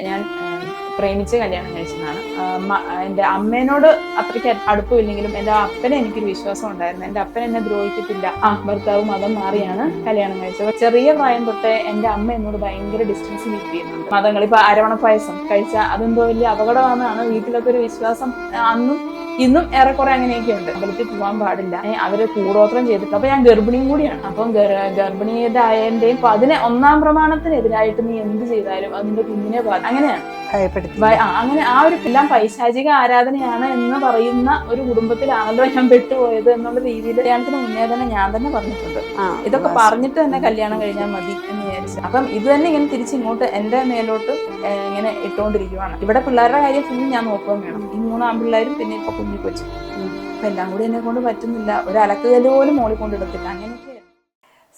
ഞാൻ പ്രേമിച്ച് കല്യാണം കഴിച്ചതാണ്. എൻ്റെ അമ്മേനോട് അത്രയ്ക്ക് അടുപ്പമില്ലെങ്കിലും എൻ്റെ അപ്പനെ എനിക്കൊരു വിശ്വാസം ഉണ്ടായിരുന്നു. എൻ്റെ അപ്പൻ എന്നെ ദ്രോഹിക്കത്തില്ല. ഭർത്താവ് മതം മാറിയാണ് കല്യാണം കഴിച്ചത്. ചെറിയ പ്രായം തൊട്ടേ എൻ്റെ അമ്മ എന്നോട് ഭയങ്കര ഡിസ്റ്റൻസ് കീപ്പ് ചെയ്യുന്നുണ്ട്. മതങ്ങൾ ഇപ്പൊ അരവണ പായസം കഴിച്ചാൽ അതെന്തോ വലിയ അപകടമാണെന്നാണ് വീട്ടിലൊക്കെ ഒരു വിശ്വാസം. അന്നും ഇന്നും ഏറെക്കുറെ അങ്ങനെയൊക്കെ ഉണ്ട്. അമ്പലത്തിൽ പോകാൻ പാടില്ല, അവര് കൂടോത്രം ചെയ്തിട്ട്. അപ്പൊ ഞാൻ ഗർഭിണിയും കൂടിയാണ്. അപ്പം ഗർഭിണിയുടെയും അപ്പൊ അതിന് ഒന്നാം പ്രമാണത്തിനെതിരായിട്ട് നീ എന്ത് ചെയ്താലും അതിന്റെ കുഞ്ഞിനെ അങ്ങനെയാണ് അങ്ങനെ ആ ഒരു എല്ലാം പൈശാചിക ആരാധനയാണ് എന്ന് പറയുന്ന ഒരു കുടുംബത്തിലാണല്ലോ ഞാൻ പെട്ടുപോയത് എന്നുള്ള രീതിയിൽ കല്യാണത്തിന് മുന്നേ തന്നെ ഞാൻ തന്നെ പറഞ്ഞിട്ടുണ്ട്. ഇതൊക്കെ പറഞ്ഞിട്ട് തന്നെ കല്യാണം കഴിഞ്ഞാൽ മതി എന്ന് വിചാരിച്ചു. അപ്പം ഇത് തന്നെ ഇങ്ങനെ തിരിച്ചിങ്ങോട്ട് എന്റെ മേലോട്ട് ഇങ്ങനെ ഇട്ടുകൊണ്ടിരിക്കുവാണ്. ഇവിടെ പിള്ളേരുടെ കാര്യം ഫുള്ള് ഞാൻ നോക്കുകയും വേണം. ഈ 3 ആൺപിള്ളേരും പിന്നെ ഇപ്പൊ കുഞ്ഞു കൊച്ചു. അപ്പൊ എല്ലാം കൂടി എന്നെ കൊണ്ട് പറ്റുന്നില്ല. ഒരു അലക്കുകല്ല് പോലും മോളിൽ കൊണ്ടിടത്തില്ല. അങ്ങനെയൊക്കെ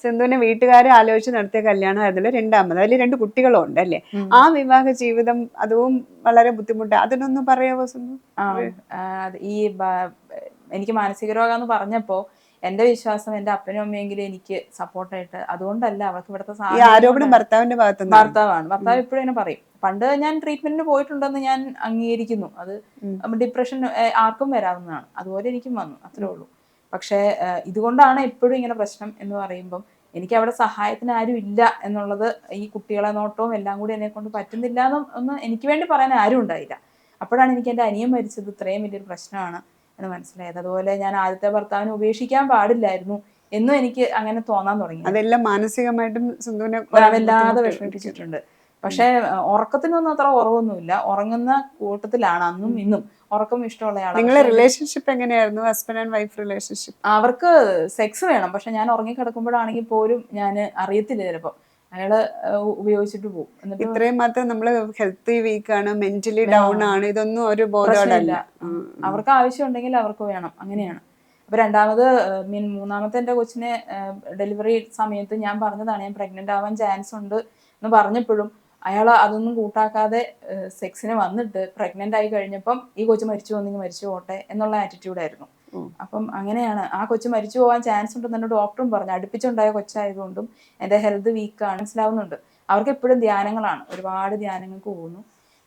സിന്ധുവിനെ വീട്ടുകാരെ ആലോചിച്ച് നടത്തിയ കല്യാണമായിരുന്നല്ലോ രണ്ടാമത്. അതിൽ 2 കുട്ടികളും ഉണ്ട് അല്ലേ? ആ വിവാഹ ജീവിതം അതും വളരെ ബുദ്ധിമുട്ടാണ്. അതിനൊന്നും പറയാവോ സിന്ധു? ഈ എനിക്ക് മാനസിക രോഗം പറഞ്ഞപ്പോ എന്റെ വിശ്വാസം എന്റെ അപ്പനും അമ്മയെങ്കിലും എനിക്ക് സപ്പോർട്ടായിട്ട്, അതുകൊണ്ടല്ല അവർക്ക് ഇവിടുത്തെ ആരോപണം ഭർത്താവിന്റെ ഭർത്താവാണ്. ഭർത്താവ് ഇപ്പോഴും ഇങ്ങനെ പറയും. പണ്ട് ഞാൻ ട്രീറ്റ്മെന്റിന് പോയിട്ടുണ്ടെന്ന് ഞാൻ അംഗീകരിക്കുന്നു. അത് ഡിപ്രഷൻ ആർക്കും വരാവുന്നതാണ്. അതുപോലെ എനിക്കും വന്നു, അത്രേ ഉള്ളൂ. പക്ഷെ ഇതുകൊണ്ടാണ് എപ്പോഴും ഇങ്ങനെ പ്രശ്നം എന്ന് പറയുമ്പം എനിക്ക് അവിടെ സഹായത്തിന് ആരും ഇല്ല എന്നുള്ളത്, ഈ കുട്ടികളെ നോട്ടവും എല്ലാം കൂടി എന്നെ കൊണ്ട് പറ്റുന്നില്ല എന്ന് എനിക്ക് വേണ്ടി പറയാൻ ആരും ഉണ്ടായില്ല. അപ്പോഴാണ് എനിക്ക് എൻ്റെ അനിയൻ മരിച്ചത് ഇത്രയും വലിയൊരു പ്രശ്നമാണ് എന്ന് മനസ്സിലായത്. അതുപോലെ ഞാൻ ആദ്യത്തെ ഭർത്താവിനെ ഉപേക്ഷിക്കാൻ പാടില്ലായിരുന്നു എന്നും എനിക്ക് അങ്ങനെ തോന്നാൻ തുടങ്ങി. അതെല്ലാം മാനസികമായിട്ടും വല്ലാതെ വിഷമിപ്പിച്ചിട്ടുണ്ട്. പക്ഷെ ഉറക്കത്തിനൊന്നും അത്ര കുറവൊന്നുമില്ല. ഉറങ്ങുന്ന കൂട്ടത്തിലാണ് അന്നും ഇന്നും. ഉറക്കം ഇഷ്ടമുള്ള ആളാണ്. നിങ്ങളുടെ റിലേഷൻഷിപ്പ് എങ്ങനെയായിരുന്നു? Husband and wife relationship? അവർക്ക് സെക്സ് വേണം, പക്ഷെ ഞാൻ ഉറങ്ങി കിടക്കുമ്പോഴാണെങ്കിൽ പോലും ഞാൻ അറിയത്തില്ല. ചിലപ്പോൾ അയാള് ഉപയോഗിച്ചിട്ട് പോകും. എന്നിട്ട് ഇത്രയും മാത്രം നമ്മള് ഹെൽത്തി വീക്കാണ്, മെന്റലി ഡൗൺ ആണ്, ഇതൊന്നും ഒരു ബോധമല്ല. അവർക്ക് ആവശ്യമുണ്ടെങ്കിൽ അവർക്ക് വേണം, അങ്ങനെയാണ്. അപ്പൊ മൂന്നാമത്തെ എൻ്റെ കൊച്ചിനെ ഡെലിവറി സമയത്ത് ഞാൻ പറഞ്ഞതാണ് ഞാൻ പ്രഗ്നന്റ് ആവാൻ ചാൻസ് ഉണ്ട് എന്ന് പറഞ്ഞപ്പോഴും അയാൾ അതൊന്നും കൂട്ടാക്കാതെ സെക്സിന് വന്നിട്ട് പ്രഗ്നന്റ് ആയി കഴിഞ്ഞപ്പം ഈ കൊച്ചു മരിച്ചു വന്നെങ്കിൽ മരിച്ചു പോട്ടെ എന്നുള്ള ആറ്റിറ്റ്യൂഡായിരുന്നു. അപ്പം അങ്ങനെയാണ്. ആ കൊച്ചു മരിച്ചു പോകാൻ ചാൻസ് ഉണ്ടെന്ന് എന്നോട് ഡോക്ടറും പറഞ്ഞു. അടുപ്പിച്ചുണ്ടായ കൊച്ചായതുകൊണ്ടും എൻ്റെ ഹെൽത്ത് വീക്കാണ് മനസ്സിലാവുന്നുണ്ട്. അവർക്ക് എപ്പോഴും ധ്യാനങ്ങളാണ്, ഒരുപാട് ധ്യാനങ്ങൾക്ക് പോകുന്നു.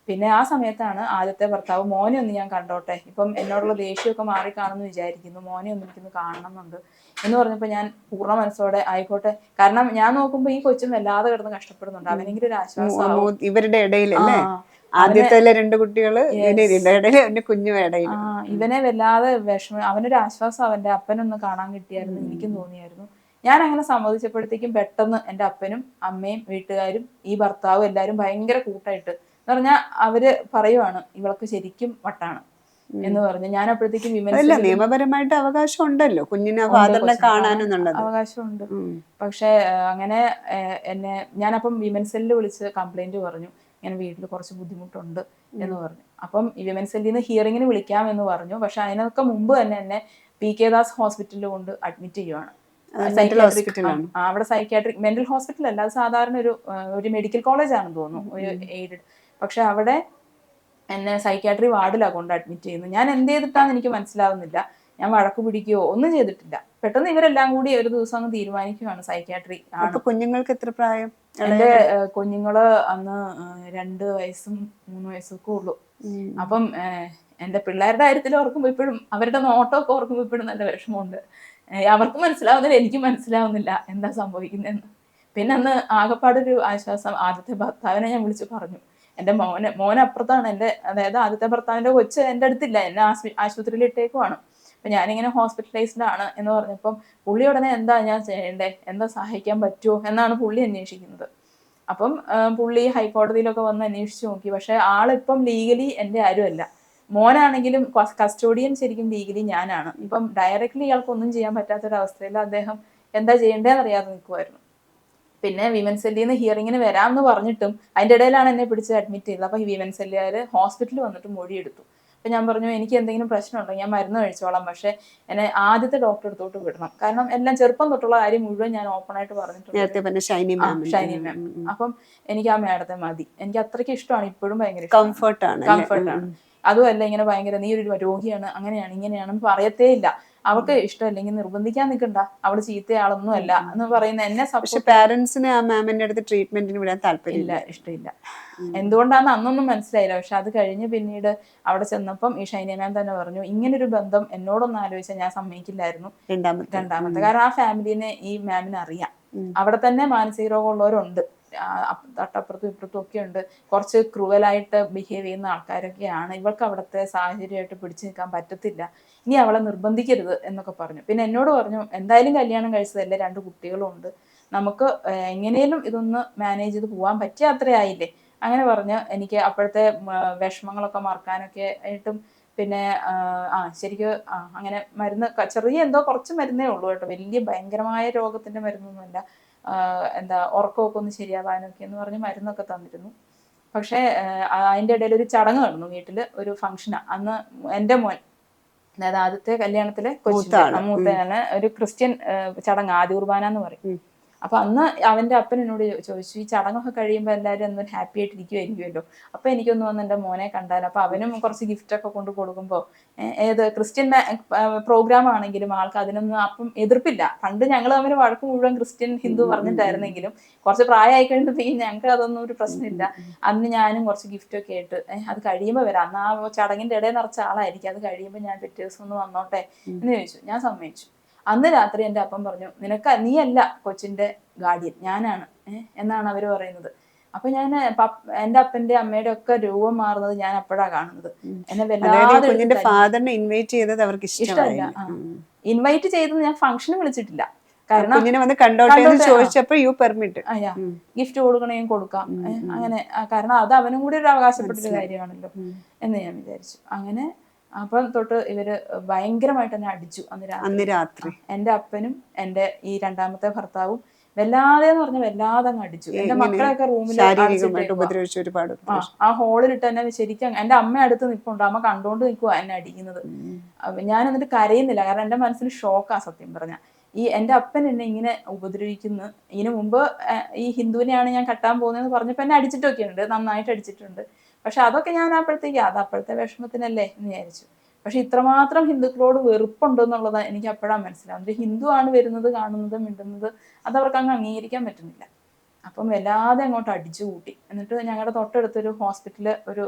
പിന്നെ ആ സമയത്താണ് ആദ്യത്തെ ഭർത്താവ് മോനെ ഒന്ന് ഞാൻ കണ്ടോട്ടെ, ഇപ്പം എന്നോടുള്ള ദേഷ്യമൊക്കെ മാറിക്കാണെന്ന് വിചാരിക്കുന്നു, മോനെ ഒന്ന് എനിക്കൊന്ന് കാണണമെന്നുണ്ട് എന്ന് പറഞ്ഞപ്പോൾ ഞാൻ പൂർണ്ണ മനസ്സോടെ ആയിക്കോട്ടെ. കാരണം ഞാൻ നോക്കുമ്പോൾ ഈ കൊച്ചും വല്ലാതെ കിടന്ന് കഷ്ടപ്പെടുന്നുണ്ട്. അവനെങ്കിലും ഒരു ആശ്വാസം ഇവരുടെ ഇടയിൽ ആദ്യത്തെ 2 കുട്ടികള് കുഞ്ഞു ഇടയിൽ ഇവനെ വല്ലാതെ വിഷമം. അവനൊരു ആശ്വാസം അവന്റെ അപ്പനൊന്ന് കാണാൻ കിട്ടിയായിരുന്നു എനിക്കും തോന്നിയായിരുന്നു. ഞാൻ അങ്ങനെ സമ്മതിച്ചപ്പോഴത്തേക്കും പെട്ടെന്ന് എൻ്റെ അപ്പനും അമ്മയും വീട്ടുകാരും ഈ ഭർത്താവും എല്ലാവരും ഭയങ്കര കൂട്ടായിട്ട് എന്ന് പറഞ്ഞാൽ അവര് പറയുവാണ് ഇവൾക്ക് ശരിക്കും വട്ടാണ് എന്ന് പറഞ്ഞു. ഞാൻ അപ്പോഴത്തേക്കും നിയമപരമായിട്ട് അവകാശം ഉണ്ടല്ലോ കുഞ്ഞിനെ കാണാനെന്നുള്ളത്, അവകാശമുണ്ട്. പക്ഷെ അങ്ങനെ ഞാനപ്പം വിമൻസ് സെല്ലിൽ വിളിച്ച് കംപ്ലൈന്റ് പറഞ്ഞു, ഇങ്ങനെ വീട്ടിൽ കുറച്ച് ബുദ്ധിമുട്ടുണ്ട് എന്ന് പറഞ്ഞു. അപ്പം വിമൻസ് സെല്ലിൽ നിന്ന് ഹിയറിങ്ങിന് വിളിക്കാം എന്ന് പറഞ്ഞു. പക്ഷെ അതിനൊക്കെ മുമ്പ് തന്നെ എന്നെ PK ദാസ് ഹോസ്പിറ്റലിൽ കൊണ്ട് അഡ്മിറ്റ് ചെയ്യുവാണ്. അവിടെ സൈക്യാട്രിക് മെന്റൽ ഹോസ്പിറ്റൽ അല്ല, അത് സാധാരണ ഒരു മെഡിക്കൽ കോളേജ് ആണെന്ന് തോന്നുന്നു, ഒരു എയ്ഡഡ്. പക്ഷെ അവിടെ എന്നെ സൈക്യാട്രി വാർഡിലാണ് കൊണ്ട് അഡ്മിറ്റ് ചെയ്യുന്നത്. ഞാൻ എന്ത് ചെയ്തിട്ടാന്ന് എനിക്ക് മനസ്സിലാവുന്നില്ല. ഞാൻ വഴക്ക് പിടിക്കുകയോ ഒന്നും ചെയ്തിട്ടില്ല. പെട്ടെന്ന് ഇവരെല്ലാം കൂടി ഒരു ദിവസം അങ്ങ് തീരുമാനിക്കുകയാണ് സൈക്യാട്രി. കുഞ്ഞുങ്ങൾക്ക് എത്ര പ്രായം? എന്റെ കുഞ്ഞുങ്ങള് അന്ന് 2 വയസ്സും 3 വയസ്സും ഒക്കെ ഉള്ളൂ. അപ്പം എന്റെ പിള്ളേരുടെ കാര്യത്തിൽ ഓർക്കുമ്പോൾ ഇപ്പോഴും അവരുടെ നോട്ടമൊക്കെ ഓർക്കുമ്പോൾ ഇപ്പോഴും നല്ല വിഷമമുണ്ട്. അവർക്ക് മനസ്സിലാവുന്നില്ല, എനിക്ക് മനസ്സിലാവുന്നില്ല എന്താ സംഭവിക്കുന്നതെന്ന്. പിന്നെ അന്ന് ആകെപ്പാടൊരു ആശ്വാസം ആദ്യത്തെ ഭർത്താവിനെ ഞാൻ വിളിച്ച് പറഞ്ഞു. എൻ്റെ മോനപ്പുറത്താണ്. അതായത് ആദ്യത്തെ ഭർത്താവിന്റെ കൊച്ച് എൻ്റെ അടുത്തില്ല, എന്നെ ആശുപത്രിയിൽ ഇട്ടേക്കുവാണ്. അപ്പൊ ഞാനിങ്ങനെ ഹോസ്പിറ്റലൈസ്ഡ് ആണ് എന്ന് പറഞ്ഞപ്പം പുള്ളി ഉടനെ എന്താ ഞാൻ ചെയ്യണ്ടേ, എന്താ സഹായിക്കാൻ പറ്റുമോ എന്നാണ് പുള്ളി അന്വേഷിക്കുന്നത്. അപ്പം പുള്ളി ഹൈക്കോടതിയിലൊക്കെ വന്ന് അന്വേഷിച്ച് നോക്കി. പക്ഷെ ആളിപ്പം ലീഗലി എൻ്റെ ആരുമല്ല. മോനാണെങ്കിലും കസ്റ്റോഡിയൻ ശരിക്കും ലീഗലി ഞാനാണ്. ഇപ്പം ഡയറക്റ്റ്ലി ഇയാൾക്കൊന്നും ചെയ്യാൻ പറ്റാത്തൊരവസ്ഥയിൽ അദ്ദേഹം എന്താ ചെയ്യേണ്ടതെന്ന് അറിയാതെ നിൽക്കുമായിരുന്നു. പിന്നെ വിമൻസ് സെല്ലിൽ നിന്ന് ഹിയറിങ്ങിന് വരാമെന്ന് പറഞ്ഞിട്ടും അതിൻ്റെ ഇടയിലാണ് എന്നെ പിടിച്ച് അഡ്മിറ്റ് ചെയ്തത്. അപ്പോൾ ഈ വിമൻസ് സെല്ലുകാർ ഹോസ്പിറ്റലിൽ വന്നിട്ട് മൊഴിയെടുത്തു. അപ്പം ഞാൻ പറഞ്ഞു എനിക്ക് എന്തെങ്കിലും പ്രശ്നമുണ്ടോ, ഞാൻ മരുന്ന് കഴിച്ചോളാം, പക്ഷെ എന്നെ ആദ്യത്തെ ഡോക്ടറെ അടുത്തോട്ട് വിടണം. കാരണം എല്ലാം ചെറുപ്പം തൊട്ടുള്ള കാര്യം മുഴുവൻ ഞാൻ ഓപ്പണായിട്ട് പറഞ്ഞിട്ടുണ്ട്. ഷൈനി മാം. അപ്പം എനിക്ക് ആ മാഡത്തെ മതി. എനിക്ക് അത്രയ്ക്ക് ഇഷ്ടമാണ്, ഇപ്പോഴും ഭയങ്കര കംഫർട്ടാണ്. അതുമല്ല ഇങ്ങനെ ഭയങ്കര നീ ഒരു രോഗിയാണ് അങ്ങനെയാണ് ഇങ്ങനെയാണെന്ന് പറയത്തേ ഇല്ല. അവൾക്ക് ഇഷ്ടമല്ലെങ്കിൽ നിർബന്ധിക്കാൻ നിൽക്കണ്ട, അവള് ചീത്തയാളൊന്നും അല്ല എന്ന് പറയുന്ന എന്നെ പക്ഷെ പാരന്റ്സിന് ആ മാമിന്റെ അടുത്ത് ട്രീറ്റ്മെന്റിന് വിടാൻ താല്പര്യമില്ല, ഇഷ്ടമില്ല. എന്തുകൊണ്ടാന്ന് അന്നൊന്നും മനസ്സിലായില്ല. പക്ഷെ അത് കഴിഞ്ഞ് പിന്നീട് അവിടെ ചെന്നപ്പം ഈ ഷൈനി മാം തന്നെ പറഞ്ഞു, ഇങ്ങനൊരു ബന്ധം എന്നോടൊന്നും ആലോചിച്ചാൽ ഞാൻ സമ്മതിക്കില്ലായിരുന്നു രണ്ടാമത്തെ. കാരണം ആ ഫാമിലിനെ ഈ മാമിനെ അറിയാം, അവിടെ തന്നെ മാനസിക രോഗമുള്ളവരുണ്ട്, തൊട്ടപ്പുറത്തും ഇപ്പുറത്തും ഒക്കെ ഉണ്ട്, കുറച്ച് ക്രൂവലായിട്ട് ബിഹേവ് ചെയ്യുന്ന ആൾക്കാരൊക്കെയാണ്. ഇവൾക്ക് അവിടുത്തെ സാഹചര്യമായിട്ട് പിടിച്ചു നിൽക്കാൻ പറ്റത്തില്ല, ഇനി അവളെ നിർബന്ധിക്കരുത് എന്നൊക്കെ പറഞ്ഞു. പിന്നെ എന്നോട് പറഞ്ഞു, എന്തായാലും കല്യാണം കഴിച്ചതല്ലേ, 2 കുട്ടികളും ഉണ്ട്, നമുക്ക് എങ്ങനെയും ഇതൊന്ന് മാനേജ് ചെയ്ത് പോകാൻ പറ്റിയ അത്രയായില്ലേ. അങ്ങനെ പറഞ്ഞ് എനിക്ക് അപ്പോഴത്തെ വിഷമങ്ങളൊക്കെ മറക്കാനൊക്കെ ആയിട്ടും പിന്നെ ശരിക്കും അങ്ങനെ മരുന്ന് ചെറിയ എന്തോ കുറച്ച് മരുന്നേ ഉള്ളൂ കേട്ടോ, വലിയ ഭയങ്കരമായ രോഗത്തിന്റെ മരുന്നൊന്നുമല്ല. എന്താ ഉറക്കമൊക്കെ ഒന്ന് ശരിയാവാനൊക്കെ എന്ന് പറഞ്ഞ് മരുന്നൊക്കെ തന്നിരുന്നു. പക്ഷേ അതിൻ്റെ ഇടയിൽ ഒരു ചടങ്ങ് നടന്നു വീട്ടില്, ഒരു ഫംഗ്ഷനാ അന്ന്. എൻ്റെ മോൻ, അതായത് ആദ്യത്തെ കല്യാണത്തിലെ കൊച്ചിന്റെ മൂത്തയാണ്, ഒരു ക്രിസ്ത്യൻ ചടങ്ങ്, ആദ്യ കുർബാന എന്ന് പറയും. അപ്പൊ അന്ന് അവന്റെ അപ്പൻ എന്നോട് ചോദിച്ചു, ഈ ചടങ്ങൊക്കെ കഴിയുമ്പോൾ എല്ലാവരും ഒന്ന് ഹാപ്പി ആയിട്ട് ഇരിക്കുമായിരിക്കുമല്ലോ, അപ്പൊ എനിക്കൊന്ന് വന്ന് എൻ്റെ മോനെ കണ്ടാൽ. അപ്പൊ അവനും കുറച്ച് ഗിഫ്റ്റ് ഒക്കെ കൊണ്ട് കൊടുക്കുമ്പോൾ ഏത് ക്രിസ്ത്യൻ പ്രോഗ്രാം ആണെങ്കിലും ആൾക്ക് അതിനൊന്നും അപ്പം എതിർപ്പില്ല. പണ്ട് ഞങ്ങൾ തമ്മിൽ വഴക്ക് മുഴുവൻ ക്രിസ്ത്യൻ ഹിന്ദു പറഞ്ഞിട്ടായിരുന്നെങ്കിലും കുറച്ച് പ്രായമായി കഴിഞ്ഞപ്പോൾ ഞങ്ങൾക്ക് അതൊന്നും ഒരു പ്രശ്നമില്ല. അന്ന് ഞാനും കുറച്ച് ഗിഫ്റ്റ് ഒക്കെ ആയിട്ട് അത് കഴിയുമ്പോൾ വരാം, അന്ന് ആ ചടങ്ങിന്റെ ഇടയിൽ നിറച്ച ആളായിരിക്കും, അത് കഴിയുമ്പോൾ ഞാൻ പിറ്റേ ദിവസം ഒന്ന് വന്നോട്ടെ എന്ന് ചോദിച്ചു. ഞാൻ സമ്മതിച്ചു. അന്ന് രാത്രി എൻ്റെ അപ്പം പറഞ്ഞു, നീയല്ല കൊച്ചിന്റെ ഗാർഡിയൻ, ഞാനാണ് എന്നാണ് അവര് പറയുന്നത്. അപ്പൊ ഞാൻ എൻ്റെ അപ്പന്റെ അമ്മയുടെ ഒക്കെ രൂപം മാറുന്നത് ഞാൻ അപ്പോഴാ കാണുന്നത്. എന്നെ വല്ലാതെ ഫാദറിനെ ഇൻവൈറ്റ് ചെയ്തത് അവർക്ക് ഇഷ്ടമല്ല. ഇൻവൈറ്റ് ചെയ്തത് ഞാൻ ഫംഗ്ഷന് വിളിച്ചിട്ടില്ല, കാരണം ഗിഫ്റ്റ് കൊടുക്കണേയും കൊടുക്കാം അങ്ങനെ, കാരണം അത് അവനും കൂടി ഒരു അവകാശപ്പെട്ടൊരു കാര്യമാണല്ലോ എന്ന് ഞാൻ വിചാരിച്ചു. അങ്ങനെ അപ്പം തൊട്ട് ഇവര് ഭയങ്കരമായിട്ട് എന്നെ അടിച്ചു അന്ന് രാത്രി. എൻ്റെ അപ്പനും എൻ്റെ ഈ രണ്ടാമത്തെ ഭർത്താവും വല്ലാതെ എന്ന് പറഞ്ഞാൽ വല്ലാതെ അങ്ങ് അടിച്ചു. എന്റെ മക്കളെയൊക്കെ റൂമിൽ ആ ഹോളിലിട്ട് എന്നെ ശരിക്കും, എന്റെ അമ്മ അടുത്ത് നിൽപ്പുണ്ട്, അമ്മ കണ്ടോണ്ട് നിൽക്കുക എന്നെ അടിക്കുന്നത്. ഞാൻ എന്നിട്ട് കരയുന്നില്ല, കാരണം എന്റെ മനസ്സിൽ ഷോക്കാ സത്യം പറഞ്ഞ. ഈ എൻ്റെ അപ്പൻ എന്നെ ഇങ്ങനെ ഉപദ്രവിക്കുന്നു. ഇതിനു മുമ്പ് ഈ ഹിന്ദുവിനെയാണ് ഞാൻ കെട്ടാൻ പോകുന്നതെന്ന് പറഞ്ഞപ്പോൾ എന്നെ അടിച്ചിട്ടൊക്കെ ഉണ്ട്, നന്നായിട്ട് അടിച്ചിട്ടുണ്ട്. പക്ഷെ അതൊക്കെ ഞാൻ അപ്പോഴത്തേക്ക് അപ്പോഴത്തെ വിഷമത്തിനല്ലേ എന്ന് വിചാരിച്ചു. പക്ഷെ ഇത്രമാത്രം ഹിന്ദുക്കളോട് വെറുപ്പുണ്ടെന്നുള്ളത് എനിക്ക് അപ്പോഴാണ് മനസ്സിലാവുന്നത്. ഹിന്ദു ആണ് വരുന്നത്, കാണുന്നത്, മിണ്ടുന്നത്, അതവർക്ക് അങ്ങ് അംഗീകരിക്കാൻ പറ്റുന്നില്ല. അപ്പം വല്ലാതെ അങ്ങോട്ട് അടിച്ചു കൂട്ടി. എന്നിട്ട് ഞങ്ങളുടെ തൊട്ടടുത്തൊരു ഹോസ്പിറ്റല്, ഒരു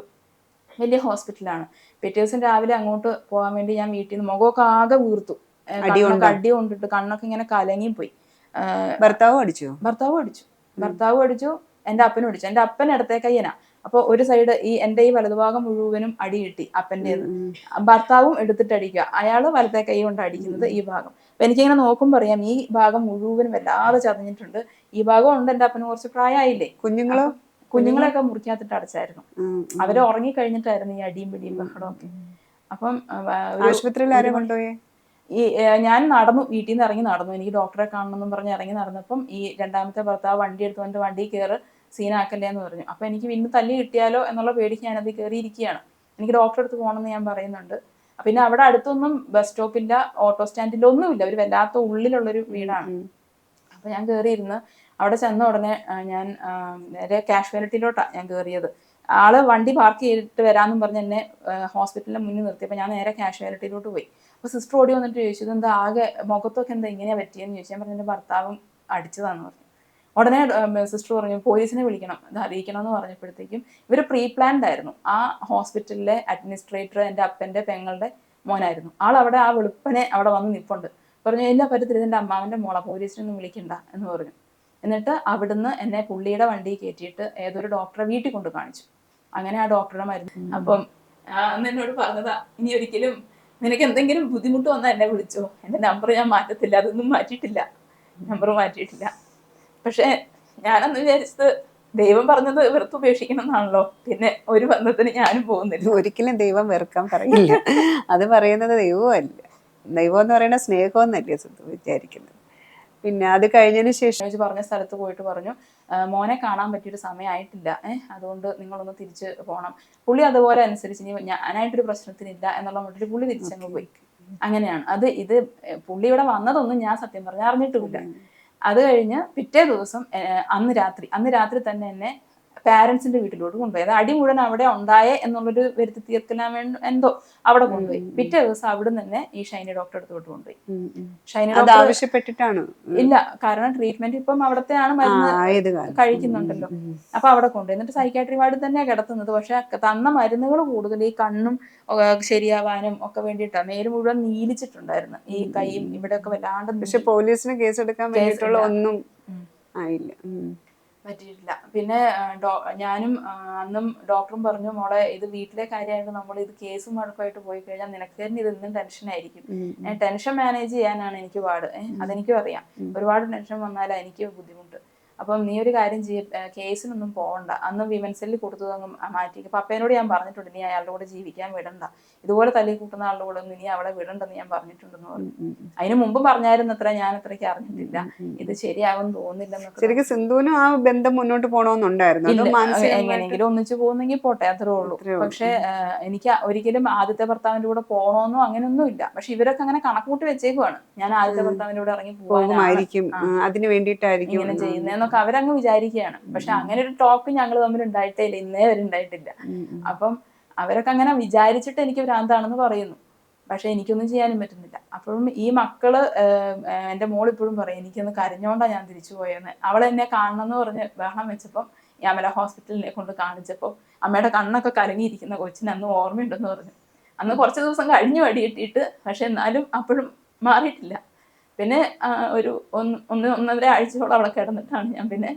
വലിയ ഹോസ്പിറ്റലാണ്. പിറ്റേ ദിവസം രാവിലെ അങ്ങോട്ട് പോകാൻ വേണ്ടി ഞാൻ വീട്ടിൽ നിന്ന് മുഖമൊക്കെ ആകെ വീർത്തു, അടി കൊണ്ടിട്ട് കണ്ണൊക്കെ ഇങ്ങനെ കലങ്ങിപ്പോയി. ഭർത്താവും അടിച്ചു, എൻ്റെ അപ്പനും അടിച്ചു. എൻ്റെ അപ്പൻ ഇടത്തെ കയ്യനാ, അപ്പൊ ഒരു സൈഡ് ഈ എൻ്റെ ഈ വലതുഭാഗം മുഴുവനും അടി കിട്ടി അപ്പൻ്റെന്ന്. ഭർത്താവും എടുത്തിട്ട് അടിക്കുക, അയാള് വലത്തെ കൈ കൊണ്ട് അടിക്കുന്നത് ഈ ഭാഗം. അപ്പൊ എനിക്കിങ്ങനെ നോക്കുമ്പോൾ അറിയാം ഈ ഭാഗം മുഴുവനും വല്ലാതെ ചതഞ്ഞിട്ടുണ്ട്. ഈ ഭാഗം ഉണ്ട്, എൻ്റെ അപ്പന് കുറച്ച് പ്രായമായില്ലേ. കുഞ്ഞുങ്ങളെയൊക്കെ മുറിക്കാത്തിട്ട് അടച്ചായിരുന്നു. അവര് ഉറങ്ങി കഴിഞ്ഞിട്ടായിരുന്നു ഈ അടിയും പിടിയും ബഹളമൊക്കെ. അപ്പം ഞാൻ നടന്നു, വീട്ടിൽ നിന്ന് ഇറങ്ങി നടന്നു, എനിക്ക് ഡോക്ടറെ കാണണമെന്നും പറഞ്ഞ് ഇറങ്ങി നടന്നപ്പം ഈ രണ്ടാമത്തെ ഭർത്താവ് വണ്ടി എടുത്തുകൊണ്ട് വണ്ടി കയറ്, സീനാക്കല്ലേ എന്ന് പറഞ്ഞു. അപ്പൊ എനിക്ക് ഇന്ന് തല്ലി കിട്ടിയാലോ എന്നുള്ള പേടിക്ക് ഞാനത് കയറിയിരിക്കുകയാണ്. എനിക്ക് ഡോക്ടറെ അടുത്ത് പോകണമെന്ന് ഞാൻ പറയുന്നുണ്ട്. പിന്നെ അവിടെ അടുത്തൊന്നും ബസ് സ്റ്റോപ്പില്ല, ഓട്ടോ സ്റ്റാൻഡില്ല, ഒന്നുമില്ല, ഒരു വല്ലാത്ത ഉള്ളിലുള്ളൊരു വീടാണ്. അപ്പൊ ഞാൻ കയറിയിരുന്ന് അവിടെ ചെന്ന ഉടനെ ഞാൻ നേരെ കാഷ്വാലിറ്റിയിലോട്ടാണ് ഞാൻ കയറിയത്. ആള് വണ്ടി പാർക്ക് ചെയ്തിട്ട് വരാമെന്നും പറഞ്ഞ് എന്നെ ഹോസ്പിറ്റലിന്റെ മുന്നിൽ നിർത്തിയപ്പോൾ ഞാൻ നേരെ കാഷ്വാലിറ്റിയിലോട്ട് പോയി. അപ്പൊ സിസ്റ്റർ ഓടി വന്നിട്ട് ചോദിച്ചു, ഇതെന്താ ആകെ മുഖത്തൊക്കെ എന്താ ഇങ്ങനെയാ പറ്റിയെന്ന് ചോദിച്ചു. ഞാൻ പറഞ്ഞു, എൻ്റെ ഭർത്താവും അടിച്ചതാന്ന് പറഞ്ഞു. ഉടനെ സിസ്റ്റർ പറഞ്ഞു, പോലീസിനെ വിളിക്കണം, ഇത് അറിയിക്കണം എന്ന് പറഞ്ഞപ്പോഴത്തേക്കും ഇവർ പ്രീ പ്ലാൻഡ് ആയിരുന്നു. ആ ഹോസ്പിറ്റലിലെ അഡ്മിനിസ്ട്രേറ്റർ എൻ്റെ അപ്പൻ്റെ പെങ്ങളുടെ മോനായിരുന്നു. ആൾ അവിടെ ആ വെളുപ്പനെ അവിടെ വന്ന് നിൽപ്പുണ്ട്. പറഞ്ഞു, എല്ലാ പറ്റത്തില്ല, എൻ്റെ അമ്മാവൻ്റെ മോളാ, പോലീസിനൊന്നും വിളിക്കണ്ട എന്ന് പറഞ്ഞു. എന്നിട്ട് അവിടുന്ന് എന്നെ പുള്ളിയുടെ വണ്ടി കയറ്റിയിട്ട് ഏതൊരു ഡോക്ടറെ വീട്ടിൽ കൊണ്ട് കാണിച്ചു. അങ്ങനെ ആ ഡോക്ടറെ മരുന്ന്. അപ്പം അന്ന് എന്നോട് പറഞ്ഞതാ, ഇനി ഒരിക്കലും നിനക്ക് എന്തെങ്കിലും ബുദ്ധിമുട്ട് വന്നാൽ എന്നെ വിളിച്ചോ, എൻ്റെ നമ്പർ ഞാൻ മാറ്റത്തില്ല, അതൊന്നും മാറ്റിയിട്ടില്ല, നമ്പർ മാറ്റിയിട്ടില്ല. പക്ഷെ ഞാനന്ന് വിചാരിച്ചത് ദൈവം പറഞ്ഞത് വെറുത്തുപേക്ഷിക്കണം എന്നാണല്ലോ, പിന്നെ ഒരു ബന്ധത്തിന് ഞാനും പോകുന്നില്ല. ഒരിക്കലും ദൈവം വെറുക്കാൻ പറയില്ല, അത് പറയുന്നത് ദൈവമല്ല. ദൈവം എന്ന് പറയുന്ന സ്നേഹമെന്നല്ലേ വിചാരിക്കുന്നത്. പിന്നെ അത് കഴിഞ്ഞതിന് ശേഷം പറഞ്ഞ സ്ഥലത്ത് പോയിട്ട് പറഞ്ഞു, മോനെ കാണാൻ പറ്റിയൊരു സമയമായിട്ടില്ല, അതുകൊണ്ട് നിങ്ങളൊന്ന് തിരിച്ച് പോകണം. പുള്ളി അതുപോലെ അനുസരിച്ച് ഇനി ഞാനായിട്ടൊരു പ്രശ്നത്തിനില്ല എന്നുള്ള മട്ടിൽ പുള്ളി തിരിച്ചങ്ങ് പോയി. അങ്ങനെയാണ് അത്. ഇത് പുള്ളി ഇവിടെ വന്നതൊന്നും ഞാൻ സത്യം പറഞ്ഞാൽ അറിഞ്ഞിട്ടുമില്ല. അത് കഴിഞ്ഞ് പിറ്റേ ദിവസം അന്ന് രാത്രി തന്നെ എന്നെ പാരന്റ്സിന്റെ വീട്ടിലോട്ട് കൊണ്ടുപോയി. അത് അടി മുഴുവൻ അവിടെ ഉണ്ടായേ എന്നുള്ളൊരു വരുത്തി തീർക്കാൻ വേണ്ടി എന്തോ അവിടെ കൊണ്ടുപോയി. പിറ്റേ ദിവസം അവിടെ തന്നെ ഈ ഷൈനി ഡോക്ടറെ അടുത്തോട്ട് കൊണ്ടുപോയി. ഷൈനി ഡോക്ടർ ആവശ്യപ്പെട്ടിട്ടാണ് ഇല്ല, കാരണം ട്രീറ്റ്മെന്റ് ഇപ്പം അവിടത്തെയാണ് മരുന്ന് കഴിക്കുന്നുണ്ടല്ലോ. അപ്പൊ അവിടെ കൊണ്ടുപോയി. എന്നിട്ട് സൈക്കാട്രി വാർഡിൽ തന്നെയാണ് കിടത്തുന്നത്. പക്ഷെ തന്ന മരുന്നുകൾ കൂടുതൽ ഈ കണ്ണും ശരിയാവാനും ഒക്കെ വേണ്ടിയിട്ടാണ്. മേല് മുഴുവൻ നീലിച്ചിട്ടുണ്ടായിരുന്നു, ഈ കൈയും ഇവിടെ ഒക്കെ വല്ലാണ്ട്. പക്ഷെ പോലീസിന് കേസെടുക്കാൻ വേണ്ടിയിട്ടുള്ള ഒന്നും ആയില്ല, പറ്റിയിട്ടില്ല. പിന്നെ ഞാനും അന്നും ഡോക്ടറും പറഞ്ഞു, മോളെ ഇത് വീട്ടിലെ കാര്യമായിട്ട് നമ്മൾ ഇത് കേസും വഴക്കുമായിട്ട് പോയി കഴിഞ്ഞാൽ നിനക്ക് തന്നെ ഇതെന്നും ടെൻഷനായിരിക്കും. ടെൻഷൻ മാനേജ് ചെയ്യാനാണ് എനിക്ക് പാട്. അതെനിക്കും അറിയാം. ഒരുപാട് ടെൻഷൻ വന്നാലാ എനിക്ക് ബുദ്ധിമുട്ട്. അപ്പം നീ ഒരു കാര്യം കേസിനൊന്നും പോകണ്ട. അന്ന് വിമൻസെല്ലിൽ കൊടുത്തതങ്ങ് മാറ്റി. പപ്പേനോട് ഞാൻ പറഞ്ഞിട്ടുണ്ട്, നീ അയാളുടെ കൂടെ ജീവിക്കാൻ വിടണ്ട, ഇതുപോലെ തല്ലി കൂട്ടുന്ന ആളുടെ കൂടെ ഒന്നും നീ അവളെ വിടണ്ടെന്ന് ഞാൻ പറഞ്ഞിട്ടുണ്ടെന്ന് പറഞ്ഞു. അതിന് മുമ്പ് പറഞ്ഞായിരുന്നു അത്ര, ഞാൻ അത്രയ്ക്ക് അറിഞ്ഞിട്ടില്ല. ഇത് ശരിയാവും തോന്നില്ലെന്നൊക്കെ. ശരിക്കും സിന്ധുവിനും ആ ബന്ധം മുന്നോട്ട് പോകണമെന്നുണ്ടായിരുന്നു. എങ്ങനെയെങ്കിലും ഒന്നിച്ചു പോകുന്നെങ്കിൽ പോട്ടെ, അത്രേ ഉള്ളൂ. പക്ഷെ എനിക്ക് ഒരിക്കലും ആദ്യത്തെ ഭർത്താവിന്റെ കൂടെ പോകണമെന്നോ അങ്ങനെയൊന്നും ഇല്ല. പക്ഷെ ഇവരൊക്കെ അങ്ങനെ കണക്കൂട്ടി വെച്ചേക്കുവാണ്, ഞാൻ ആദ്യത്തെ ഭർത്താവിന്റെ കൂടെ ഇറങ്ങി പോകുമായിരിക്കും, അതിന് വേണ്ടിയിട്ടായിരിക്കും ഇങ്ങനെ ചെയ്യുന്നതെന്നൊക്കെ അവരങ്ങ് വിചാരിക്കുകയാണ്. പക്ഷെ അങ്ങനെ ഒരു ടോക്ക് ഞങ്ങൾ തമ്മിൽ ഉണ്ടായിട്ടേ ഇല്ല, ഇന്നേ വരെ ഉണ്ടായിട്ടില്ല. അപ്പം അവരൊക്കെ അങ്ങനെ വിചാരിച്ചിട്ട് എനിക്ക് ഭ്രാന്താണെന്ന് പറയുന്നു. പക്ഷെ എനിക്കൊന്നും ചെയ്യാനും പറ്റുന്നില്ല. അപ്പോഴും ഈ മക്കള്, എൻ്റെ മോൾ ഇപ്പോഴും പറയും എനിക്കൊന്ന് കരഞ്ഞോണ്ടാ ഞാൻ തിരിച്ചു പോയെന്ന്. അവൾ എന്നെ കാണണം എന്ന് പറഞ്ഞ് ബഹളം വെച്ചപ്പം ഈ അമല ഹോസ്പിറ്റലിനെ കൊണ്ട് കാണിച്ചപ്പോൾ അമ്മയുടെ കണ്ണൊക്കെ കലങ്ങിയിരിക്കുന്ന കൊച്ചിന് അന്ന് ഓർമ്മയുണ്ടെന്ന് പറഞ്ഞു. അന്ന് കുറച്ച് ദിവസം കഴിഞ്ഞു അടി കിട്ടിയിട്ട്, പക്ഷെ എന്നാലും അപ്പോഴും മാറിയിട്ടില്ല. പിന്നെ ഒരു ഒന്നര ആഴ്ചയോളം അവിടെ കിടന്നിട്ടാണ് ഞാൻ പിന്നെ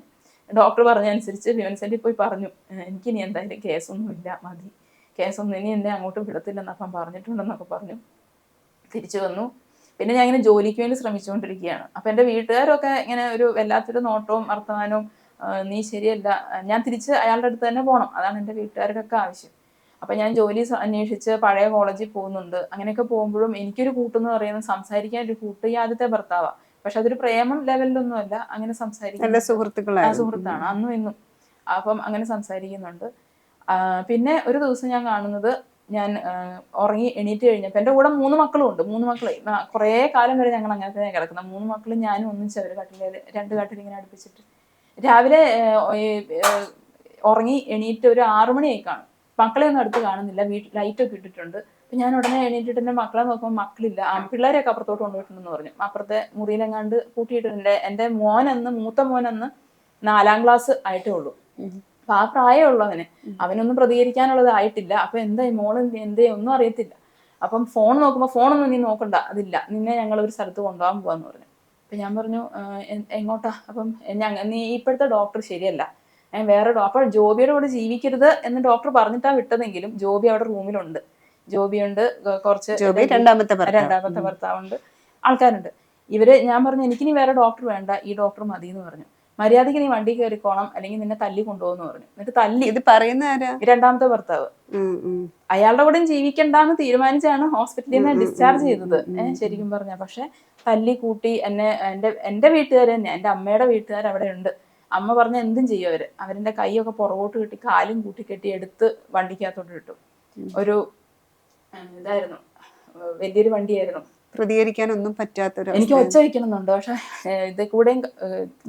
ഡോക്ടർ പറഞ്ഞതനുസരിച്ച് വിമൻസെന്റിൽ പോയി പറഞ്ഞു, എനിക്കിനി എന്തായാലും കേസൊന്നുമില്ല, മതി, കേസൊന്നും ഇനി എന്നെ അങ്ങോട്ട് വിടത്തില്ലെന്നപ്പം പറഞ്ഞിട്ടുണ്ടെന്നൊക്കെ പറഞ്ഞു. തിരിച്ചു വന്നു. പിന്നെ ഞാൻ ഇങ്ങനെ ജോലിക്ക് വേണ്ടി ശ്രമിച്ചുകൊണ്ടിരിക്കുകയാണ്. അപ്പം എൻ്റെ വീട്ടുകാരൊക്കെ ഇങ്ങനെ ഒരു വല്ലാത്തൊരു നോട്ടവും വർത്തമാനവും, നീ ശരിയല്ല, ഞാൻ തിരിച്ച് അയാളുടെ അടുത്ത് തന്നെ പോകണം, അതാണ് എൻ്റെ വീട്ടുകാരുടെ ഒക്കെ ആവശ്യം. അപ്പം ഞാൻ ജോലി അന്വേഷിച്ച് പഴയ കോളേജിൽ പോകുന്നുണ്ട്. അങ്ങനെയൊക്കെ പോകുമ്പോഴും എനിക്കൊരു കൂട്ടെന്ന് പറയുന്നത്, സംസാരിക്കാൻ ഒരു കൂട്ട് ഈ ആദ്യത്തെ ഭർത്താവാണ്. പക്ഷെ അതൊരു പ്രേമം ലെവലിലൊന്നും അല്ല, അങ്ങനെ സംസാരിക്കുന്ന സുഹൃത്താണ് അന്നും ഇന്നും. അപ്പം അങ്ങനെ സംസാരിക്കുന്നുണ്ട്. പിന്നെ ഒരു ദിവസം ഞാൻ കാണുന്നത്, ഞാൻ ഉറങ്ങി എണീറ്റ് കഴിഞ്ഞപ്പോൾ എൻ്റെ കൂടെ 3 മക്കളും ഉണ്ട്. 3 മക്കളെ കുറേ കാലം വരെ ഞങ്ങൾ അങ്ങനെ തന്നെ കിടക്കുന്നത്. 3 മക്കളും ഞാനും ഒന്നിച്ച് അവർ കട്ടിലേൽ 2 കട്ടിൽ ഇങ്ങനെ അടുപ്പിച്ചിട്ട്. രാവിലെ ഉറങ്ങി എണീറ്റ് ഒരു 6 മണിയായി കാണും. മക്കളെ ഒന്നും അടുത്ത് കാണുന്നില്ല, വീട്ടിൽ ലൈറ്റൊക്കെ ഇട്ടിട്ടുണ്ട്. അപ്പം ഞാൻ ഉടനെ എണീറ്റിട്ട് എൻ്റെ മക്കളെ നോക്കുമ്പോൾ മക്കളില്ല. പിള്ളേരെയൊക്കെ അപ്പുറത്തോട്ട് കൊണ്ടുപോയിട്ടുണ്ടെന്ന് പറഞ്ഞു. അപ്പുറത്തെ മുറിയിലെങ്ങാണ്ട് കൂട്ടിയിട്ടുണ്ട്. എൻ്റെ മൂത്ത മോനന്ന് 4ാം ക്ലാസ് ആയിട്ടേ ഉള്ളൂ. അപ്പൊ ആ പ്രായമുള്ളവന്, അവനൊന്നും പ്രതികരിക്കാനുള്ളതായിട്ടില്ല. അപ്പൊ എന്തായി മോള് എന്തേ ഒന്നും അറിയത്തില്ല. അപ്പം ഫോൺ നോക്കുമ്പോൾ, ഫോണൊന്നും നീ നോക്കണ്ട, അതില്ല, നിന്നെ ഞങ്ങൾ ഒരു സ്ഥലത്ത് കൊണ്ടുപോകാൻ പോവാന്ന് പറഞ്ഞു. അപ്പൊ ഞാൻ പറഞ്ഞു എങ്ങോട്ടാ? അപ്പം നീ ഇപ്പോഴത്തെ ഡോക്ടർ ശരിയല്ല, വേറെ അപ്പോൾ ജോബിയുടെ കൂടെ ജീവിക്കരുത് എന്ന് ഡോക്ടർ പറഞ്ഞിട്ടാ വിട്ടതെങ്കിലും ജോബി അവിടെ റൂമിലുണ്ട്. ജോബിയുണ്ട്, കുറച്ച് രണ്ടാമത്തെ ഭർത്താവുണ്ട്, ആൾക്കാരുണ്ട്. ഞാൻ പറഞ്ഞു എനിക്കിനി വേറെ ഡോക്ടർ വേണ്ട, ഈ ഡോക്ടർ മതി എന്ന് പറഞ്ഞു. മര്യാദയ്ക്ക് നീ വണ്ടി കയറിക്കോണം, അല്ലെങ്കിൽ നിന്നെ തല്ലി കൊണ്ടുപോകുന്നു പറഞ്ഞു. എന്നിട്ട് തല്ലി. ഇത് പറയുന്ന രണ്ടാമത്തെ ഭർത്താവ്. അയാളുടെ കൂടെ ജീവിക്കണ്ടെന്ന് തീരുമാനിച്ചാണ് ഹോസ്പിറ്റലിൽ നിന്ന് ഡിസ്ചാർജ് ചെയ്തത്, ശരിക്കും പറഞ്ഞ. പക്ഷെ തല്ലി കൂട്ടി എന്നെ, എൻ്റെ വീട്ടുകാർ തന്നെ, എൻ്റെ അമ്മയുടെ വീട്ടുകാർ അവിടെ ഉണ്ട്. അമ്മ പറഞ്ഞ എന്തും ചെയ്യും അവരുടെ കൈയൊക്കെ പുറകോട്ട് കെട്ടി കാലും കൂട്ടിക്കെട്ടി എടുത്ത് വണ്ടിക്കകത്തോട്ട് ഇട്ടു. ഒരു ഇതായിരുന്നു, വലിയൊരു വണ്ടിയായിരുന്നു. പ്രതികരിക്കാനൊന്നും പറ്റാത്തൊരു, എനിക്ക് ഒച്ച വയ്ക്കണമെന്നുണ്ട്, പക്ഷെ ഇത് കൂടെയും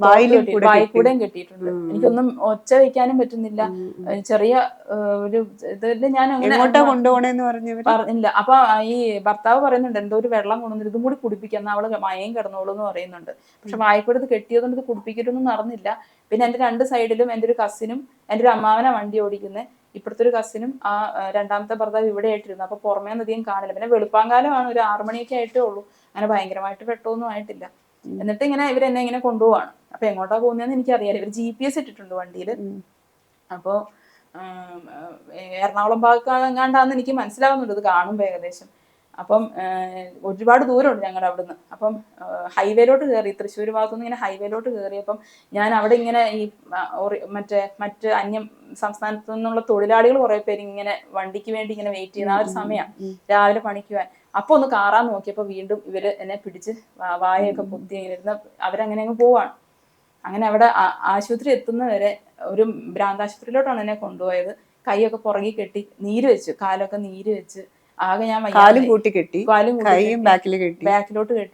വായിക്കൂടെയും കെട്ടിയിട്ടുണ്ട്. എനിക്കൊന്നും ഒച്ച വയ്ക്കാനും പറ്റുന്നില്ല. ചെറിയ ഒരു ഇതില് ഞാൻ കൊണ്ടുപോകണേന്ന് പറഞ്ഞില്ല. അപ്പൊ ഈ ഭർത്താവ് പറയുന്നുണ്ട് എന്തോ ഒരു വെള്ളം കൊണ്ടുവന്നിട്ട് ഇതും കൂടി കുടിപ്പിക്കുന്ന, അവള് മയം കിടന്നോളൂ എന്ന് പറയുന്നുണ്ട്. പക്ഷെ വായിക്കൂടെ ഇത് കെട്ടിയതുകൊണ്ട് ഇത് കുടിപ്പിക്കലൊന്നും നടന്നില്ല. പിന്നെ എൻ്റെ 2 സൈഡിലും എൻ്റെ ഒരു കസിനും എൻ്റെ ഒരു അമ്മാവനെ വണ്ടി ഓടിക്കുന്നത്, ഇപ്പോഴത്തെ ഒരു കസിനും ആ രണ്ടാമത്തെ ഭർത്താവ് ഇവിടെ ആയിട്ടിരുന്നു. അപ്പൊ പുറമേ അധികം കാണില്ല. പിന്നെ വെളുപ്പാങ്കാലമാണ്, ഒരു 6 മണിയൊക്കെ ആയിട്ടേ ഉള്ളൂ. അങ്ങനെ ഭയങ്കരമായിട്ട് പെട്ടൊന്നും ആയിട്ടില്ല. എന്നിട്ട് ഇങ്ങനെ ഇവരെന്നെ ഇങ്ങനെ കൊണ്ടുപോവാണ്. അപ്പൊ എങ്ങോട്ടാ പോകുന്നതെന്ന് എനിക്കറിയാലോ. ഇവർ GPS ഇട്ടിട്ടുണ്ട് വണ്ടിയിൽ. അപ്പോ എറണാകുളം ഭാഗത്തെങ്ങാണ്ടാന്ന് എനിക്ക് മനസ്സിലാവുന്നുണ്ട് ഇത് കാണുമ്പോൾ ഏകദേശം. അപ്പം ഒരുപാട് ദൂരമുണ്ട് ഞങ്ങളുടെ അവിടുന്ന്. അപ്പം ഹൈവേയിലോട്ട് കയറി, തൃശ്ശൂർ ഭാഗത്തുനിന്ന് ഇങ്ങനെ ഹൈവേയിലോട്ട് കയറിയപ്പം ഞാൻ അവിടെ ഇങ്ങനെ ഈ മറ്റ് അന്യ സംസ്ഥാനത്തു നിന്നുള്ള തൊഴിലാളികൾ കുറെ പേര് ഇങ്ങനെ വണ്ടിക്ക് വേണ്ടി ഇങ്ങനെ വെയിറ്റ് ചെയ്യുന്ന ആ ഒരു സമയം, രാവിലെ പണിക്ക് പോകാൻ. അപ്പൊ ഒന്ന് കാറാൻ നോക്കിയപ്പോൾ വീണ്ടും ഇവര് എന്നെ പിടിച്ച് വായൊക്കെ പൊത്തി ഇങ്ങനെ ഇരുന്ന് അവരങ്ങനെ അങ്ങ് പോവാണ്. അങ്ങനെ അവിടെ ആശുപത്രി എത്തുന്നവരെ, ഒരു ഭ്രാന്താശുപത്രിയിലോട്ടാണ് എന്നെ കൊണ്ടുപോയത്. കൈയൊക്കെ പുറകെ കെട്ടി നീര് വെച്ചു, കാലൊക്കെ നീര് വെച്ച് ആകെ ഞാൻ ബാക്കിലോട്ട് കെട്ടി.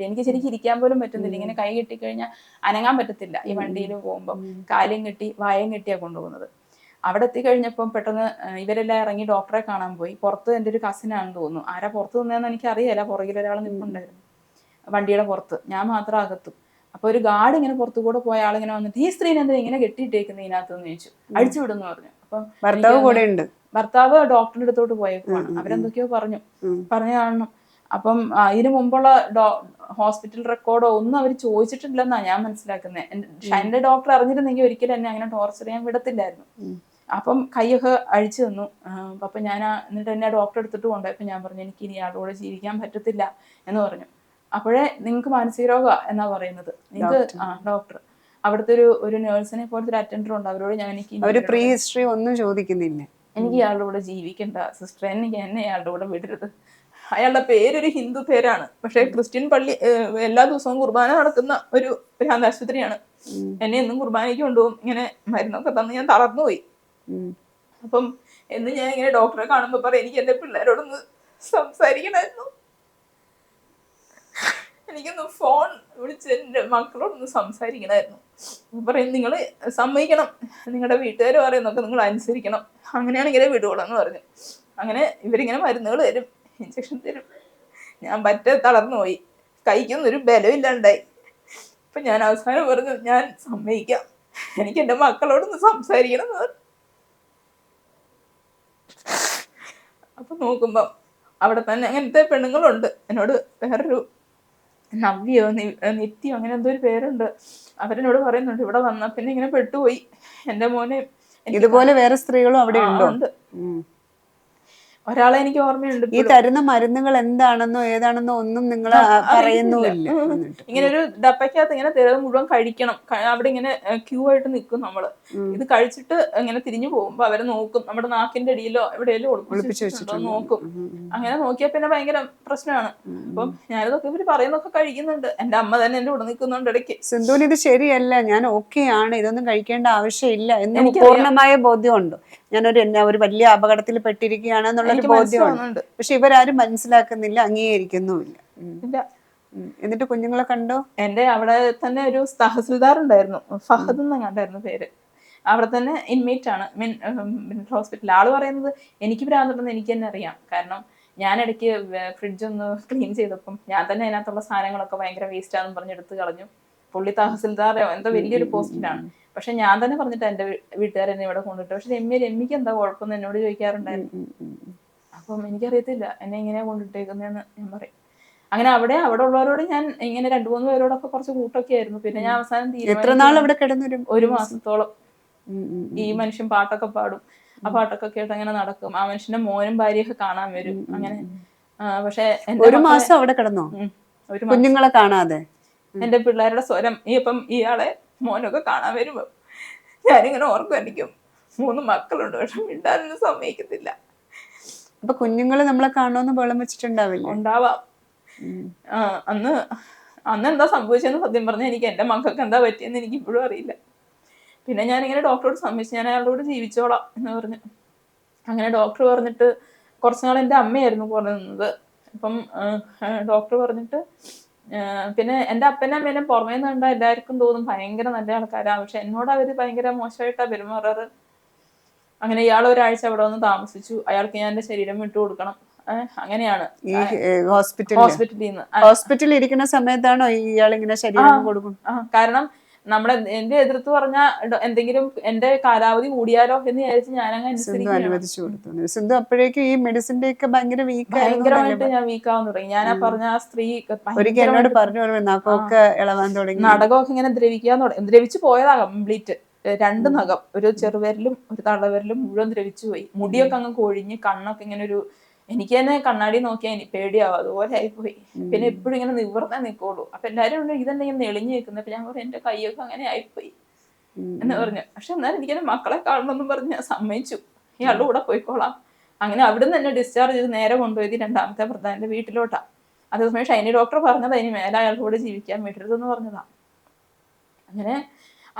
എനിക്ക് ശരിക്കും ഇരിക്കാൻ പോലും പറ്റുന്നില്ല. ഇങ്ങനെ കൈ കെട്ടിക്കഴിഞ്ഞാൽ അനങ്ങാൻ പറ്റത്തില്ല ഈ വണ്ടിയിൽ പോകുമ്പോൾ. കാലും കെട്ടി വായും കെട്ടിയാ കൊണ്ടുപോകുന്നത്. അവിടെ എത്തിക്കഴിഞ്ഞപ്പം പെട്ടെന്ന് ഇവരെല്ലാം ഇറങ്ങി ഡോക്ടറെ കാണാൻ പോയി. പുറത്ത് എൻ്റെ ഒരു കസിനാണെന്ന് തോന്നുന്നു. ആരാ പുറത്ത് നിന്നതെന്ന് എനിക്ക് അറിയില്ല. പുറകിൽ ഒരാൾ നിൽപ്പുണ്ടായിരുന്നു വണ്ടിയുടെ പുറത്ത്, ഞാൻ മാത്രം അകത്തും. അപ്പൊ ഒരു ഗാർഡ് ഇങ്ങനെ പുറത്തു കൂടെ പോയ ആളിങ്ങനെ വന്നിട്ട് ഈ സ്ത്രീനെ എന്താ ഇങ്ങനെ കെട്ടിയിട്ടേക്കുന്നത് ഇതിനകത്തെന്ന് ചോദിച്ചു. അഴിച്ചു വിടുന്നു പറഞ്ഞു. അപ്പം ഭർത്താവ് ഡോക്ടറിന്റെ അടുത്തോട്ട് പോയേക്കുവാണ്. അവരെന്തൊക്കെയോ പറഞ്ഞു കാണണം. അപ്പം ഇതിനു മുമ്പുള്ള ഹോസ്പിറ്റൽ റെക്കോർഡോ ഒന്നും അവർ ചോദിച്ചിട്ടില്ലെന്നാ ഞാൻ മനസ്സിലാക്കുന്നത്. ഷൈൻ്റെ ഡോക്ടർ അറിഞ്ഞിരുന്നെങ്കിൽ ഒരിക്കലും എന്നെ അങ്ങനെ ടോർച്ചർ ചെയ്യാൻ വിടത്തില്ലായിരുന്നു. അപ്പം കൈയൊക്കെ അഴിച്ചു തന്നു. അപ്പൊ ഞാൻ എന്നിട്ട് എന്നെ ഡോക്ടറെ എടുത്തിട്ട് കൊണ്ടുപോയപ്പോൾ ഞാൻ പറഞ്ഞു എനിക്ക് ഇനി ഇയാളോട് ജീവിക്കാൻ പറ്റത്തില്ല എന്ന് പറഞ്ഞു. അപ്പോഴേ നിങ്ങൾക്ക് മാനസിക രോഗ എന്നാ പറയുന്നത്. നിങ്ങൾക്ക് ഡോക്ടർ അവിടുത്തെ ഒരു നേഴ്സിനെ പോലത്തെ ഒരു അറ്റൻഡർ ഉണ്ട്. അവരോട് ഞാൻ പ്രീ ഹിസ്റ്ററി ഒന്നും ചോദിക്കുന്നില്ല. എനിക്ക് ഇയാളുടെ കൂടെ ജീവിക്കണ്ട സിസ്റ്റർ, എന്നെ ഇയാളുടെ കൂടെ വിടരുത്. അയാളുടെ പേരൊരു ഹിന്ദു പേരാണ്, പക്ഷെ ക്രിസ്ത്യൻ പള്ളി എല്ലാ ദിവസവും കുർബാന നടക്കുന്ന ഒരു ഭ്രാന്താശുപത്രിയാണ്. എന്നെ എന്നും കുർബാനയ്ക്ക് കൊണ്ടുപോകും. ഇങ്ങനെ മരുന്നൊക്കെ തന്ന് ഞാൻ തളർന്നുപോയി. അപ്പം എന്ന് ഞാൻ ഇങ്ങനെ ഡോക്ടറെ കാണുമ്പോ പറയും എനിക്ക് എന്റെ പിള്ളേരോടൊന്ന് സംസാരിക്കണമായിരുന്നു, എനിക്കൊന്ന് ഫോൺ വിളിച്ച് എൻ്റെ മക്കളോടൊന്ന് സംസാരിക്കണമായിരുന്നു. പറയും നിങ്ങൾ സമ്മതിക്കണം, നിങ്ങളുടെ വീട്ടുകാർ പറയുന്നൊക്കെ നിങ്ങൾ അനുസരിക്കണം, അങ്ങനെയാണെങ്കിലേ വിടുകയുള്ളൂ എന്ന് പറഞ്ഞു. അങ്ങനെ ഇവരിങ്ങനെ മരുന്നുകൾ തരും, ഇഞ്ചക്ഷൻ തരും. ഞാൻ പറ്റേ തളർന്നു പോയി, കൈക്കൊന്നൊരു ബലമില്ലാണ്ടായി. അപ്പൊ ഞാൻ അവസാനം പറഞ്ഞു ഞാൻ സമ്മതിക്കാം, എനിക്ക് എൻ്റെ മക്കളോടൊന്ന് സംസാരിക്കണം എന്ന് പറഞ്ഞു. അപ്പൊ നോക്കുമ്പം അവിടെ തന്നെ അങ്ങനത്തെ പെണ്ണുങ്ങളുണ്ട്. എന്നോട് വേറൊരു നവ്യോ നിത്യോ അങ്ങനെ എന്തോ ഒരു പേരുണ്ട്, അവരെന്നോട് പറയുന്നുണ്ട് ഇവിടെ വന്ന പിന്നെ ഇങ്ങനെ പെട്ടുപോയി എൻ്റെ മോനെ. ഇതുപോലെ വേറെ സ്ത്രീകളും അവിടെ ഉണ്ട്. ഒരാളെ എനിക്ക് ഓർമ്മയുണ്ട്. ഈ തരുന്ന മരുന്നുകൾ എന്താണെന്നോ ഏതാണെന്നോ ഒന്നും നിങ്ങൾ പറയുന്നുമില്ല. ഇങ്ങനെ ഒരു ഡപ്പയ്ക്കകത്ത് ഇങ്ങനെ തരുന്നത് മുഴുവൻ കഴിക്കണം. അവിടെ ഇങ്ങനെ ക്യൂ ആയിട്ട് നിൽക്കും നമ്മള്. ഇത് കഴിച്ചിട്ട് ഇങ്ങനെ തിരിഞ്ഞു പോകുമ്പോ അവരെ നോക്കും, നമ്മുടെ നാക്കിന്റെ അടിയിലോ എവിടെയെങ്കിലും ഒളിപ്പിച്ച് വെച്ചിട്ടോ നോക്കും. അങ്ങനെ നോക്കിയാൽ പിന്നെ ഭയങ്കര പ്രശ്നമാണ്. അപ്പം ഞാനിതൊക്കെ ഇവര് പറയുന്നൊക്കെ കഴിക്കുന്നുണ്ട്. എന്റെ അമ്മ തന്നെ എന്റെ കൂടെ നിൽക്കുന്നുണ്ട് ഇടയ്ക്ക്. സിന്ധുവിന് ഇത് ശരിയല്ല, ഞാൻ ഓക്കെയാണ്, ഇതൊന്നും കഴിക്കേണ്ട ആവശ്യമില്ല എന്ന് പൂർണ്ണമായ ബോധ്യമുണ്ട്. ഞാനൊരു വലിയ അപകടത്തിൽ പെട്ടിരിക്കുകയാണെന്നുള്ളൊരു ബോധ്യമുണ്ട്. പക്ഷെ ഇവരാരും മനസ്സിലാക്കുന്നില്ല, അംഗീകരിക്കുന്നുമില്ല. എന്നിട്ട് കുഞ്ഞുങ്ങളെ കണ്ടോ? എന്റെ അവിടെ തന്നെ ഒരു തഹസിൽദാർ ഉണ്ടായിരുന്നു, ഫഹദ് എന്നങ്ങാണ്ടായിരുന്നു പേര്. അവിടെ തന്നെ ഇൻമേറ്റ് ആണ് ഹോസ്പിറ്റലിൽ. ആള് പറയുന്നത് എനിക്ക് ഭ്രാന്തുണ്ടെന്ന് എനിക്ക് തന്നെ അറിയാം. കാരണം ഞാൻ ഇടയ്ക്ക് ഫ്രിഡ്ജ് ഒന്ന് ക്ലീൻ ചെയ്തപ്പം ഞാൻ തന്നെ അതിനകത്തുള്ള സാധനങ്ങളൊക്കെ ഭയങ്കര വേസ്റ്റ് ആണെന്ന് പറഞ്ഞ് എടുത്ത് കളഞ്ഞു. പുള്ളി തഹസിൽദാറോ എന്തോ വലിയൊരു പോസ്റ്റിലാണ്. പക്ഷെ ഞാൻ തന്നെ പറഞ്ഞിട്ട് എന്റെ വീട്ടുകാരെന്നെ ഇവിടെ കൊണ്ടിട്ട്. പക്ഷെ രമ്യക്ക് എന്താ കുഴപ്പമെന്ന് എന്നോട് ചോദിക്കാറുണ്ടായിരുന്നു. അപ്പം എനിക്കറിയത്തില്ല എന്നെ ഇങ്ങനെയാ കൊണ്ടിട്ടേക്കുന്നതെന്ന് ഞാൻ പറയും. അങ്ങനെ അവിടെ ഉള്ളവരോട് ഞാൻ ഇങ്ങനെ 2-3 പേരോടൊക്കെ കുറച്ച് കൂട്ടൊക്കെ ആയിരുന്നു. പിന്നെ ഞാൻ അവസാനം തീരുമാനിച്ചു 1 മാസത്തോളം ഈ മനുഷ്യൻ പാട്ടൊക്കെ പാടും. ആ പാട്ടൊക്കെ കേട്ട് അങ്ങനെ നടക്കും. ആ മനുഷ്യന്റെ മോനും ഭാര്യയൊക്കെ കാണാൻ വരും. അങ്ങനെ പക്ഷെ 1 മാസം അവിടെ കിടന്നോ? കുഞ്ഞുങ്ങളെ കാണാതെ? എന്റെ പിള്ളേരുടെ സ്വരം ഇപ്പം ഇയാളെ മോനൊക്കെ കാണാൻ വരുമ്പോ ഞാനിങ്ങനെ ഓർക്കും, എനിക്കും 3 മക്കളുണ്ട്, പക്ഷെ മിണ്ടാനൊന്നും സമ്മതിക്കത്തില്ല. അപ്പൊ കുഞ്ഞുങ്ങള് നമ്മളെ കാണുമെന്ന് ബഹളം വെച്ചിട്ടുണ്ടാവില്ല? ഉണ്ടാവാം. അന്ന് എന്താ സംഭവിച്ചെന്ന് സത്യം പറഞ്ഞാൽ എനിക്ക് എന്റെ മക്കൾക്ക് എന്താ പറ്റിയെന്ന് എനിക്ക് ഇപ്പോഴും അറിയില്ല. പിന്നെ ഞാനിങ്ങനെ ഡോക്ടറോട് സമ്മതിച്ചു, ഞാൻ അയാളോട് ജീവിച്ചോളാം എന്ന് പറഞ്ഞു. അങ്ങനെ ഡോക്ടർ പറഞ്ഞിട്ട് കുറച്ചു നാൾ എൻ്റെ അമ്മയായിരുന്നു പറയുന്നത്. അപ്പം ഡോക്ടർ പറഞ്ഞിട്ട് പിന്നെ എൻ്റെ അപ്പനും അമ്മേനും പുറമേ നിന്ന് കണ്ടാൽ എല്ലാവർക്കും തോന്നും ഭയങ്കര നല്ല ആൾക്കാരാണ്, പക്ഷെ എന്നോട് അവര് ഭയങ്കര മോശമായിട്ടാണ് പെരുമാറാറ്. അങ്ങനെ ഇയാൾ ഒരാഴ്ച അവിടെ വന്ന് താമസിച്ചു. അയാൾക്ക് ഞാൻ എൻ്റെ ശരീരം വിട്ടു കൊടുക്കണം. അങ്ങനെയാണ് ഹോസ്പിറ്റലിൽ ഇരിക്കുന്ന സമയത്താണോ ഇയാൾ ഇങ്ങനെ ശരീരം കൊടുക്കും? കാരണം നമ്മുടെ എന്റെ എതിർത്ത് പറഞ്ഞ എന്തെങ്കിലും എന്റെ കാലാവധി കൂടിയാലോ എന്ന് വിചാരിച്ച് ഞാനങ്ങ് അനുവദിച്ചു കൊടുത്തു. സിന്ധു അപ്പോഴേക്കും ഈ മെഡിസിന്റെ ഒക്കെ ഭയങ്കരമായിട്ട് ഞാൻ വീക്കാവാൻ തുടങ്ങി. ഞാനാ പറഞ്ഞ ആ സ്ത്രീ എന്നോട് പറഞ്ഞു നഖമൊക്കെ ഇളവാൻ തുടങ്ങി, നഖമൊക്കെ ഇങ്ങനെ ദ്രവിക്കാൻ തുടങ്ങി. ദ്രവിച്ചു പോയതാ കംപ്ലീറ്റ്. 2 നഖം, ഒരു ചെറുവിരലും ഒരു തള്ളവിരലും മുഴുവൻ ദ്രവിച്ചു പോയി. മുടിയൊക്കെ അങ്ങ് കൊഴിഞ്ഞ് കണ്ണൊക്കെ ഇങ്ങനെ ഒരു, എനിക്ക് തന്നെ കണ്ണാടി നോക്കിയാൽ എനിക്ക് പേടിയാവും, അതുപോലെ ആയിപ്പോയി. പിന്നെ എപ്പോഴും ഇങ്ങനെ നിവർന്നേ നിൽക്കുള്ളൂ. അപ്പൊ എല്ലാരും ഇതെന്നെ ഇങ്ങനെ നെളിഞ്ഞു നിൽക്കുന്നത്. അപ്പൊ ഞാൻ പറഞ്ഞു എന്റെ കൈയൊക്കെ അങ്ങനെ ആയിപ്പോയി എന്ന് പറഞ്ഞു. പക്ഷെ എന്നാലും എനിക്കെന്റെ മക്കളെ കാണണമെന്നും പറഞ്ഞ് ഞാൻ സമ്മതിച്ചു, ഇയാളുടെ കൂടെ പോയിക്കോളാം. അങ്ങനെ അവിടെ നിന്ന് തന്നെ ഡിസ്ചാർജ് ചെയ്ത് നേരെ കൊണ്ടുപോയത് 2ാമത്തെ ഭർത്താവിന്റെ വീട്ടിലോട്ടാ. അതേസമയം ഷൈനി ഡോക്ടർ പറഞ്ഞതാ ഇനി മേലെ അയാളുടെ കൂടെ ജീവിക്കാൻ വിടരുതെന്ന് പറഞ്ഞതാ. അങ്ങനെ